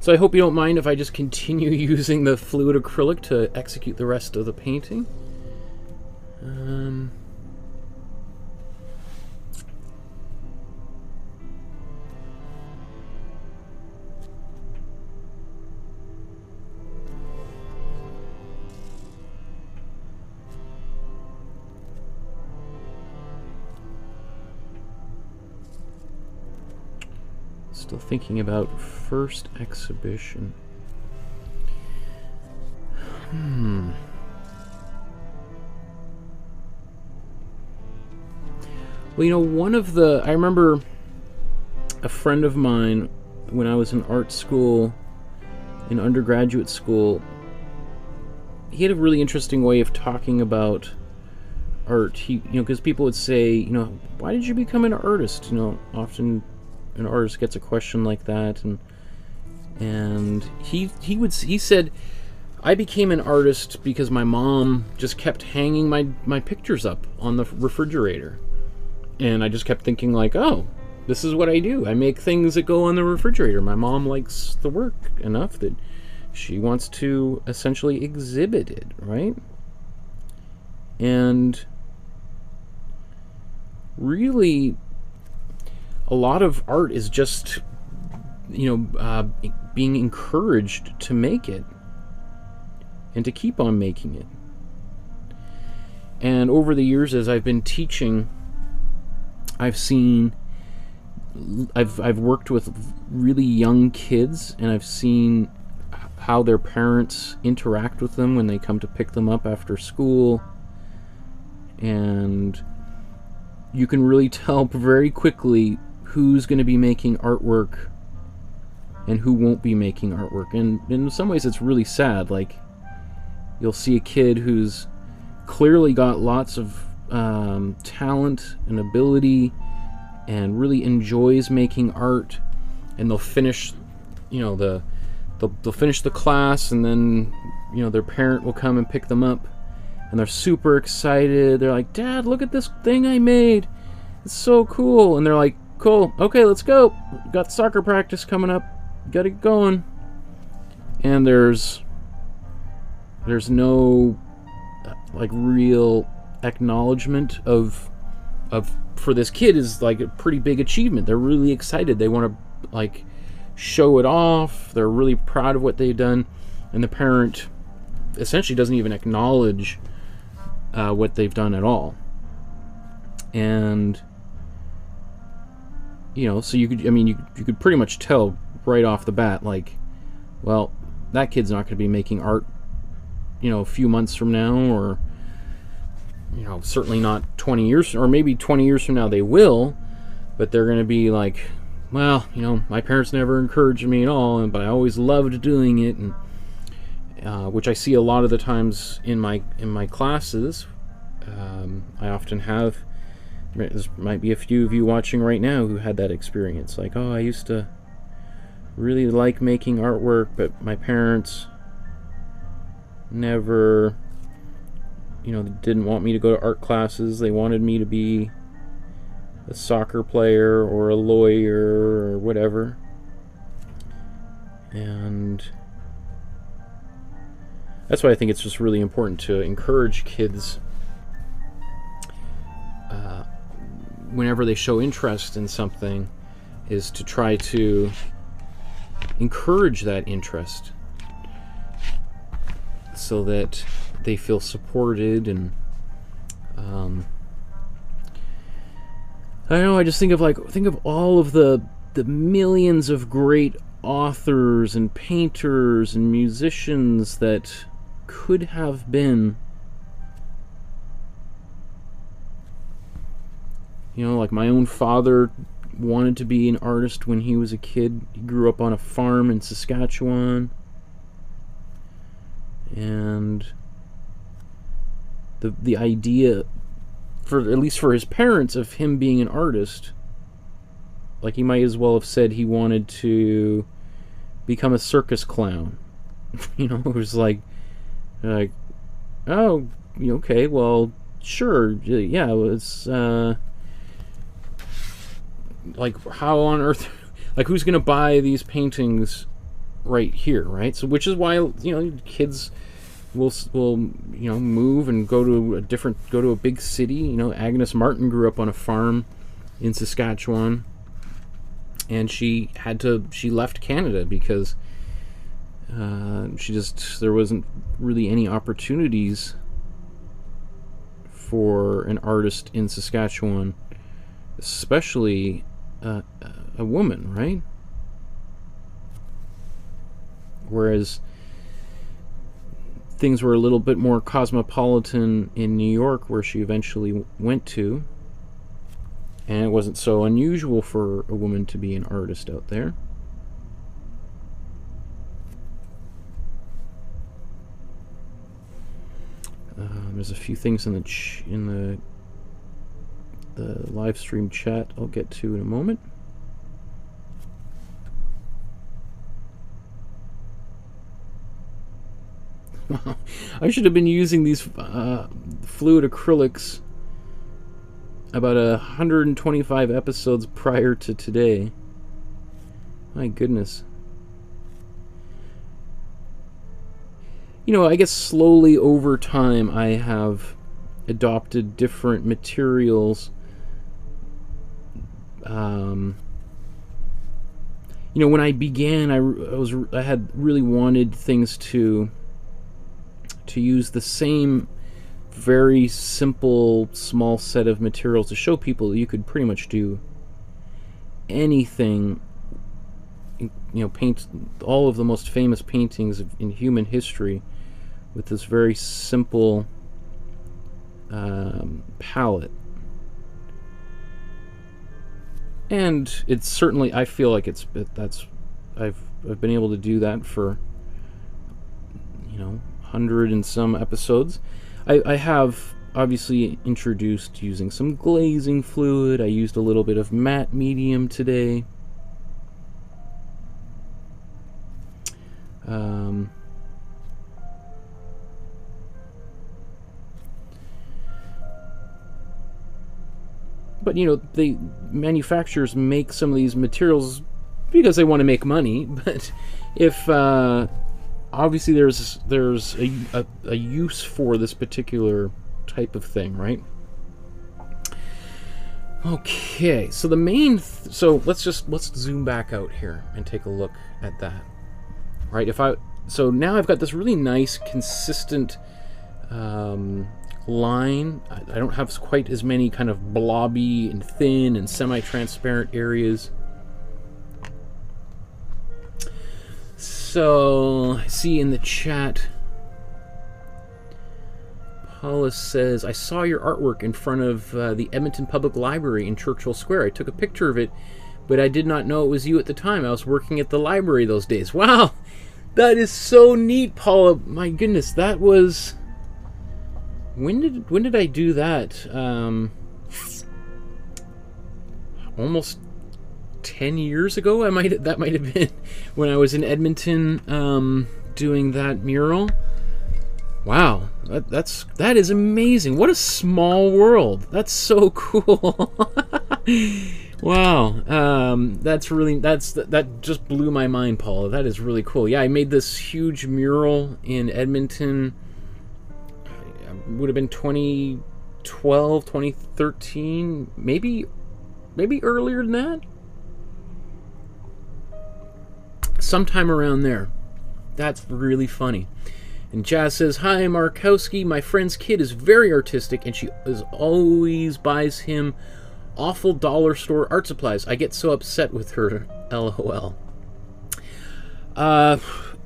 Speaker 1: So I hope you don't mind if I just continue using the fluid acrylic to execute the rest of the painting. Still thinking about first exhibition. Well, you know, I remember a friend of mine when I was in art school in undergraduate school, he had a really interesting way of talking about art. He, because people would say, why did you become an artist? Often an artist gets a question like that, and he said, I became an artist because my mom just kept hanging my pictures up on the refrigerator, and I just kept thinking like, oh, this is what I do. I make things that go on the refrigerator. My mom likes the work enough that she wants to essentially exhibit it, right? And really, a lot of art is just, being encouraged to make it and to keep on making it. And over the years, as I've been teaching, I've worked with really young kids, and I've seen how their parents interact with them when they come to pick them up after school. And you can really tell very quickly who's going to be making artwork and who won't be making artwork. And in some ways it's really sad. Like, you'll see a kid who's clearly got lots of talent and ability and really enjoys making art, and they'll finish, they'll finish the class, and then their parent will come and pick them up, and they're super excited. They're like, Dad, look at this thing I made, it's so cool. And they're like, cool, okay, let's go, we've got soccer practice coming up, gotta get going. And there's no like real acknowledgement of for this kid is like a pretty big achievement. They're really excited, they want to like show it off, they're really proud of what they've done, and the parent essentially doesn't even acknowledge what they've done at all. And so you could pretty much tell right off the bat, like, well, that kid's not going to be making art a few months from now, or certainly not 20 years, or maybe 20 years from now they will, but they're going to be like, well, my parents never encouraged me at all, but I always loved doing it. And which I see a lot of the times in my classes. I often have, there might be a few of you watching right now who had that experience, like, oh, I used to really like making artwork, but my parents never, didn't want me to go to art classes. They wanted me to be a soccer player or a lawyer or whatever. And that's why I think it's just really important to encourage kids, whenever they show interest in something, is to try to encourage that interest so that they feel supported. And I don't know, I just think of all of the millions of great authors and painters and musicians that could have been, like my own father wanted to be an artist when he was a kid. He grew up on a farm in Saskatchewan, and the idea, for at least for his parents, of him being an artist, like, he might as well have said he wanted to become a circus clown. It was like, oh, okay, well, sure, yeah, it's like, how on earth, like, who's gonna buy these paintings right here, right? So, which is why kids will move and go to a big city. Agnes Martin grew up on a farm in Saskatchewan, and she left Canada because there wasn't really any opportunities for an artist in Saskatchewan, especially a woman, right? Whereas things were a little bit more cosmopolitan in New York, where she eventually went to, and it wasn't so unusual for a woman to be an artist out there. There's a few things in the live stream chat I'll get to in a moment. Wow, I should have been using these fluid acrylics about 125 episodes prior to today. My goodness. You know, I guess slowly over time I have adopted different materials. You know, when I began, I had really wanted things to use the same very simple small set of materials to show people that you could pretty much do anything. You know, paint all of the most famous paintings in human history with this very simple palette. And it's certainly, I feel like I've been able to do that for, you know, 100 and some episodes. I have obviously introduced using some glazing fluid. I used a little bit of matte medium today. But you know, the manufacturers make some of these materials because they want to make money. But if obviously there's a use for this particular type of thing, right? Okay, so the main so let's zoom back out here and take a look at that. Right, so now I've got this really nice consistent line. I don't have quite as many kind of blobby and thin and semi-transparent areas. So I see in the chat, Paula says, I saw your artwork in front of the Edmonton Public Library in Churchill Square. I took a picture of it, but I did not know it was you at the time. I was working at the library those days. Wow, that is so neat, Paula. My goodness, that was... When did I do that? Almost 10 years ago. That might have been when I was in Edmonton doing that mural. Wow, that is amazing. What a small world. That's so cool. Wow, that just blew my mind, Paula. That is really cool. Yeah, I made this huge mural in Edmonton. It would have been 2012, 2013, maybe earlier than that. Sometime around there. That's really funny. And Jazz says, hi, Markowsky. My friend's kid is very artistic, and she always buys him awful dollar store art supplies. I get so upset with her. LOL.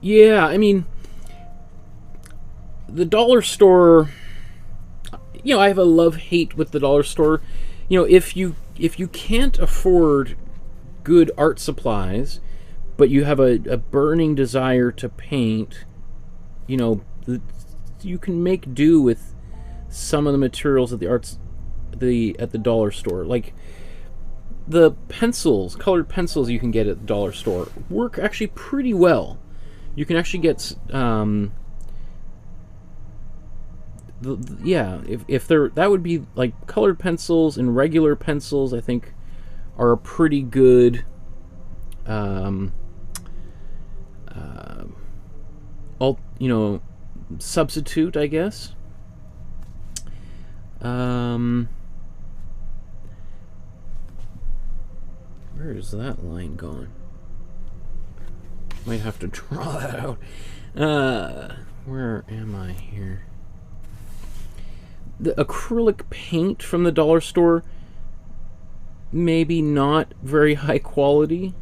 Speaker 1: Yeah, I mean, the dollar store, you know, I have a love-hate with the dollar store. You know, if you can't afford good art supplies, but you have a burning desire to paint, you know, you can make do with some of the materials at the dollar store. Like the pencils, colored pencils you can get at the dollar store work actually pretty well. You can actually get yeah, if they're, that would be like colored pencils and regular pencils, I think are a pretty good you know, substitute, I guess. Where is that line going? Might have to draw that out. Where am I here? The acrylic paint from the dollar store, maybe not very high quality.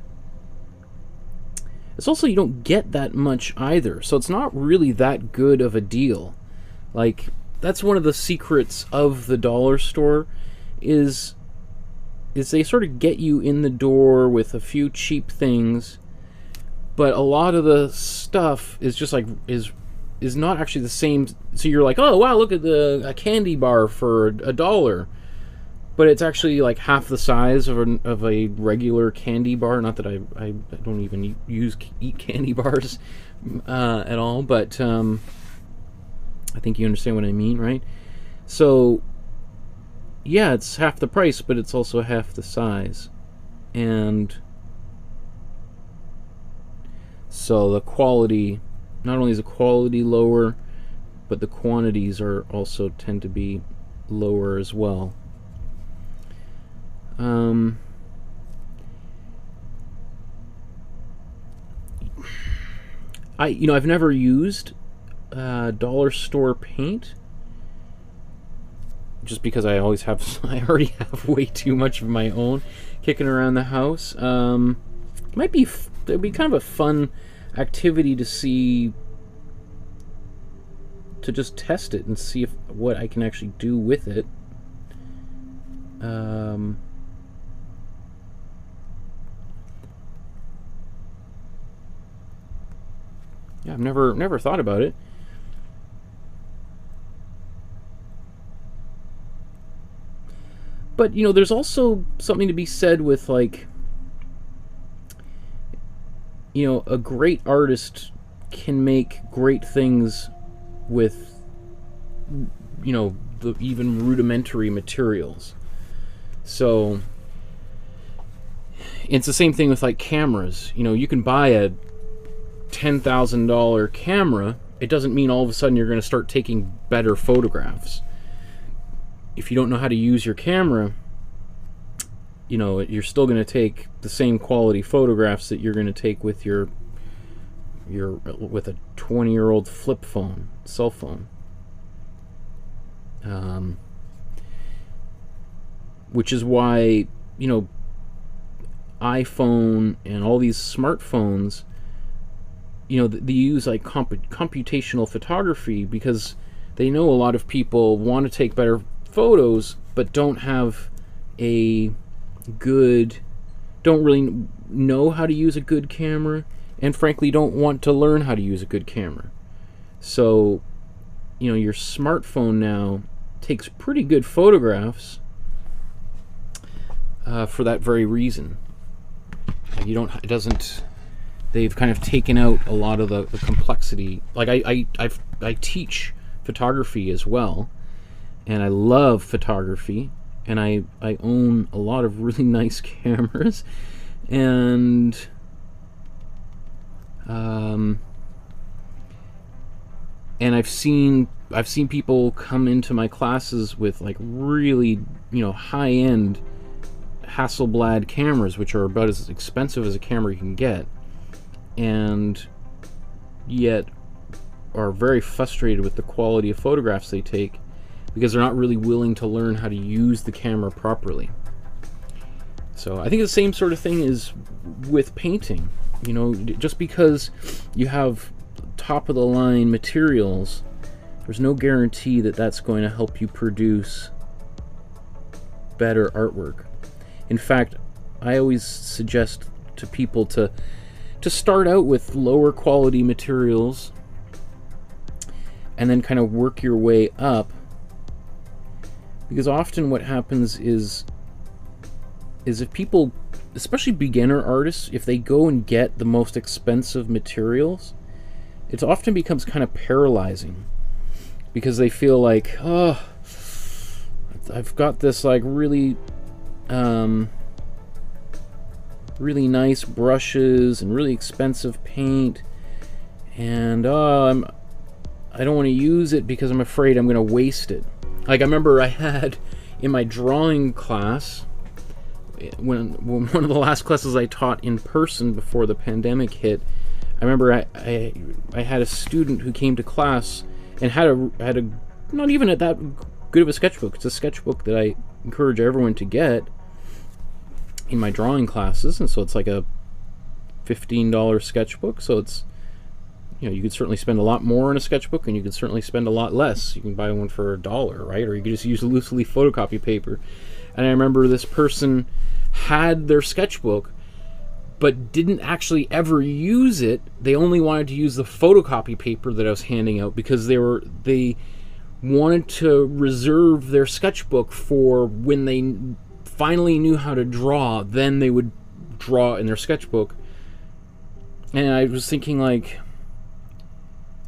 Speaker 1: It's also, you don't get that much either, so it's not really that good of a deal. Like, that's one of the secrets of the dollar store, is they sort of get you in the door with a few cheap things, but a lot of the stuff is just like, is is not actually the same. So you're like, oh wow, look at a candy bar for $1, but it's actually like half the size of a regular candy bar. Not that I don't even eat candy bars at all, but I think you understand what I mean, right? So yeah, it's half the price, but it's also half the size, and so the quality, not only is the quality lower, but the quantities are also tend to be lower as well. I've never used dollar store paint, just because I always have, I already have way too much of my own kicking around the house. It'd be kind of a fun activity to see, to just test it and see what I can actually do with it. Yeah, I've never thought about it. But there's also something to be said with, like, a great artist can make great things with the even rudimentary materials. So it's the same thing with, like, cameras. You can buy a $10,000 camera. It doesn't mean all of a sudden you're going to start taking better photographs. If you don't know how to use your camera, you're still going to take the same quality photographs that you're going to take with with a 20-year-old flip phone, cell phone. Which is why, iPhone and all these smartphones, they use, like, computational photography, because they know a lot of people want to take better photos but don't really know how to use a good camera, and frankly don't want to learn how to use a good camera. So your smartphone now takes pretty good photographs for that very reason. They've kind of taken out a lot of the complexity. Like, I teach photography as well, and I love photography, and I own a lot of really nice cameras, and I've seen people come into my classes with, like, really high-end Hasselblad cameras, which are about as expensive as a camera you can get, and yet are very frustrated with the quality of photographs they take, because they're not really willing to learn how to use the camera properly. So I think the same sort of thing is with painting. Just because you have top-of-the-line materials, there's no guarantee that that's going to help you produce better artwork. In fact, I always suggest to people to start out with lower quality materials and then kind of work your way up, because often what happens is if people, especially beginner artists, if they go and get the most expensive materials, it often becomes kind of paralyzing, because they feel like, oh, I've got this, like, really nice brushes and really expensive paint, and I don't want to use it because I'm afraid I'm going to waste it. Like, I remember I had in my drawing class, when one of the last classes I taught in person before the pandemic hit, I remember I had a student who came to class and had a not even that good of a sketchbook. It's a sketchbook that I encourage everyone to get in my drawing classes, and so it's like a $15 sketchbook. So it's, you could certainly spend a lot more on a sketchbook, and you could certainly spend a lot less. You can buy one for $1, right? Or you could just use loose leaf photocopy paper. And I remember this person had their sketchbook, but didn't actually ever use it. They only wanted to use the photocopy paper that I was handing out because they wanted to reserve their sketchbook for when they finally knew how to draw. Then they would draw in their sketchbook. And I was thinking, like,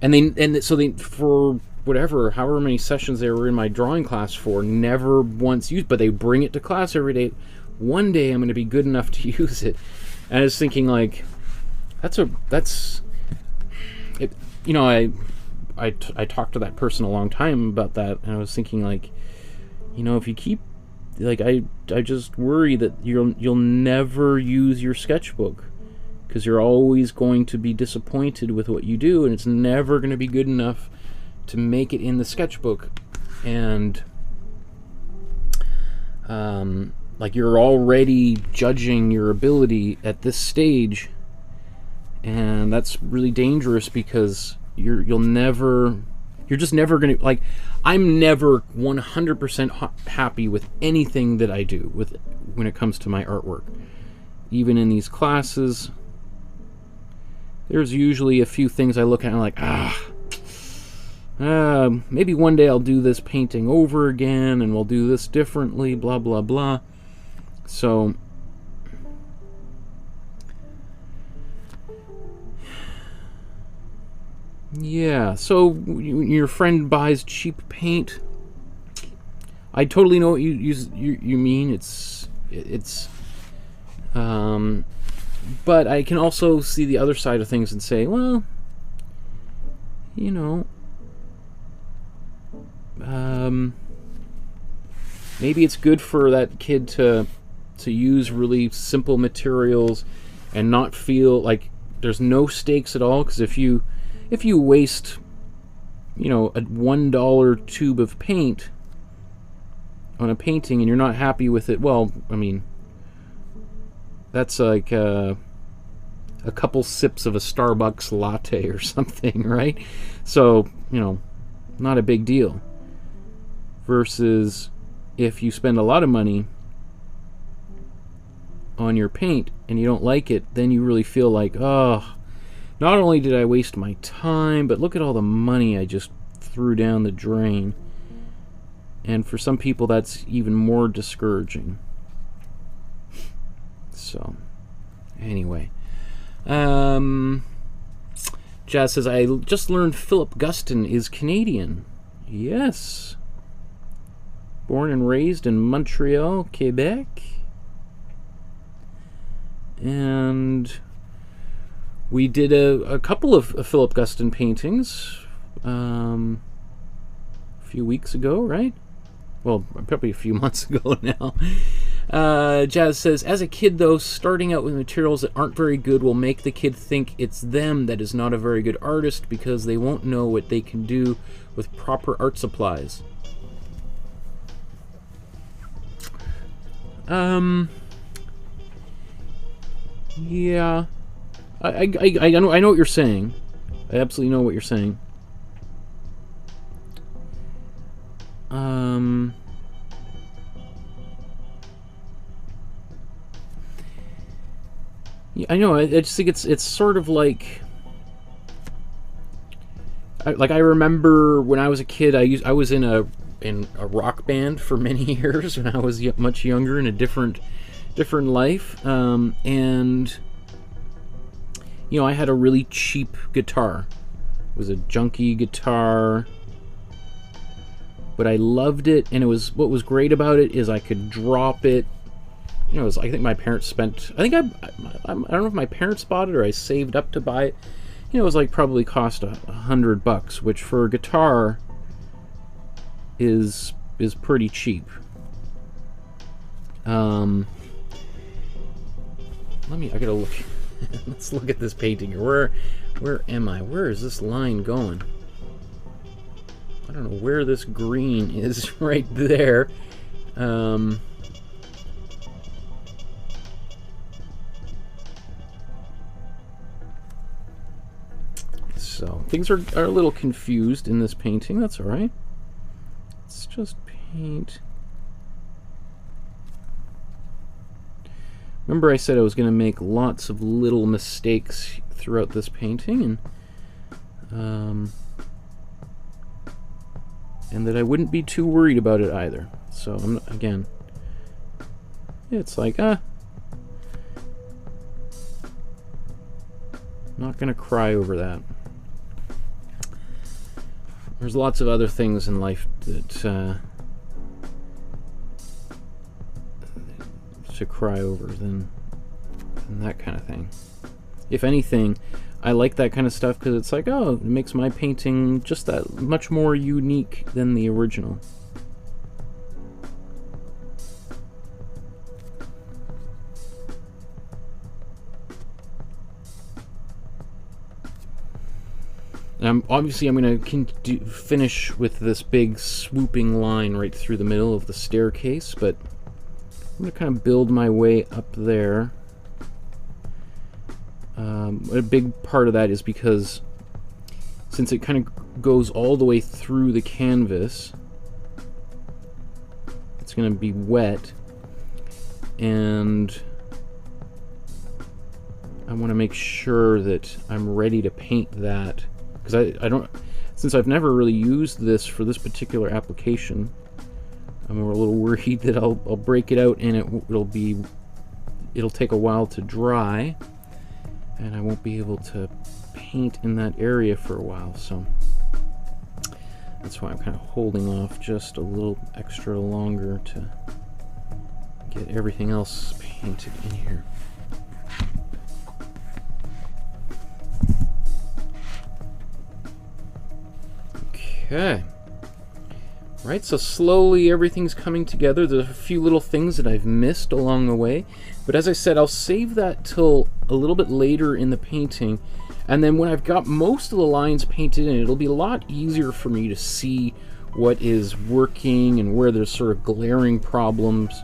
Speaker 1: so they for whatever, however many sessions they were in my drawing class for, never once used, but they bring it to class every day. One day I'm going to be good enough to use it. And I was thinking, like, you know, I talked to that person a long time about that, and I was thinking, like, you know, if you keep, like, I just worry that you'll never use your sketchbook, because you're always going to be disappointed with what you do, and it's never going to be good enough to make it in the sketchbook. And like, you're already judging your ability at this stage, and that's really dangerous, because you're just never gonna, like, I'm never 100% happy with anything that I do when it comes to my artwork. Even in these classes, there's usually a few things I look at and I'm like, maybe one day I'll do this painting over again, and we'll do this differently, blah blah blah. So yeah, so your friend buys cheap paint. I totally know what you mean. It's but I can also see the other side of things and say, well, you know, maybe it's good for that kid to use really simple materials and not feel like there's no stakes at all. Because if you waste, you know, a $1 tube of paint on a painting and you're not happy with it, well, I mean, that's like a couple sips of a Starbucks latte or something, right? So, you know, not a big deal. Versus if you spend a lot of money on your paint and you don't like it, then you really feel like, oh, not only did I waste my time, but look at all the money I just threw down the drain. And for some people, that's even more discouraging. So, anyway. Jazz says, I just learned Philip Guston is Canadian. Yes. Born and raised in Montreal, Quebec. And we did a couple of Philip Guston paintings a few weeks ago, right? Well, probably a few months ago now. Jazz says, as a kid, though, starting out with materials that aren't very good will make the kid think it's them that is not a very good artist, because they won't know what they can do with proper art supplies. Yeah. I know what you're saying. I absolutely know what you're saying. Yeah, I know. I just think it's sort of like I remember when I was a kid, I was in a rock band for many years when I was much younger, in a different life, and you know, I had a really cheap guitar. It was a junky guitar, but I loved it, and what was great about it is I could drop it. You know, I think my parents spent, I don't know if my parents bought it or I saved up to buy it. You know, it was like probably cost $100, which for a guitar is pretty cheap. I gotta look. Let's look at this painting here. Where am I? Where is this line going? I don't know where this green is. Right there. So things are a little confused in this painting. That's all right. Let's just paint. remember I said I was going to make lots of little mistakes throughout this painting, and that I wouldn't be too worried about it either. So again, it's like, not gonna cry over that. There's lots of other things in life that to cry over than that kind of thing. If anything, I like that kind of stuff because it's like, oh, it makes my painting just that much more unique than the original. Obviously, I'm going to finish with this big swooping line right through the middle of the staircase, but I'm going to kind of build my way up there. A big part of that is because since it kind of goes all the way through the canvas, it's going to be wet, and I want to make sure that I'm ready to paint that. Because I don't, since I've never really used this for this particular application, I'm a little worried that I'll break it out and it'll take a while to dry, and I won't be able to paint in that area for a while. So that's why I'm kind of holding off just a little extra longer to get everything else painted in here. Okay. Right, so slowly everything's coming together. There's a few little things that I've missed along the way, but as I said, I'll save that till a little bit later in the painting, and then when I've got most of the lines painted in, it'll be a lot easier for me to see what is working and where there's sort of glaring problems.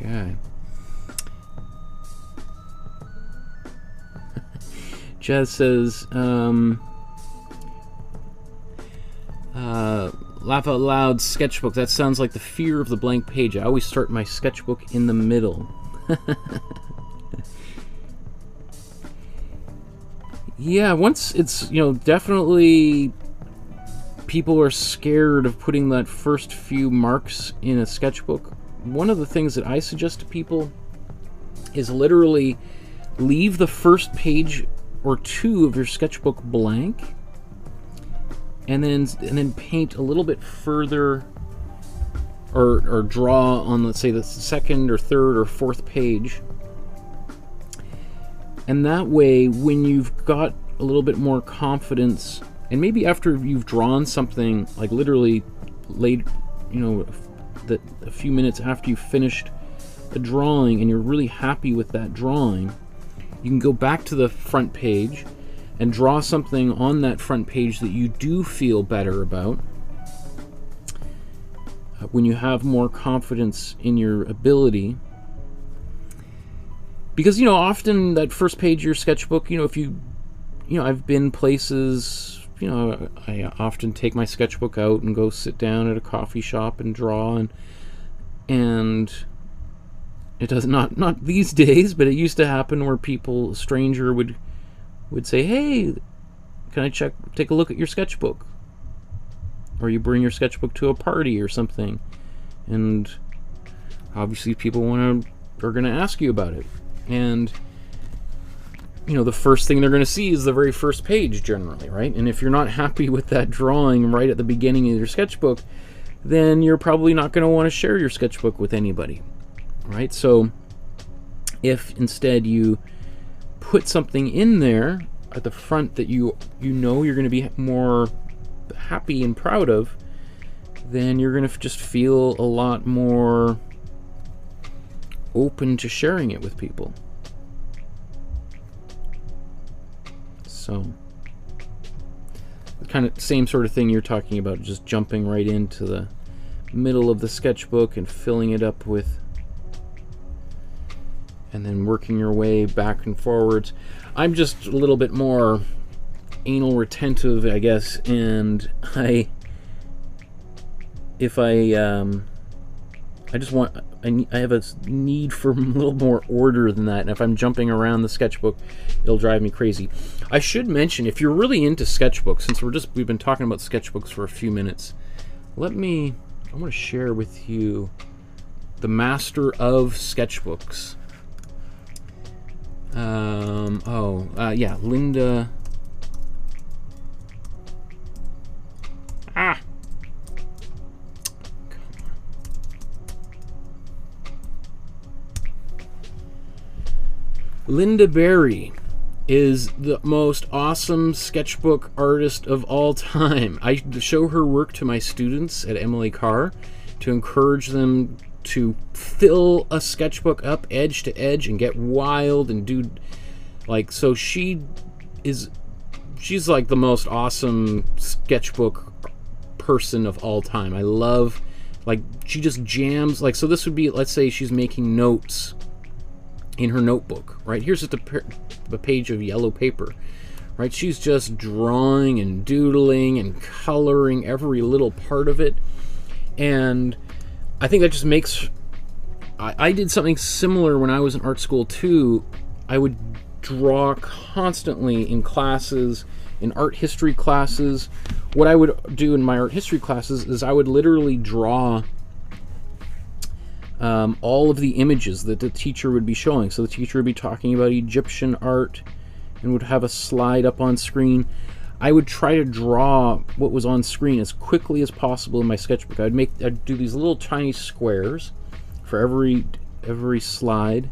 Speaker 1: Okay. Jazz says, laugh out loud, sketchbook. That sounds like the fear of the blank page. I always start my sketchbook in the middle. Yeah, once it's, definitely people are scared of putting that first few marks in a sketchbook. One of the things that I suggest to people is literally leave the first page or two of your sketchbook blank, and then paint a little bit further, or draw on, let's say, the second or third or fourth page. And that way, when you've got a little bit more confidence, and maybe after you've drawn something, like literally late, a few minutes after you've finished a drawing and you're really happy with that drawing, you can go back to the front page and draw something on that front page that you do feel better about. When you have more confidence in your ability, because often that first page of your sketchbook, if I've been places, I often take my sketchbook out and go sit down at a coffee shop and draw, and it does not these days, but it used to happen where a stranger would say, "Hey, can I take a look at your sketchbook?" Or you bring your sketchbook to a party or something, and obviously people are going to ask you about it, and the first thing they're going to see is the very first page generally, right? And if you're not happy with that drawing right at the beginning of your sketchbook, then you're probably not going to want to share your sketchbook with anybody, right? So if instead you put something in there at the front that you're going to be more happy and proud of, then you're going to just feel a lot more open to sharing it with people. So kind of same sort of thing you're talking about, just jumping right into the middle of the sketchbook and filling it up with, and then working your way back and forwards. I'm just a little bit more anal retentive, I guess, and I have a need for a little more order than that, and if I'm jumping around the sketchbook, it'll drive me crazy. I should mention, if you're really into sketchbooks, since we've been talking about sketchbooks for a few minutes, I want to share with you the master of sketchbooks. Yeah, Linda. Linda Berry is the most awesome sketchbook artist of all time. I show her work to my students at Emily Carr to encourage them to fill a sketchbook up edge to edge and get wild and do, like, so she's like the most awesome sketchbook person of all time. I love, like, she just jams, like, so this would be, let's say she's making notes in her notebook, right? Here's just a page of yellow paper, right? She's just drawing and doodling and coloring every little part of it, and I think that just makes... I did something similar when I was in art school too. I would draw constantly in classes, in art history classes. What I would do in my art history classes is I would literally draw all of the images that the teacher would be showing. So the teacher would be talking about Egyptian art and would have a slide up on screen. I would try to draw what was on screen as quickly as possible in my sketchbook. I'd do these little tiny squares for every slide.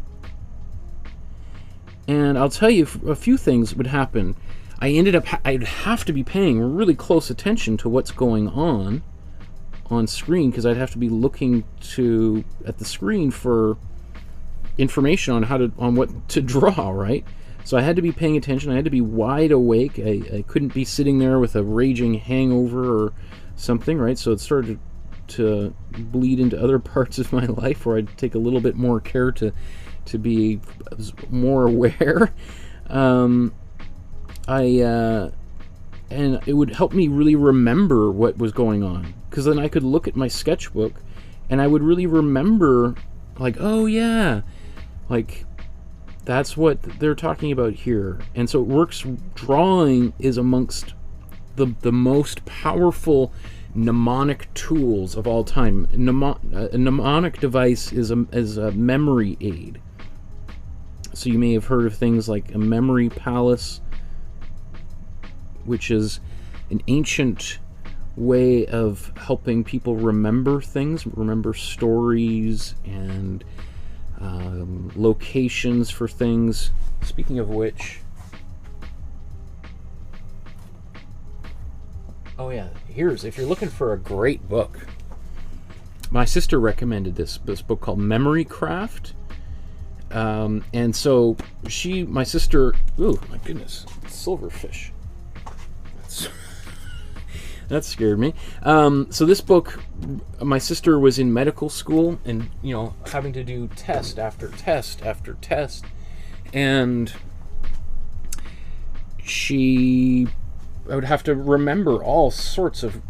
Speaker 1: And I'll tell you, a few things would happen. I'd have to be paying really close attention to what's going on screen, because I'd have to be looking at the screen for information on what to draw, right? So I had to be paying attention. I had to be wide awake. I couldn't be sitting there with a raging hangover or something, right? So it started to bleed into other parts of my life where I'd take a little bit more care to be more aware. And it would help me really remember what was going on, because then I could look at my sketchbook and I would really remember, like, oh yeah, like that's what they're talking about here. And so it works. Drawing is amongst the most powerful mnemonic tools of all time. A mnemonic device is a memory aid. So you may have heard of things like a memory palace, which is an ancient way of helping people remember things, remember stories and locations for things. Speaking of which, oh yeah, if you're looking for a great book, my sister recommended this book called Memory Craft. And so my sister, ooh, my goodness, silverfish. That scared me. So this book, my sister was in medical school and, having to do test after test after test. And I would have to remember all sorts of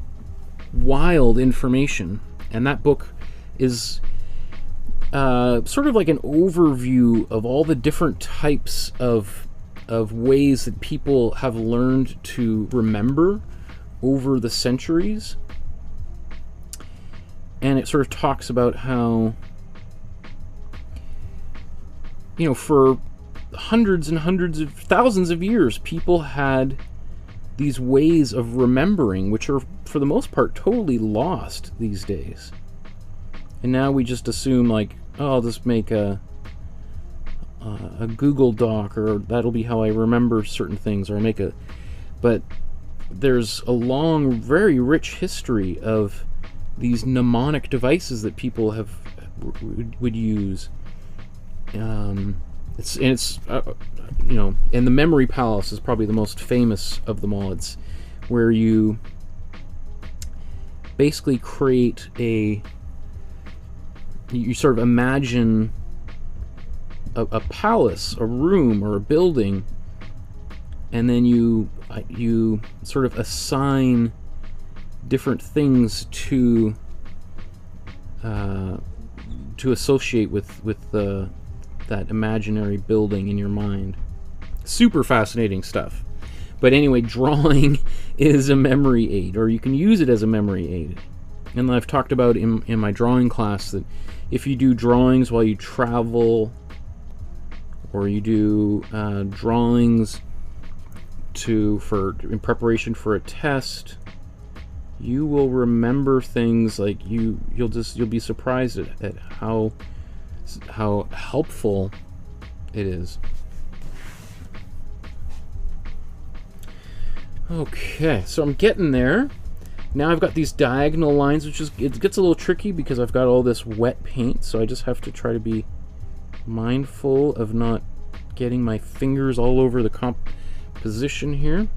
Speaker 1: wild information. And that book is sort of like an overview of all the different types of ways that people have learned to remember over the centuries. And it sort of talks about how, for hundreds and hundreds of thousands of years, people had these ways of remembering, which are, for the most part, totally lost these days. And now we just assume, like, oh, I'll just make a Google Doc, or that'll be how I remember certain things, or but there's a long, very rich history of these mnemonic devices that people would use. It's you know, and the Memory Palace is probably the most famous of them all. It's where you basically create you sort of imagine a palace, a room, or a building, and then you sort of assign different things to associate with that imaginary building in your mind. Super fascinating stuff. But anyway, drawing is a memory aid, or you can use it as a memory aid. And I've talked about in my drawing class that if you do drawings while you travel, or you do drawings in preparation for a test, you will remember things. Like you'll be surprised at how helpful it is. Okay, so I'm getting there. Now I've got these diagonal lines, it gets a little tricky because I've got all this wet paint, so I just have to try to be mindful of not getting my fingers all over the composition here.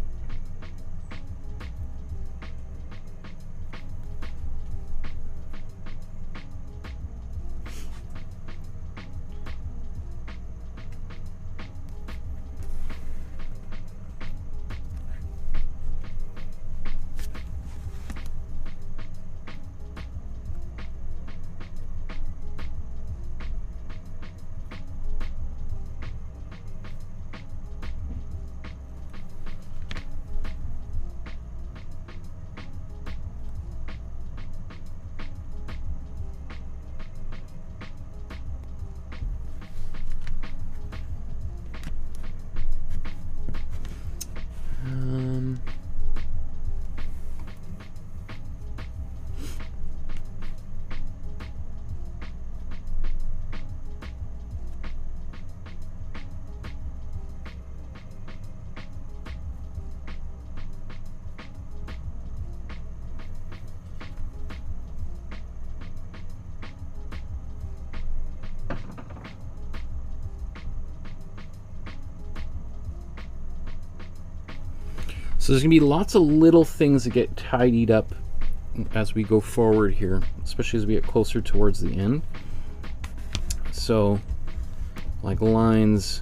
Speaker 1: So there's going to be lots of little things that get tidied up as we go forward here, especially as we get closer towards the end. So, like lines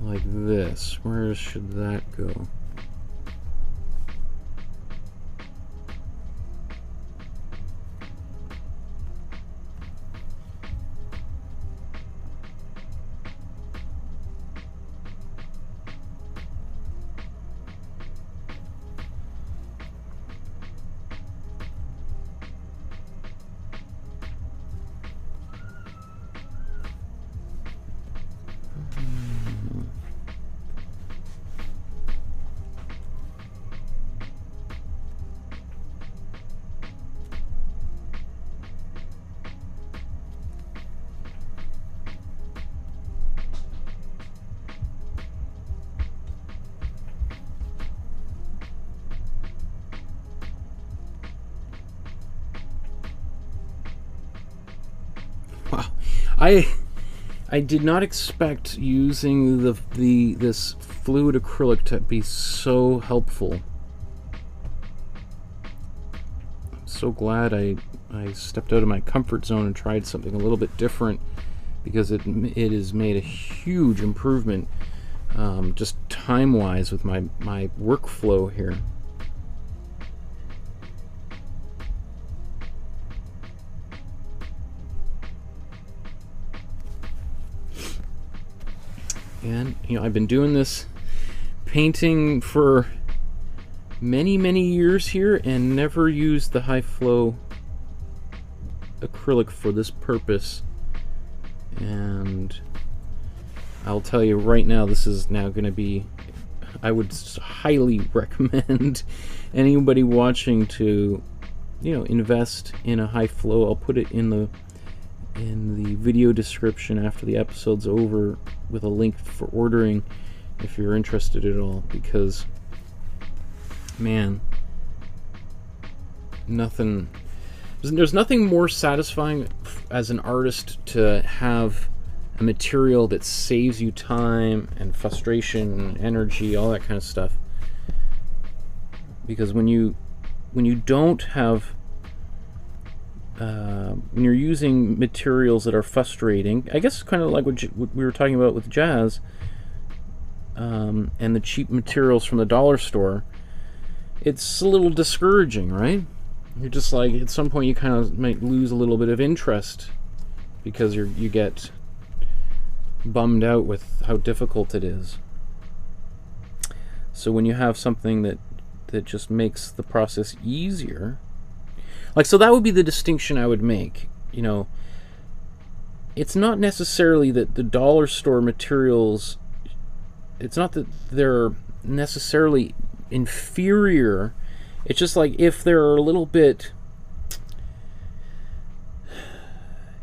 Speaker 1: like this, where should that go? I did not expect using this fluid acrylic to be so helpful. I'm so glad I stepped out of my comfort zone and tried something a little bit different, because it has made a huge improvement, just time-wise, with my workflow here. And, you know, I've been doing this painting for many years here and never used the high flow acrylic for this purpose. And I'll tell you right now, this is now going to be, I would highly recommend anybody watching to, you know, invest in a high flow. I'll put it in the video description after the episode's over with a link for ordering if you're interested at all, because, man, there's nothing more satisfying as an artist to have a material that saves you time and frustration and energy, all that kind of stuff. Because when you don't have when you're using materials that are frustrating, I guess kind of like what we were talking about with jazz, and the cheap materials from the dollar store, it's a little discouraging, right? You're just like, at some point you kind of might lose a little bit of interest because you get bummed out with how difficult it is. So when you have something that just makes the process easier, like, so that would be the distinction I would make. You know, it's not necessarily that the dollar store materials, it's not that they're necessarily inferior. It's just like, if they're a little bit,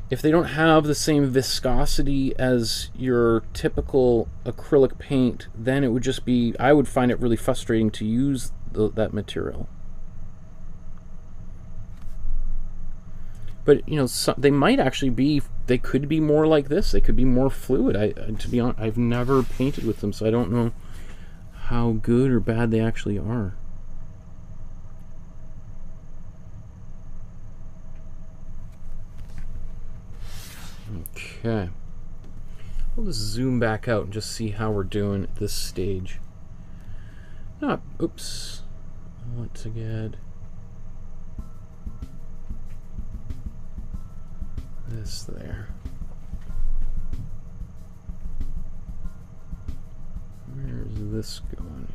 Speaker 1: if they don't have the same viscosity as your typical acrylic paint, then it would just be, I would find it really frustrating to use that material. But, you know, they might actually be, they could be more like this. They could be more fluid. To be honest, I've never painted with them, so I don't know how good or bad they actually are. Okay. We'll just zoom back out and just see how we're doing at this stage. Oops. I want to get this there. Where's this going?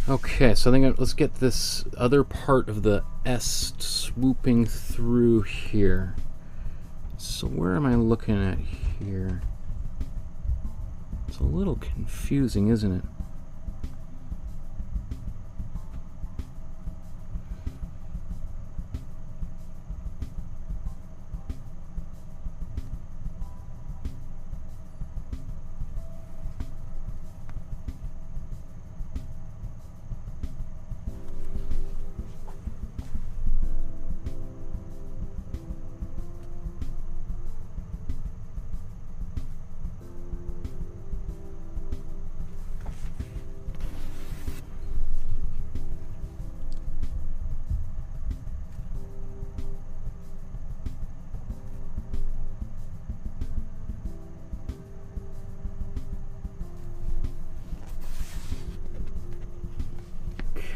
Speaker 1: Okay, so I think let's get this other part of the S swooping through here. So where am I looking at here? It's a little confusing, isn't it?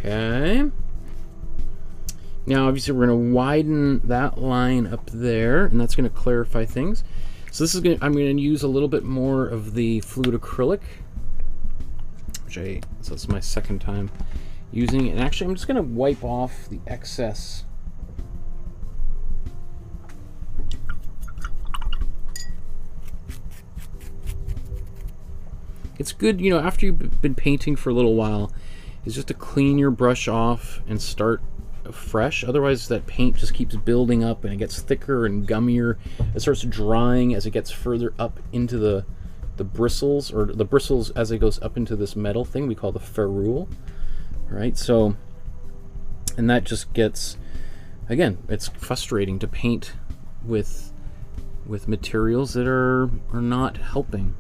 Speaker 1: Okay. Now, obviously, we're going to widen that line up there, and that's going to clarify things. So this is going. I'm going to use a little bit more of the fluid acrylic, so it's my second time using it. And actually, I'm just going to wipe off the excess. It's good, you know, after you've been painting for a little while, is just to clean your brush off and start fresh. Otherwise that paint just keeps building up and it gets thicker and gummier. It starts drying as it gets further up into the bristles, or the bristles as it goes up into this metal thing we call the ferrule. Right, so, and that just gets, again, it's frustrating to paint with materials that are not helping.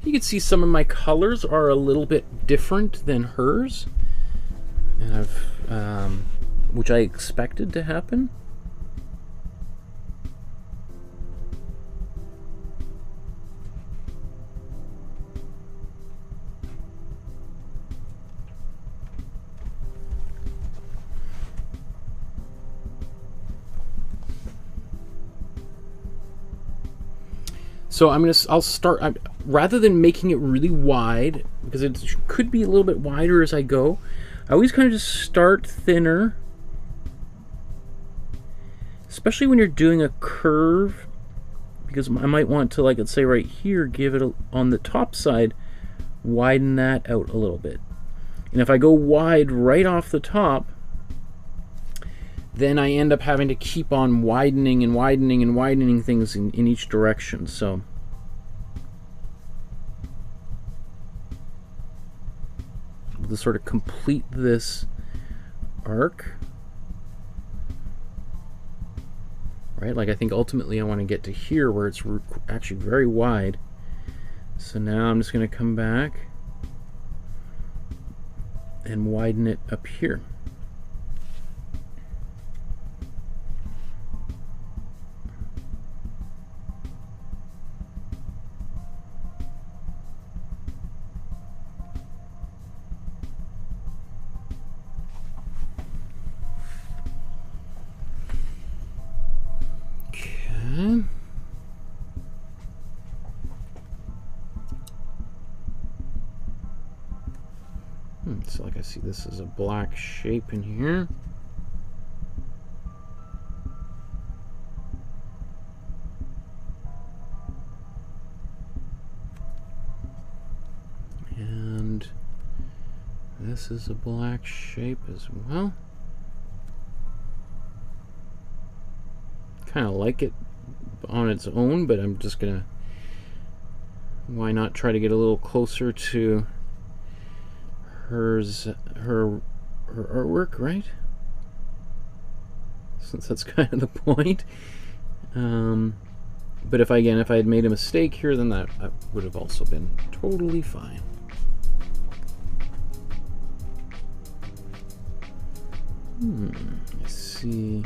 Speaker 1: You can see some of my colors are a little bit different than hers, and which I expected to happen. So I'll start, rather than making it really wide, because it could be a little bit wider as I go, I always kind of just start thinner, especially when you're doing a curve, because I might want to, like, let's say right here, give it on the top side, widen that out a little bit. And if I go wide right off the top, then I end up having to keep on widening and widening and widening things in each direction. So to sort of complete this arc, right? Like, I think ultimately I want to get to here where it's actually very wide. So now I'm just going to come back and widen it up here. So like I see this is a black shape in here. And this is a black shape as well. Kind of like it on its own, but I'm just gonna, why not try to get a little closer to her artwork, right? Since that's kind of the point. But if I had made a mistake here, then that would have also been totally fine. Let's see.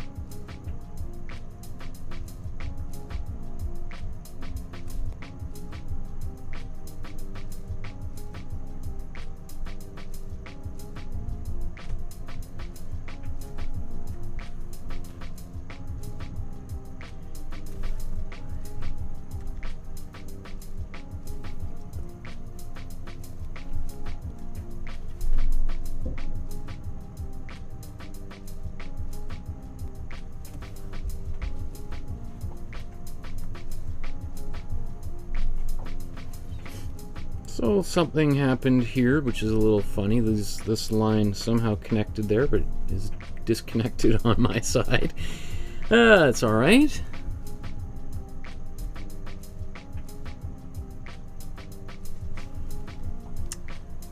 Speaker 1: So something happened here, which is a little funny. This line somehow connected there, but is disconnected on my side. That's all right.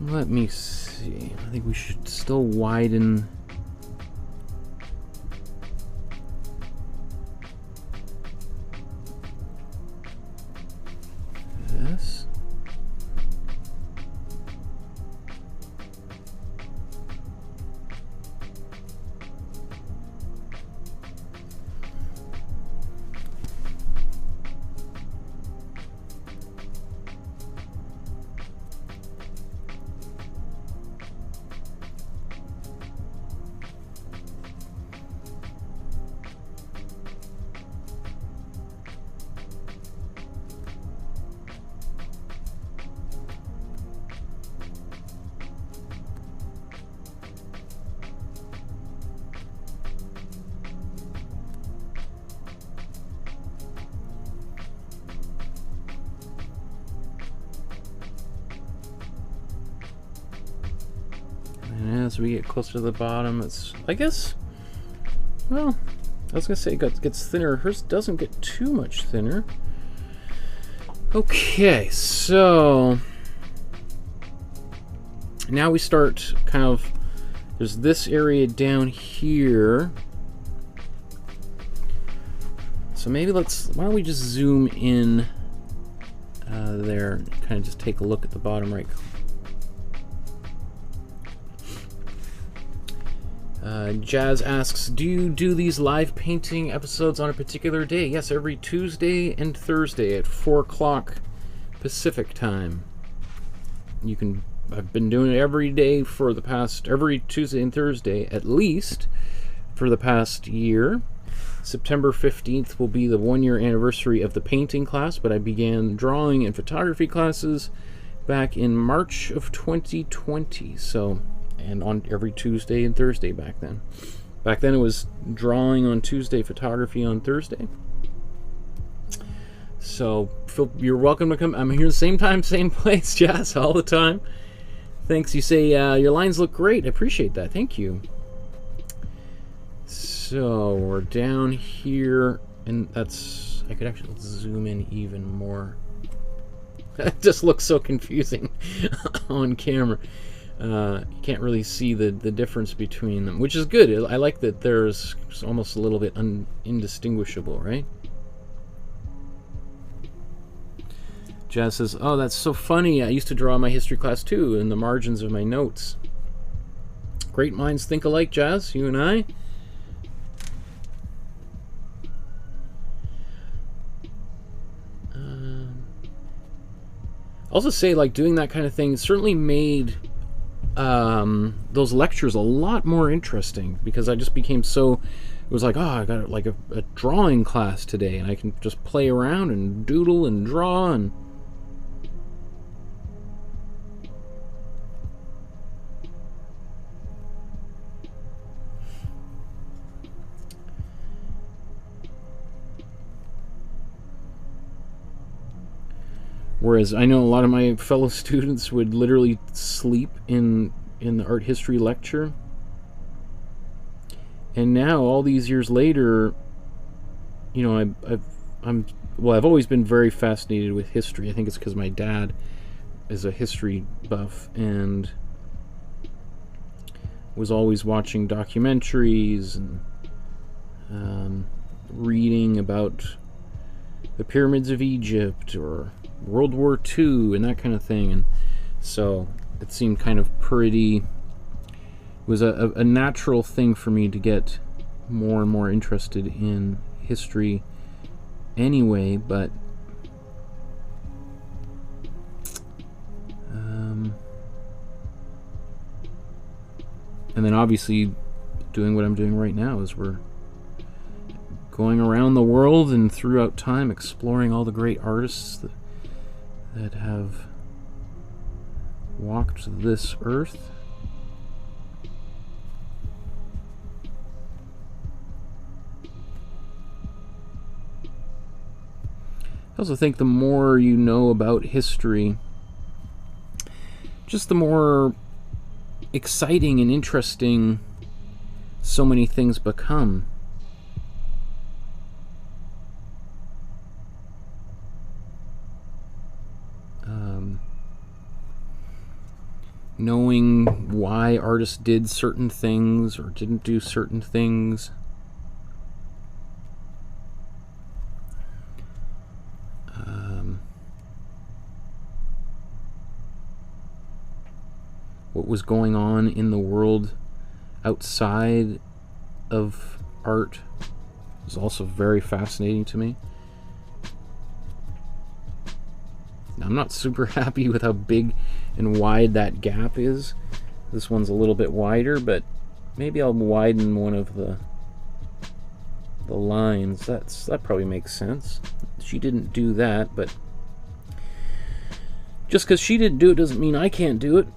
Speaker 1: Let me see. I think we should still widen this. As we get closer to the bottom, it's, I guess, Well, I was gonna say it gets thinner. Hers doesn't get too much thinner. Okay, so now we start kind of, there's this area down here. So maybe why don't we just zoom in there and kind of just take a look at the bottom right. Jazz asks, do you do these live painting episodes on a particular day? Yes, every Tuesday and Thursday at 4 o'clock Pacific time. I've been doing it every day for the past, every Tuesday and Thursday at least for the past year. September 15th will be the 1-year anniversary of the painting class, but I began drawing and photography classes back in March of 2020. So, and on every Tuesday and Thursday back then. Back then it was drawing on Tuesday, photography on Thursday. So you're welcome to come. I'm here the same time, same place, Jazz, all the time. Thanks. You say your lines look great. I appreciate that. Thank you. So we're down here, and that's, I could actually zoom in even more. It just looks so confusing on camera. You can't really see the difference between them, which is good. I like that there's almost a little bit indistinguishable, right? Jazz says, oh, that's so funny. I used to draw my history class too in the margins of my notes. Great minds think alike, Jazz, you and I. Also say, like, doing that kind of thing certainly made those lectures a lot more interesting, because I just became so, it was like, oh, I got like a drawing class today, and I can just play around and doodle and draw. And whereas I know a lot of my fellow students would literally sleep in the art history lecture. And now, all these years later, you know, I've always been very fascinated with history. I think it's because my dad is a history buff and was always watching documentaries and reading about the pyramids of Egypt or World War II and that kind of thing. And so it seemed kind of pretty, it was a natural thing for me to get more and more interested in history anyway. But and then obviously doing what I'm doing right now is we're going around the world and throughout time exploring all the great artists that have walked this earth. I also think the more you know about history, just the more exciting and interesting so many things become. Knowing why artists did certain things or didn't do certain things. What was going on in the world outside of art is also very fascinating to me. Now, I'm not super happy with how big and wide that gap is. This one's a little bit wider, but maybe I'll widen one of the lines. That probably makes sense. She didn't do that, but just because she didn't do it doesn't mean I can't do it.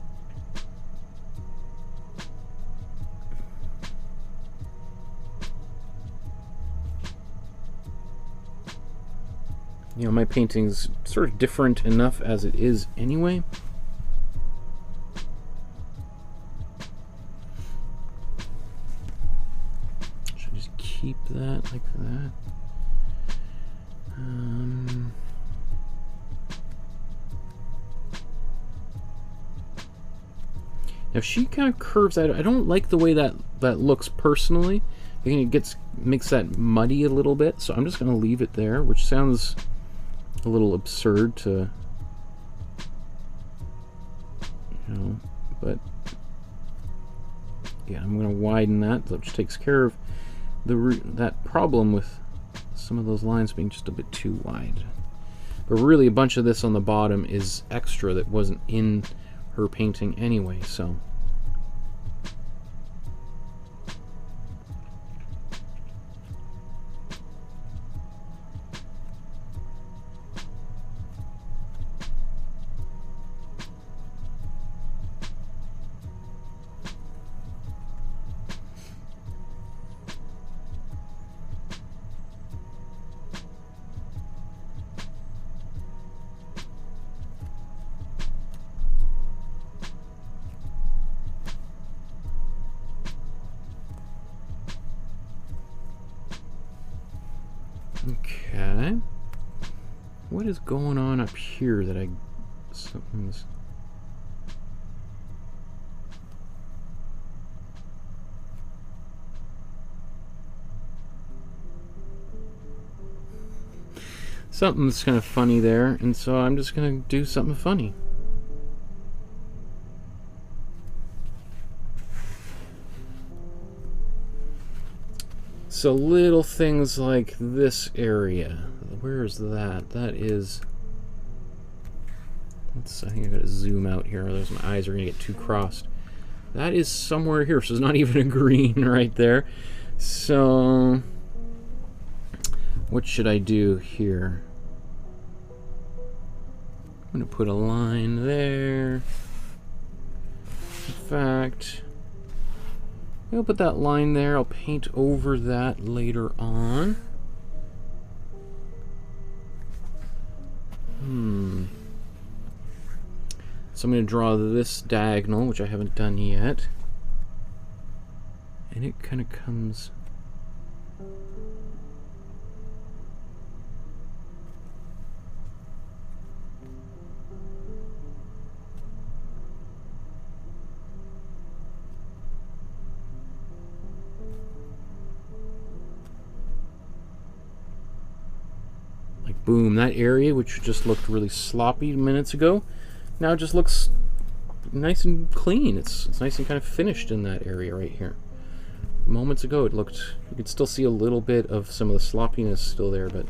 Speaker 1: You know, my painting's sort of different enough as it is anyway. Should just keep that like that. Now she kind of curves out. I don't like the way that looks personally. I think it makes that muddy a little bit, so I'm just going to leave it there, which sounds a little absurd to, you know, but yeah, I'm going to widen that, which takes care of that problem with some of those lines being just a bit too wide. But really, a bunch of this on the bottom is extra that wasn't in her painting anyway, so. Okay. What is going on up here that something's... Something's kind of funny there, and so I'm just going to do something funny. So little things like this area. Where is that? That is... I think I gotta zoom out here, otherwise my eyes are gonna get too crossed. That is somewhere here, so there's not even a green right there. So... what should I do here? I'm gonna put a line there. In fact... I'll put that line there. I'll paint over that later on. So I'm going to draw this diagonal, which I haven't done yet. And it kind of comes... boom, that area which just looked really sloppy minutes ago now just looks nice and clean. It's nice and kind of finished in that area right here. Moments ago it looked, you could still see a little bit of some of the sloppiness still there, but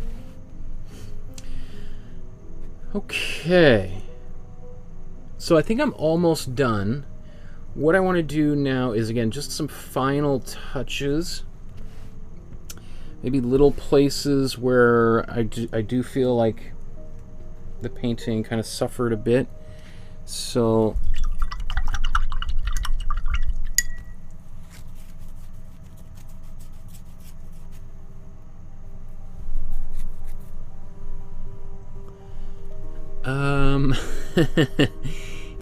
Speaker 1: okay. So I think I'm almost done. What I want to do now is, again, just some final touches. Maybe little places where I do feel like the painting kind of suffered a bit. So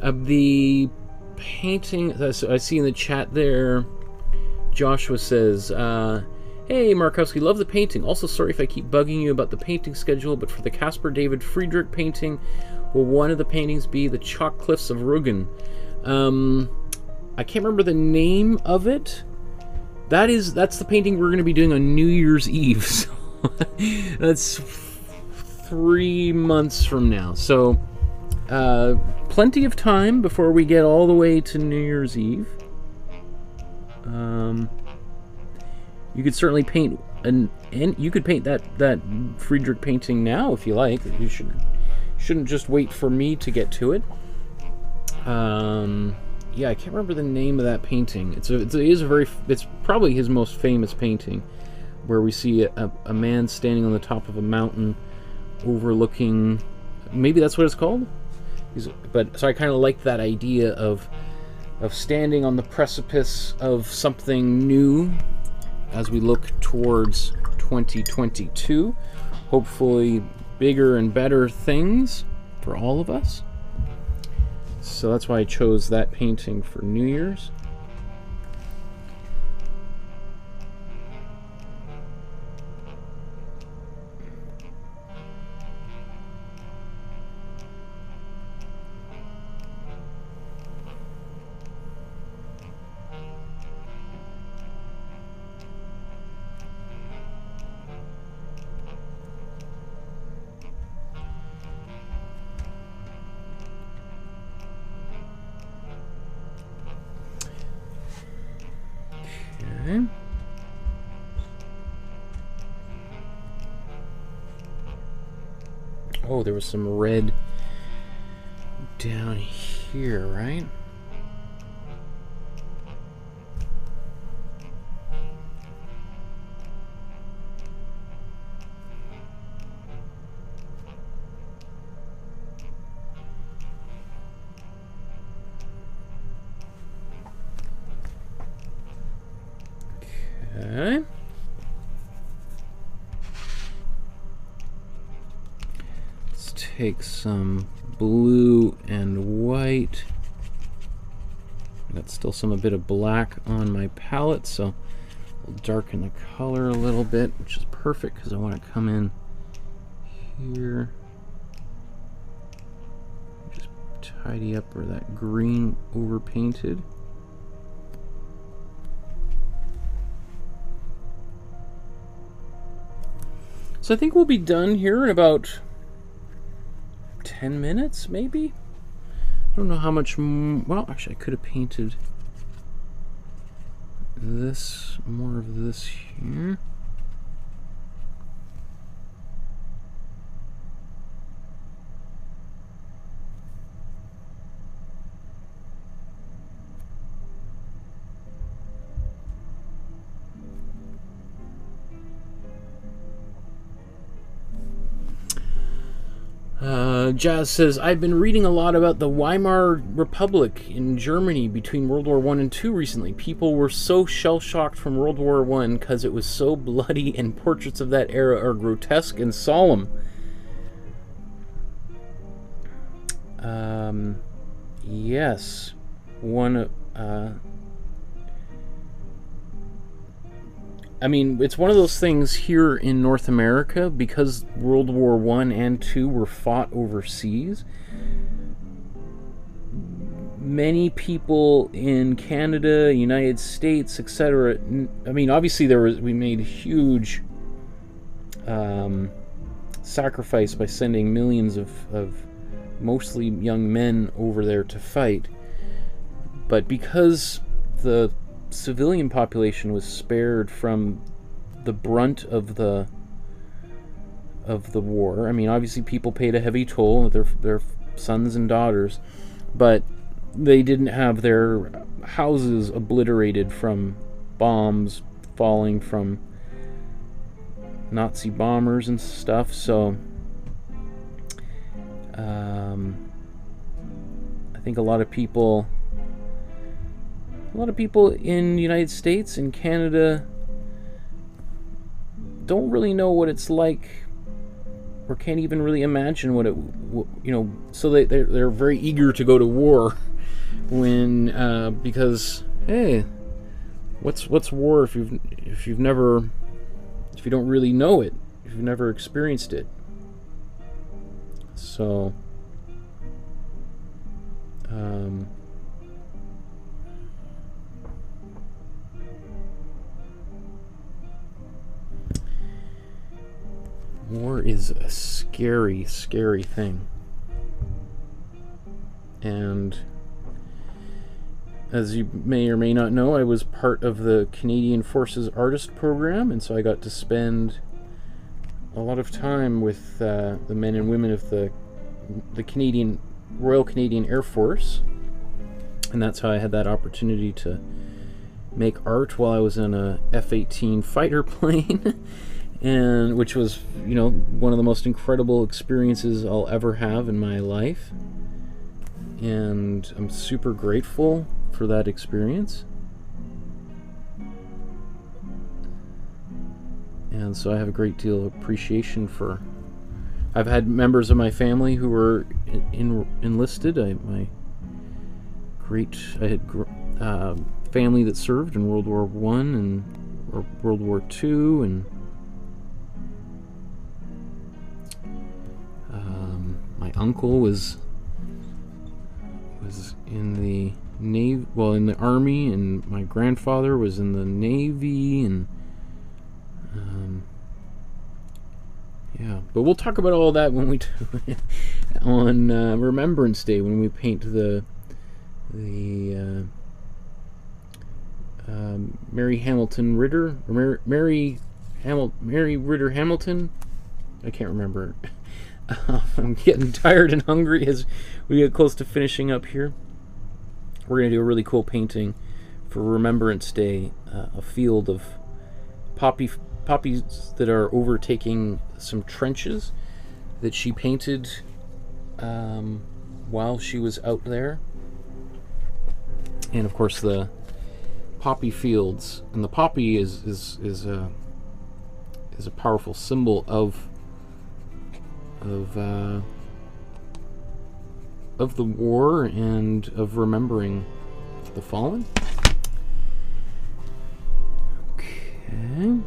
Speaker 1: the painting, so I see in the chat there, Joshua says, hey, Markowsky, love the painting. Also, sorry if I keep bugging you about the painting schedule, but for the Caspar David Friedrich painting, will one of the paintings be the Chalk Cliffs of Rügen? I can't remember the name of it. That's the painting we're going to be doing on New Year's Eve. So that's 3 months from now. So plenty of time before we get all the way to New Year's Eve. You could certainly paint you could paint that Friedrich painting now if you like. You shouldn't just wait for me to get to it. Yeah, I can't remember the name of that painting. It's probably his most famous painting, where we see a man standing on the top of a mountain overlooking. Maybe that's what it's called. So I kind of like that idea of standing on the precipice of something new as we look towards 2022. Hopefully bigger and better things for all of us. So that's why I chose that painting for New Year's. Okay. Oh, there was some red down here, right? Okay. Let's take some blue and white. Got still a bit of black on my palette, so I'll darken the color a little bit, which is perfect because I want to come in here. Just tidy up where that green overpainted. So I think we'll be done here in about 10 minutes, maybe? I don't know how much well, actually I could have painted this, more of this here. Jazz says, I've been reading a lot about the Weimar Republic in Germany between World War I and II recently. People were so shell-shocked from World War I because it was so bloody, and portraits of that era are grotesque and solemn. Yes. I mean, it's one of those things here in North America, because World War I and II were fought overseas. Many people in Canada, United States, etc. I mean, obviously we made a huge sacrifice by sending millions of mostly young men over there to fight. But because the civilian population was spared from the brunt of the war. I mean, obviously people paid a heavy toll with their sons and daughters, but they didn't have their houses obliterated from bombs falling from Nazi bombers and stuff. So I think a lot of people in the United States and Canada don't really know what it's like, or can't even really imagine what it, you know. So they're very eager to go to war when because hey, what's war if you don't really know it, if you've never experienced it. So war is a scary, scary thing. And as you may or may not know, I was part of the Canadian Forces Artist Program, and so I got to spend a lot of time with the men and women of the Canadian Royal Canadian Air Force, and that's how I had that opportunity to make art while I was in a F-18 fighter plane. And which was, you know, one of the most incredible experiences I'll ever have in my life, and I'm super grateful for that experience. And so I have a great deal of appreciation for. I've had members of my family who were enlisted. I had family that served in World War I and World War II, and my uncle was in the Navy, well, in the Army, and my grandfather was in the Navy, and yeah. But we'll talk about all that when we do it on Remembrance Day, when we paint the Mary Hamilton Ritter, or Mary Ritter Hamilton. I can't remember. I'm getting tired and hungry as we get close to finishing up here. We're going to do a really cool painting for Remembrance Day, a field of poppies that are overtaking some trenches that she painted while she was out there. And of course the poppy fields, and the poppy is a powerful symbol of the war and of remembering the fallen. Okay.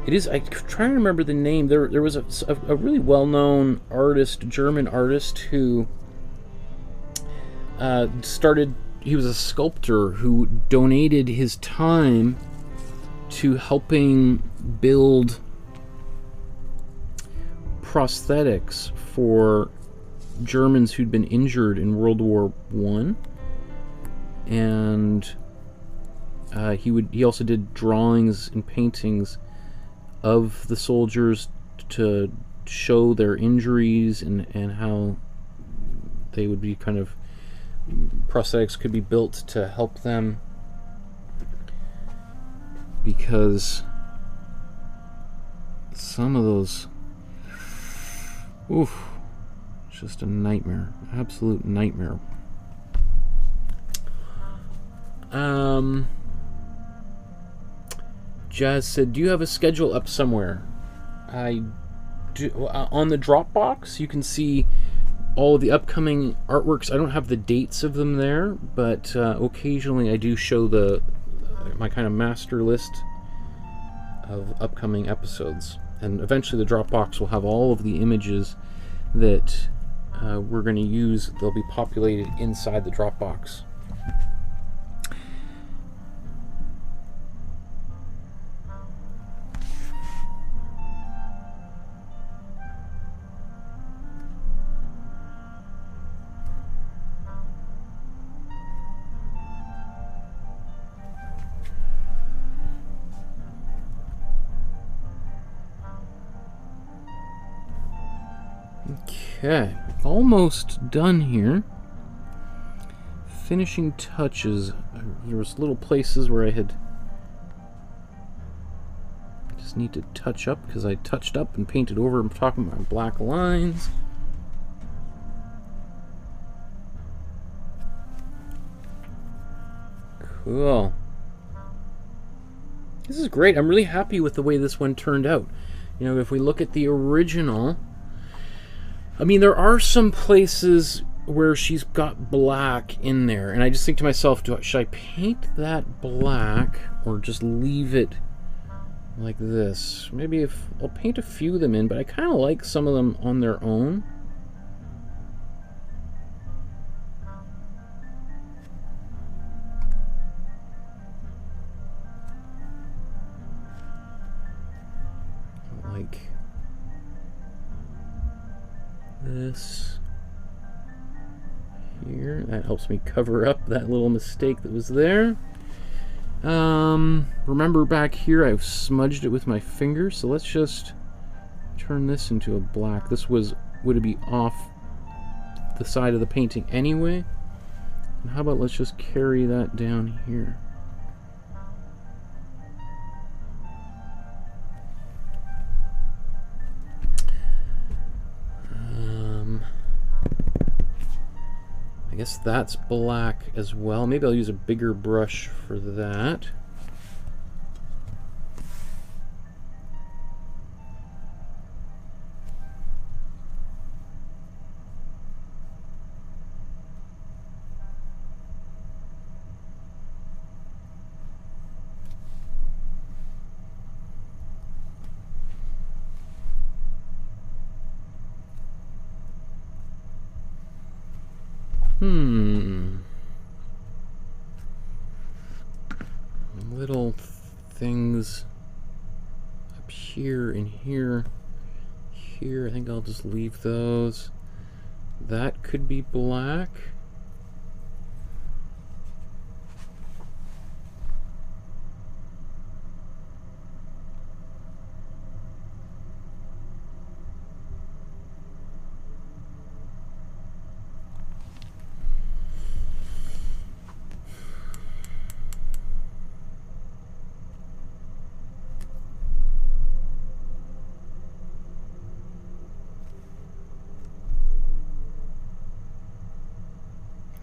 Speaker 1: It is. I'm trying to remember the name. There was a really well-known artist, German artist, who started. He was a sculptor who donated his time to helping build prosthetics for Germans who'd been injured in World War I, and he also did drawings and paintings of the soldiers to show their injuries and how they would be kind of, prosthetics could be built to help them, because some of those, oof, it's just a nightmare, absolute nightmare. Jazz said, do you have a schedule up somewhere? I do. On the Dropbox, you can see all of the upcoming artworks. I don't have the dates of them there, but occasionally I do show my kind of master list of upcoming episodes. And eventually the Dropbox will have all of the images that we're going to use. They'll be populated inside the Dropbox. Okay, almost done here. Finishing touches. There was little places where I just need to touch up, because I touched up and painted over. I'm talking about black lines. Cool. This is great. I'm really happy with the way this one turned out. You know, if we look at the original, I mean, there are some places where she's got black in there, and I just think to myself, should I paint that black or just leave it like this? Maybe I'll paint a few of them in, but I kind of like some of them on their own. Like this here. That helps me cover up that little mistake that was there. Remember back here I've smudged it with my finger, so let's just turn this into a black. This would be off the side of the painting anyway. And how about let's just carry that down here. I guess that's black as well. Maybe I'll use a bigger brush for that. Little things up here and here. Here, I think I'll just leave those. That could be black.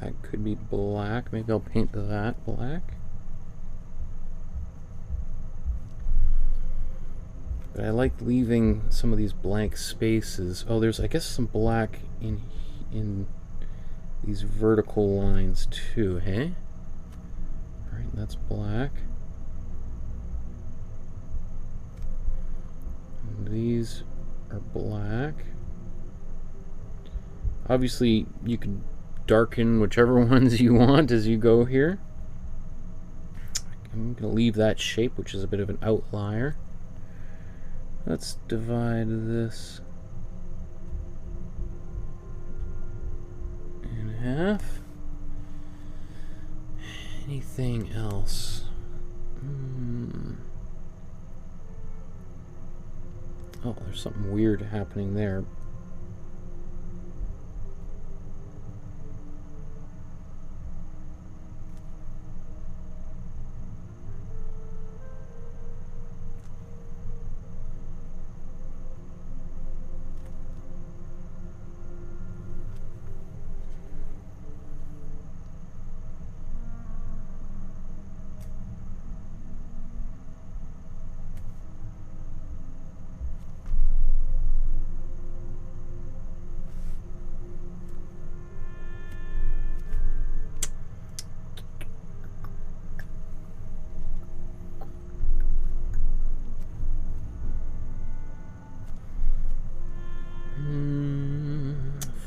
Speaker 1: That could be black. Maybe I'll paint that black. But I like leaving some of these blank spaces. Oh, there's, I guess, some black in these vertical lines too, hey? All right, that's black. And these are black. Obviously, you can darken whichever ones you want as you go here. I'm going to leave that shape, which is a bit of an outlier. Let's divide this in half. Anything else? Oh, there's something weird happening there.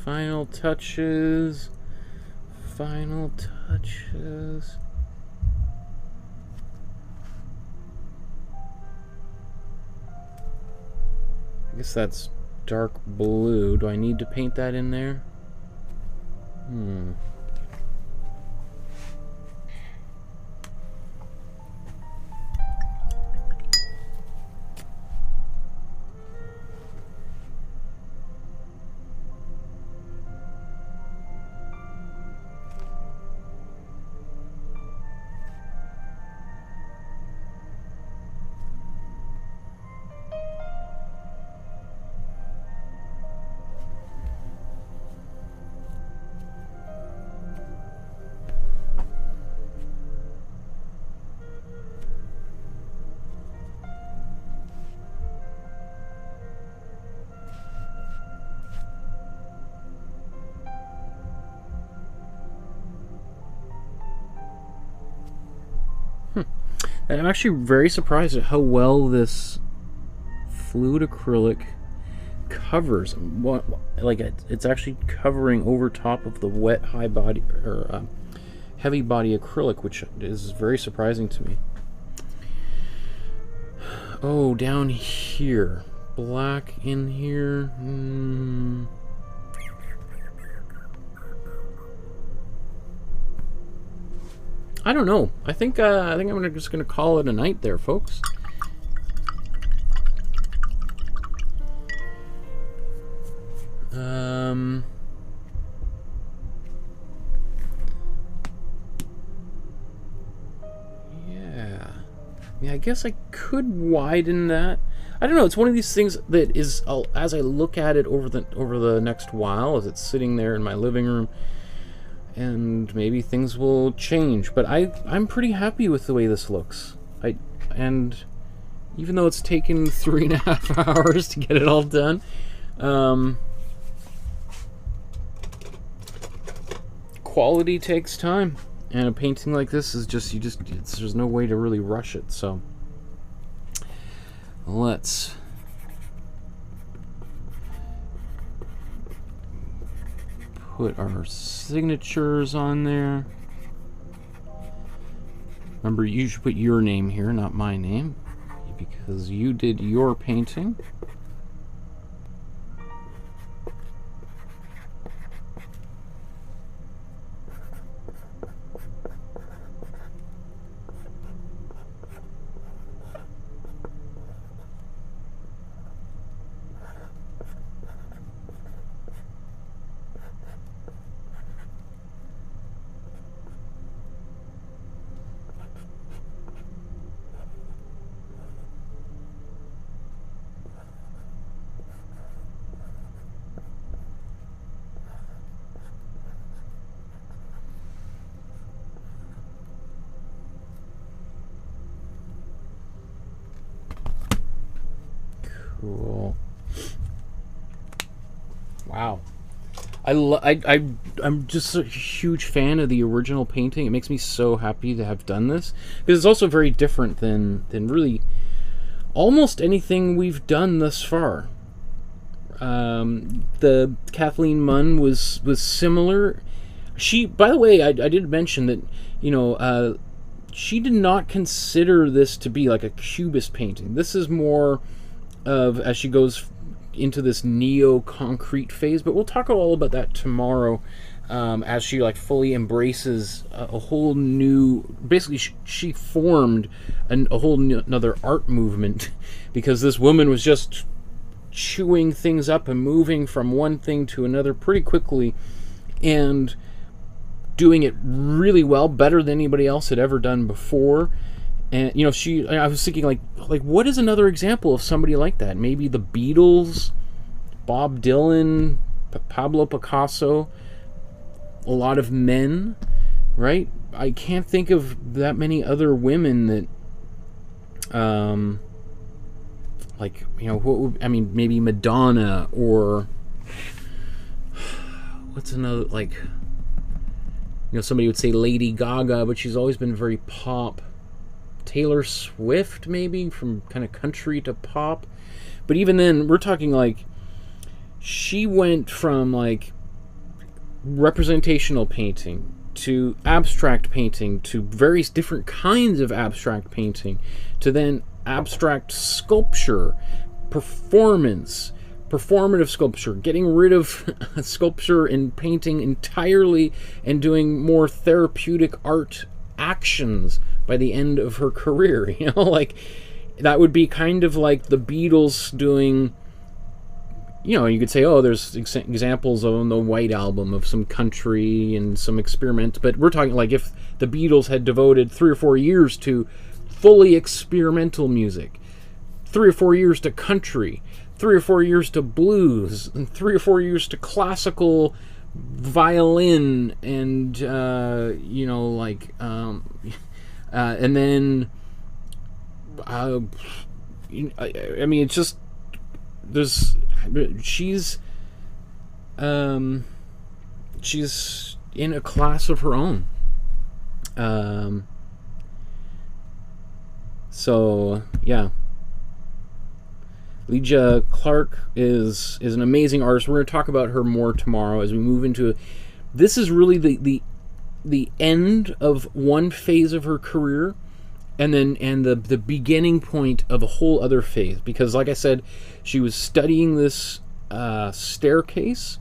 Speaker 1: Final touches. Final touches. I guess that's dark blue. Do I need to paint that in there? And I'm actually very surprised at how well this fluid acrylic covers. Like it's actually covering over top of the wet high body or heavy body acrylic, which is very surprising to me. Oh, down here, black in here. I don't know. I think I'm just gonna call it a night there, folks. Yeah, I guess I could widen that. I don't know. It's one of these things that is, as I look at it over the next while, as it's sitting there in my living room, and maybe things will change. But I'm pretty happy with the way this looks. And even though it's taken 3.5 hours to get it all done, quality takes time, and a painting like this is just there's no way to really rush it. So let's put our signatures on there. Remember, you should put your name here, not my name, because you did your painting. Cool. Wow. I'm just a huge fan of the original painting. It makes me so happy to have done this, because it's also very different than really almost anything we've done thus far. The Kathleen Munn was similar. She, by the way, I did mention that, you know, she did not consider this to be like a cubist painting. This is more of, as she goes into this neo-concrete phase, but we'll talk all about that tomorrow, as she like fully embraces a whole new, basically she formed a whole another art movement, because this woman was just chewing things up and moving from one thing to another pretty quickly, and doing it really well, better than anybody else had ever done before. And, you know, I was thinking, like what is another example of somebody like that? Maybe the Beatles, Bob Dylan, Pablo Picasso, a lot of men, right? I can't think of that many other women that, like, you know, I mean, maybe Madonna, or what's another, like, you know, somebody would say Lady Gaga, but she's always been very pop. Taylor Swift, maybe, from kind of country to pop. But even then, we're talking like, she went from like representational painting to abstract painting to various different kinds of abstract painting to then abstract sculpture, performance, performative sculpture, getting rid of sculpture and painting entirely and doing more therapeutic art actions by the end of her career. You know, like, that would be kind of like the Beatles doing, you know, you could say, oh, there's examples on the White Album of some country and some experiment, but we're talking like if the Beatles had devoted 3 or 4 years to fully experimental music, 3 or 4 years to country, 3 or 4 years to blues, and 3 or 4 years to classical violin, and you know, like, and then I mean, it's just, she's in a class of her own. So yeah, Lygia Clark is an amazing artist. We're going to talk about her more tomorrow as we move into it. This is really the end of one phase of her career, and the beginning point of a whole other phase, because like I said, she was studying this staircase,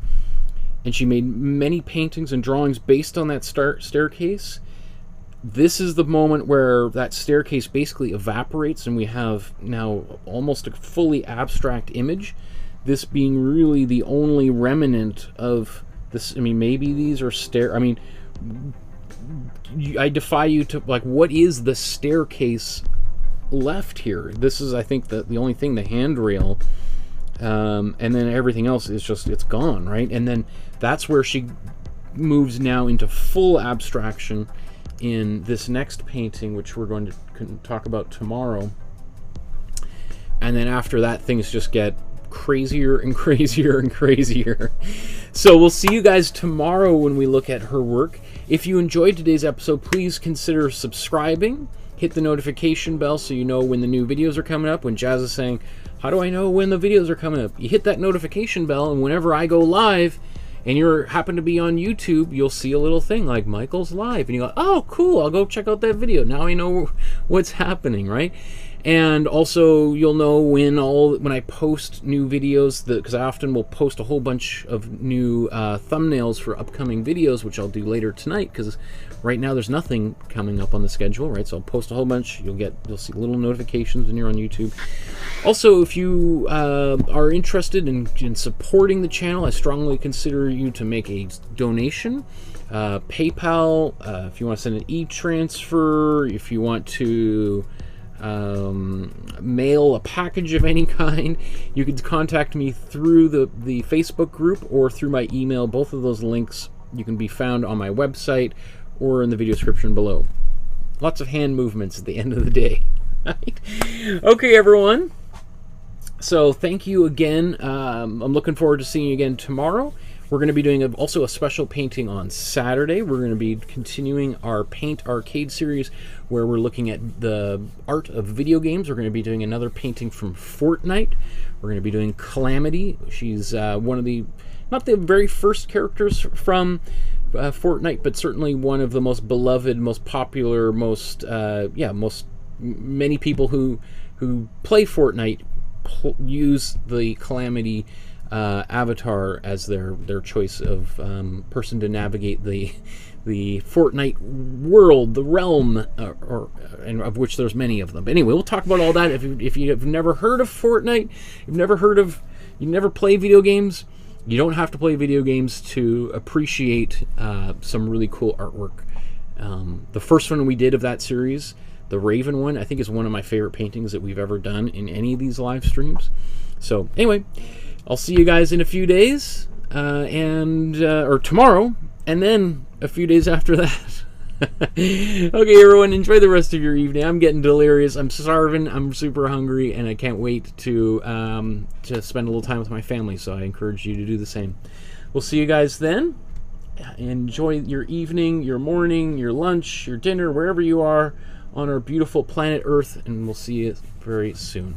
Speaker 1: and she made many paintings and drawings based on that staircase. This is the moment where that staircase basically evaporates, and we have now almost a fully abstract image, this being really the only remnant of this. I mean, maybe these are I mean, I defy you to, like, what is the staircase left here? This is, I think, the only thing, the handrail, and then everything else is just, it's gone, right? And then that's where she moves now into full abstraction in this next painting, which we're going to talk about tomorrow. And then after that, things just get crazier and crazier and crazier. So we'll see you guys tomorrow when we look at her work. If you enjoyed today's episode, please consider subscribing. Hit the notification bell so you know when the new videos are coming up. When Jazz is saying, how do I know when the videos are coming up? You hit that notification bell, and whenever I go live, and you happen to be on YouTube, you'll see a little thing like Michael's live, and you go, oh, cool, I'll go check out that video. Now I know what's happening, right? And also, you'll know when I post new videos, because I often will post a whole bunch of new thumbnails for upcoming videos, which I'll do later tonight, because right now there's nothing coming up on the schedule, right? So I'll post a whole bunch. You'll see little notifications when you're on YouTube. Also, if you are interested in supporting the channel, I strongly consider you to make a donation. PayPal, if you want to send an e-transfer, if you want to mail a package of any kind, you can contact me through the Facebook group or through my email. Both of those links you can be found on my website or in the video description below. Lots of hand movements at the end of the day. Right? Okay, everyone. So thank you again. I'm looking forward to seeing you again tomorrow. We're going to be doing also a special painting on Saturday. We're going to be continuing our Paint Arcade series where we're looking at the art of video games. We're going to be doing another painting from Fortnite. We're going to be doing Calamity. She's one of the, not the very first characters from Fortnite, but certainly one of the most beloved, most popular, many people who play Fortnite use the Calamity avatar as their choice of person to navigate the Fortnite world, the realm, and of which there's many of them. But anyway, we'll talk about all that. If you've never heard of Fortnite, you never play video games, you don't have to play video games to appreciate some really cool artwork. The first one we did of that series, the Raven one, I think is one of my favorite paintings that we've ever done in any of these live streams. So anyway, I'll see you guys in a few days, or tomorrow, and then a few days after that. Okay, everyone, enjoy the rest of your evening. I'm getting delirious. I'm starving. I'm super hungry, and I can't wait to spend a little time with my family. So I encourage you to do the same. We'll see you guys then. Enjoy your evening, your morning, your lunch, your dinner, wherever you are on our beautiful planet Earth, and we'll see you very soon.